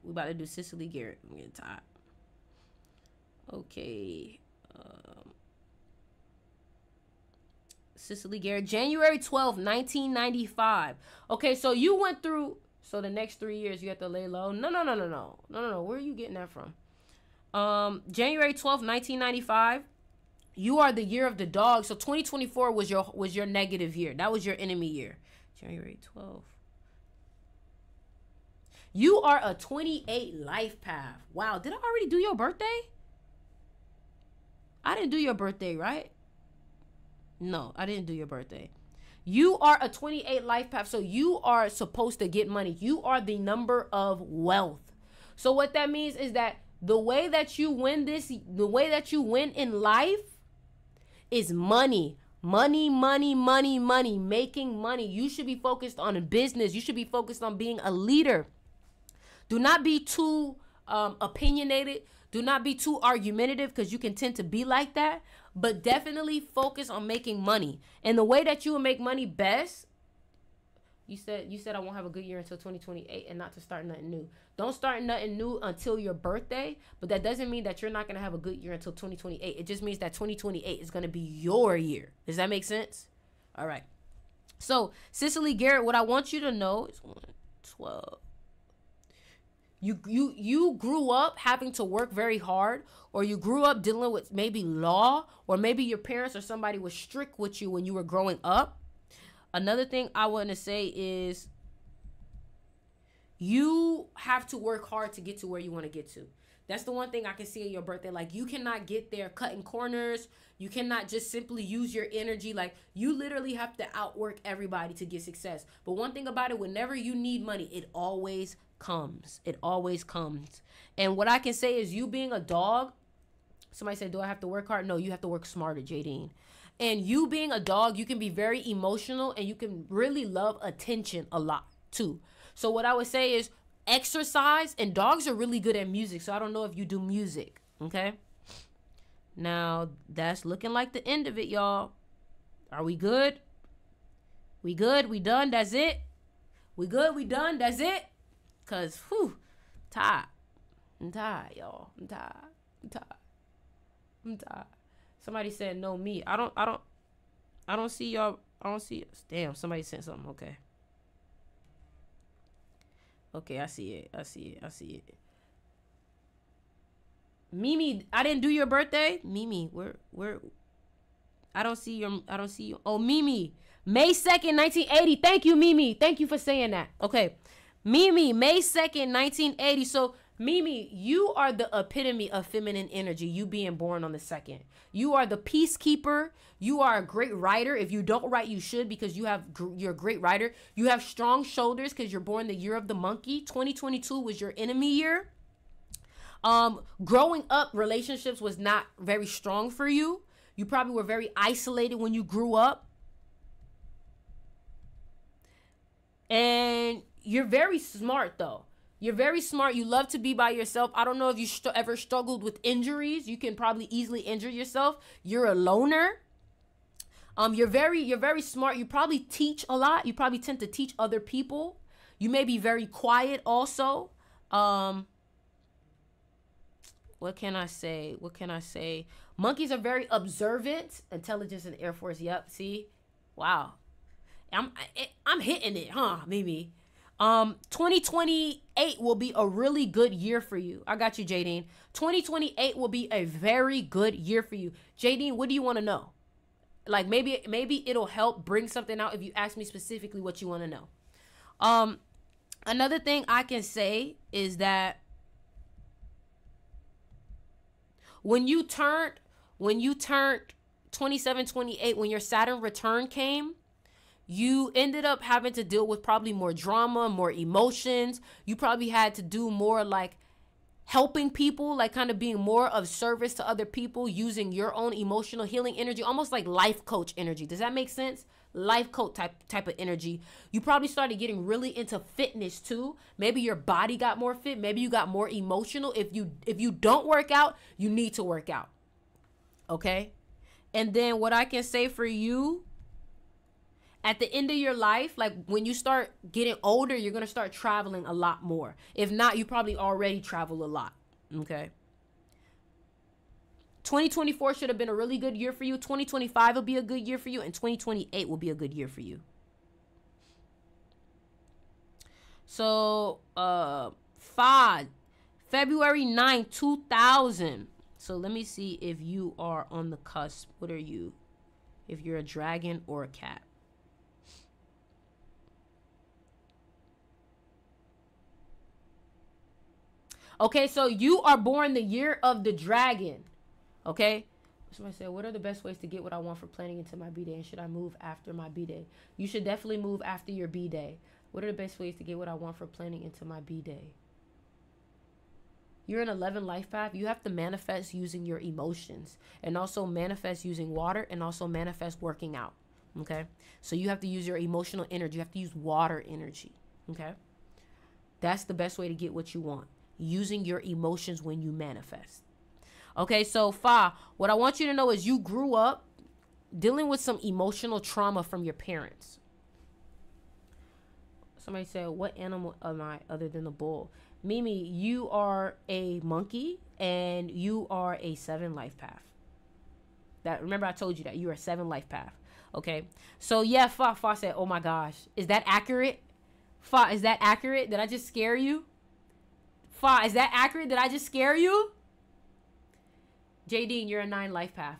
We about to do Cicely Garrett. I'm getting tired. Okay. Cicely Garrett, January 12th, 1995. Okay, so you went through, so the next 3 years you have to lay low. No. Where are you getting that from? January 12th, 1995. You are the year of the dog. So 2024 was your negative year. That was your enemy year. January 12th. You are a 28 life path. Wow, did I already do your birthday? I didn't do your birthday, right? No, I didn't do your birthday. You are a 28 life path. So you are supposed to get money. You are the number of wealth. So what that means is that the way that you win in life is money. Money, making money. You should be focused on a business. You should be focused on being a leader. Do not be too opinionated. Do not be too argumentative, because you can tend to be like that. But definitely focus on making money. And the way that you will make money best, you said I won't have a good year until 2028 and not to start nothing new. Don't start nothing new until your birthday, but that doesn't mean that you're not going to have a good year until 2028. It just means that 2028 is going to be your year. Does that make sense? All right. So, Cicely Garrett, what I want you to know is 12. You grew up having to work very hard, or you grew up dealing with maybe law, or maybe your parents or somebody was strict with you when you were growing up. Another thing I want to say is you have to work hard to get to where you want to get to. That's the one thing I can see in your birthday. Like, you cannot get there cutting corners. You cannot just simply use your energy. Like, you literally have to outwork everybody to get success. But one thing about it, whenever you need money, it always comes. It always comes. And what I can say is, you being a dog, somebody said, do I have to work hard? No, you have to work smarter, Jadine. And you being a dog, you can be very emotional and you can really love attention a lot too. So what I would say is exercise, and dogs are really good at music. So I don't know if you do music. Okay. Now that's looking like the end of it, y'all. Are we good? We good? We done? That's it? We good? We done? That's it? Cause, tired. I'm tired, y'all. I'm tired. Somebody said no me. I don't see y'all. I don't see. Damn, somebody sent something. Okay, I see it. Mimi, I didn't do your birthday. Mimi, where I don't see you. Oh, Mimi. May 2nd, 1980. Thank you, Mimi. Thank you for saying that. Okay. Mimi, May 2nd, 1980. So, Mimi, you are the epitome of feminine energy, you being born on the 2nd. You are the peacekeeper. You are a great writer. If you don't write, you should, because you're a great writer. You have strong shoulders because you're born the year of the monkey. 2022 was your enemy year. Growing up, relationships was not very strong for you. You probably were very isolated when you grew up. And you're very smart, though. You're very smart. You love to be by yourself. I don't know if you ever struggled with injuries. You can probably easily injure yourself. You're a loner. You're very smart. You probably teach a lot. You probably tend to teach other people. You may be very quiet also. What can I say? Monkeys are very observant. Intelligence in the Air Force. Yep. See? Wow. I'm hitting it, huh, Mimi? 2028 will be a really good year for you. I got you, Jadine. 2028 will be a very good year for you. Jadine, what do you want to know? Like, maybe it'll help bring something out if you ask me specifically what you want to know. Another thing I can say is that when you turned 27, 28, when your Saturn return came, You ended up having to deal with probably more drama, more emotions. You probably had to do more like helping people, like kind of being more of service to other people, using your own emotional healing energy, almost like life coach energy. Does that make sense? Life coach type of energy. You probably started getting really into fitness too. Maybe your body got more fit. Maybe you got more emotional. If you don't work out, you need to work out. Okay? And then what I can say for you, at the end of your life, like when you start getting older, you're going to start traveling a lot more. If not, you probably already travel a lot. Okay. 2024 should have been a really good year for you. 2025 will be a good year for you. And 2028 will be a good year for you. So, February 9th, 2000. So let me see if you are on the cusp. What are you? If you're a dragon or a cat. Okay, so you are born the year of the dragon. Okay? Somebody said, what are the best ways to get what I want for planning into my B-Day? And should I move after my B-Day? You should definitely move after your B-Day. What are the best ways to get what I want for planning into my B-Day? You're an 11 life path. You have to manifest using your emotions. And also manifest using water. And also manifest working out. Okay? So you have to use your emotional energy. You have to use water energy. Okay? That's the best way to get what you want. Using your emotions when you manifest. Okay, so Fa, what I want you to know is you grew up dealing with some emotional trauma from your parents. Somebody said, what animal am I other than a bull? Mimi, you are a monkey and you are a 7 life path. That, remember I told you that you are a 7 life path. Okay, so yeah, Fa said, oh my gosh, is that accurate? Fa, is that accurate? Did I just scare you? Fa, is that accurate? Did I just scare you? JD, you're a 9 life path.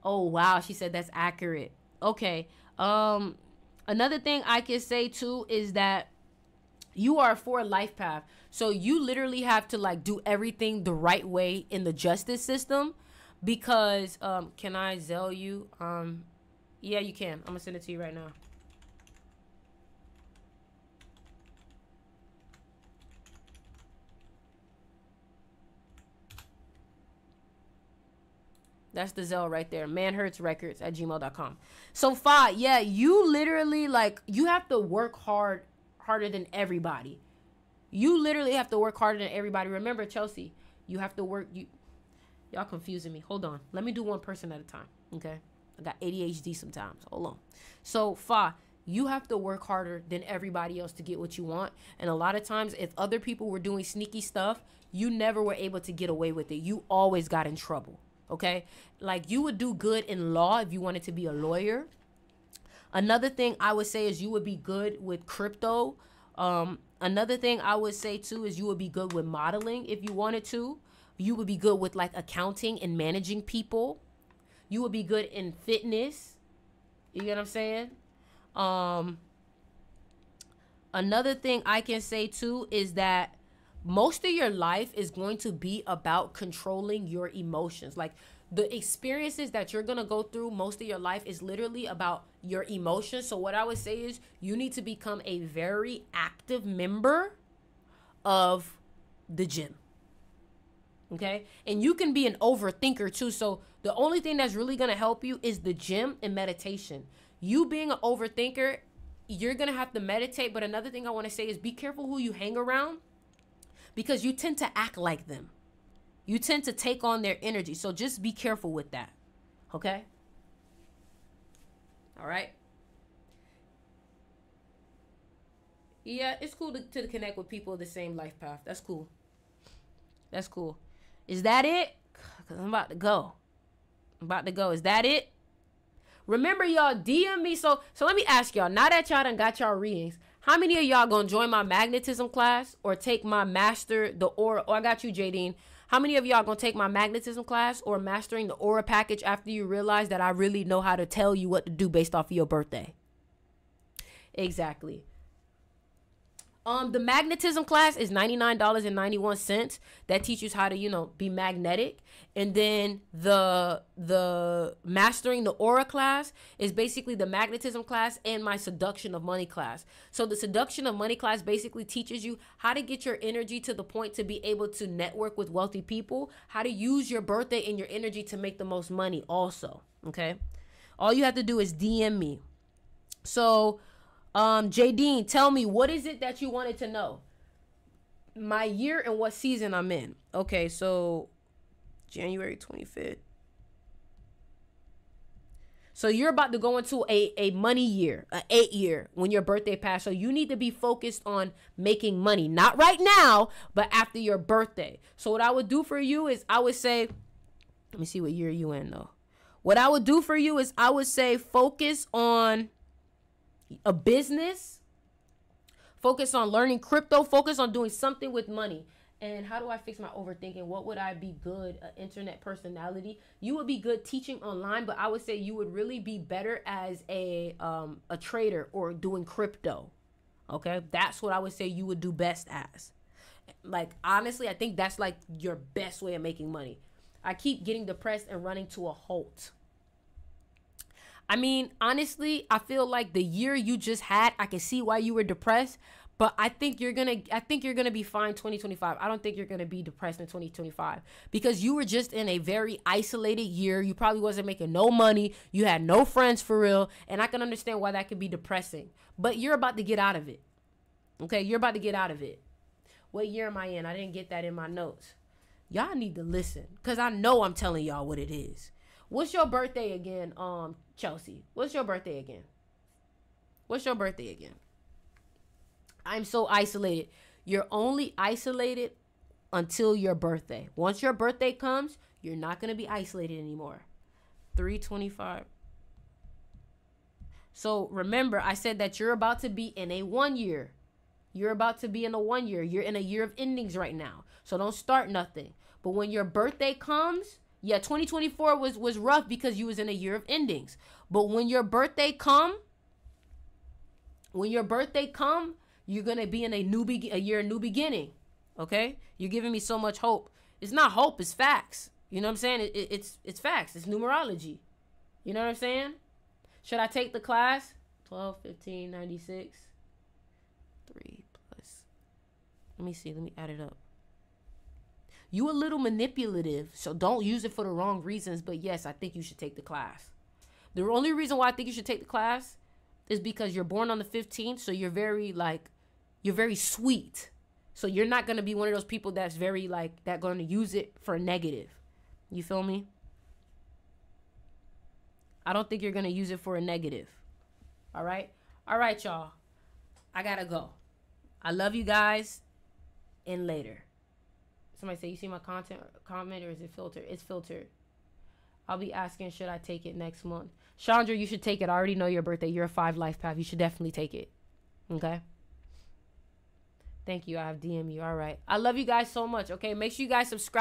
Oh, wow. She said that's accurate. Okay. Another thing I can say too is that you are a 4 life path. So you literally have to like do everything the right way in the justice system because, can I Zell you? Yeah, you can. I'm gonna send it to you right now. That's the Zelle right there. manhurtsrecords@gmail.com. So, Fa, yeah, you literally, like, you have to work harder than everybody. You literally have to work harder than everybody. Remember, Chelsea, you have to work. Y'all confusing me. Hold on. Let me do one person at a time, okay? I got ADHD sometimes. Hold on. So, Fa, you have to work harder than everybody else to get what you want. And a lot of times, if other people were doing sneaky stuff, you never were able to get away with it. You always got in trouble. Okay, like you would do good in law if you wanted to be a lawyer. Another thing I would say is you would be good with crypto. Another thing I would say too is you would be good with modeling if you wanted to. You would be good with like accounting and managing people. You would be good in fitness. You get what I'm saying? Another thing I can say too is that most of your life is going to be about controlling your emotions. Like the experiences that you're going to go through most of your life is literally about your emotions. So what I would say is you need to become a very active member of the gym. Okay? And you can be an overthinker too. So the only thing that's really going to help you is the gym and meditation. You being an overthinker, you're going to have to meditate. But another thing I want to say is be careful who you hang around. Because you tend to act like them. You tend to take on their energy. So just be careful with that. Okay? All right? Yeah, it's cool to connect with people of the same life path. That's cool. That's cool. Is that it? Because I'm about to go. Is that it? Remember, y'all, DM me. So let me ask y'all. Now that y'all done got y'all readings, how many of y'all gonna join my magnetism class or take my master the aura? Oh, I got you, Jadine. How many of y'all gonna take my magnetism class or mastering the aura package after you realize that I really know how to tell you what to do based off of your birthday? Exactly. The magnetism class is $99.91. That teaches how to, you know, be magnetic. And then the mastering the aura class is basically the magnetism class and my seduction of money class. So the seduction of money class basically teaches you how to get your energy to the point to be able to network with wealthy people, how to use your birthday and your energy to make the most money also. Okay. All you have to do is DM me. So, J. Dean, tell me, what is it that you wanted to know? My year and what season I'm in. Okay, so January 25th. So you're about to go into a money year, an 8-year, when your birthday passed. So you need to be focused on making money. Not right now, but after your birthday. So what I would do for you is I would say, let me see what year you in though. What I would do for you is I would say focus on a business, focus on learning crypto, focus on doing something with money. And how do I fix my overthinking? What would I be good? An internet personality. You would be good teaching online, but I would say you would really be better as a trader or doing crypto. Okay, that's what I would say you would do best as. Like, honestly, I think that's like your best way of making money. I keep getting depressed and running to a halt. I mean, honestly, I feel like the year you just had, I can see why you were depressed, but I think you're going to be fine 2025. I don't think you're going to be depressed in 2025 because you were just in a very isolated year. You probably wasn't making no money. You had no friends for real, and I can understand why that could be depressing, but you're about to get out of it. Okay, you're about to get out of it. What year am I in? I didn't get that in my notes. Y'all need to listen because I know I'm telling y'all what it is. What's your birthday again, Chelsea? What's your birthday again? What's your birthday again? I'm so isolated. You're only isolated until your birthday. Once your birthday comes, you're not going to be isolated anymore. 325. So remember, I said that you're about to be in a 1 year. You're about to be in a 1 year. You're in a year of endings right now. So don't start nothing. But when your birthday comes, yeah, 2024 was rough because you was in a year of endings. But when your birthday come, you're gonna be in a year of new beginning. Okay, you're giving me so much hope. It's not hope, it's facts. You know what I'm saying? It's facts. It's numerology. You know what I'm saying? Should I take the class? 12, 15, 96, 3 plus. Let me see. Let me add it up. You a little manipulative, so don't use it for the wrong reasons. But yes, I think you should take the class. The only reason why I think you should take the class is because you're born on the 15th, so you're very sweet. So you're not going to be one of those people that's very that going to use it for a negative. You feel me? I don't think you're going to use it for a negative. All right? All right, y'all. I got to go. I love you guys. And later. Somebody say, you see my comment, or is it filtered? It's filtered. I'll be asking, should I take it next month? Chandra, you should take it. I already know your birthday. You're a 5 life path. You should definitely take it. Okay? Thank you. I have DM you. All right. I love you guys so much. Okay? Make sure you guys subscribe.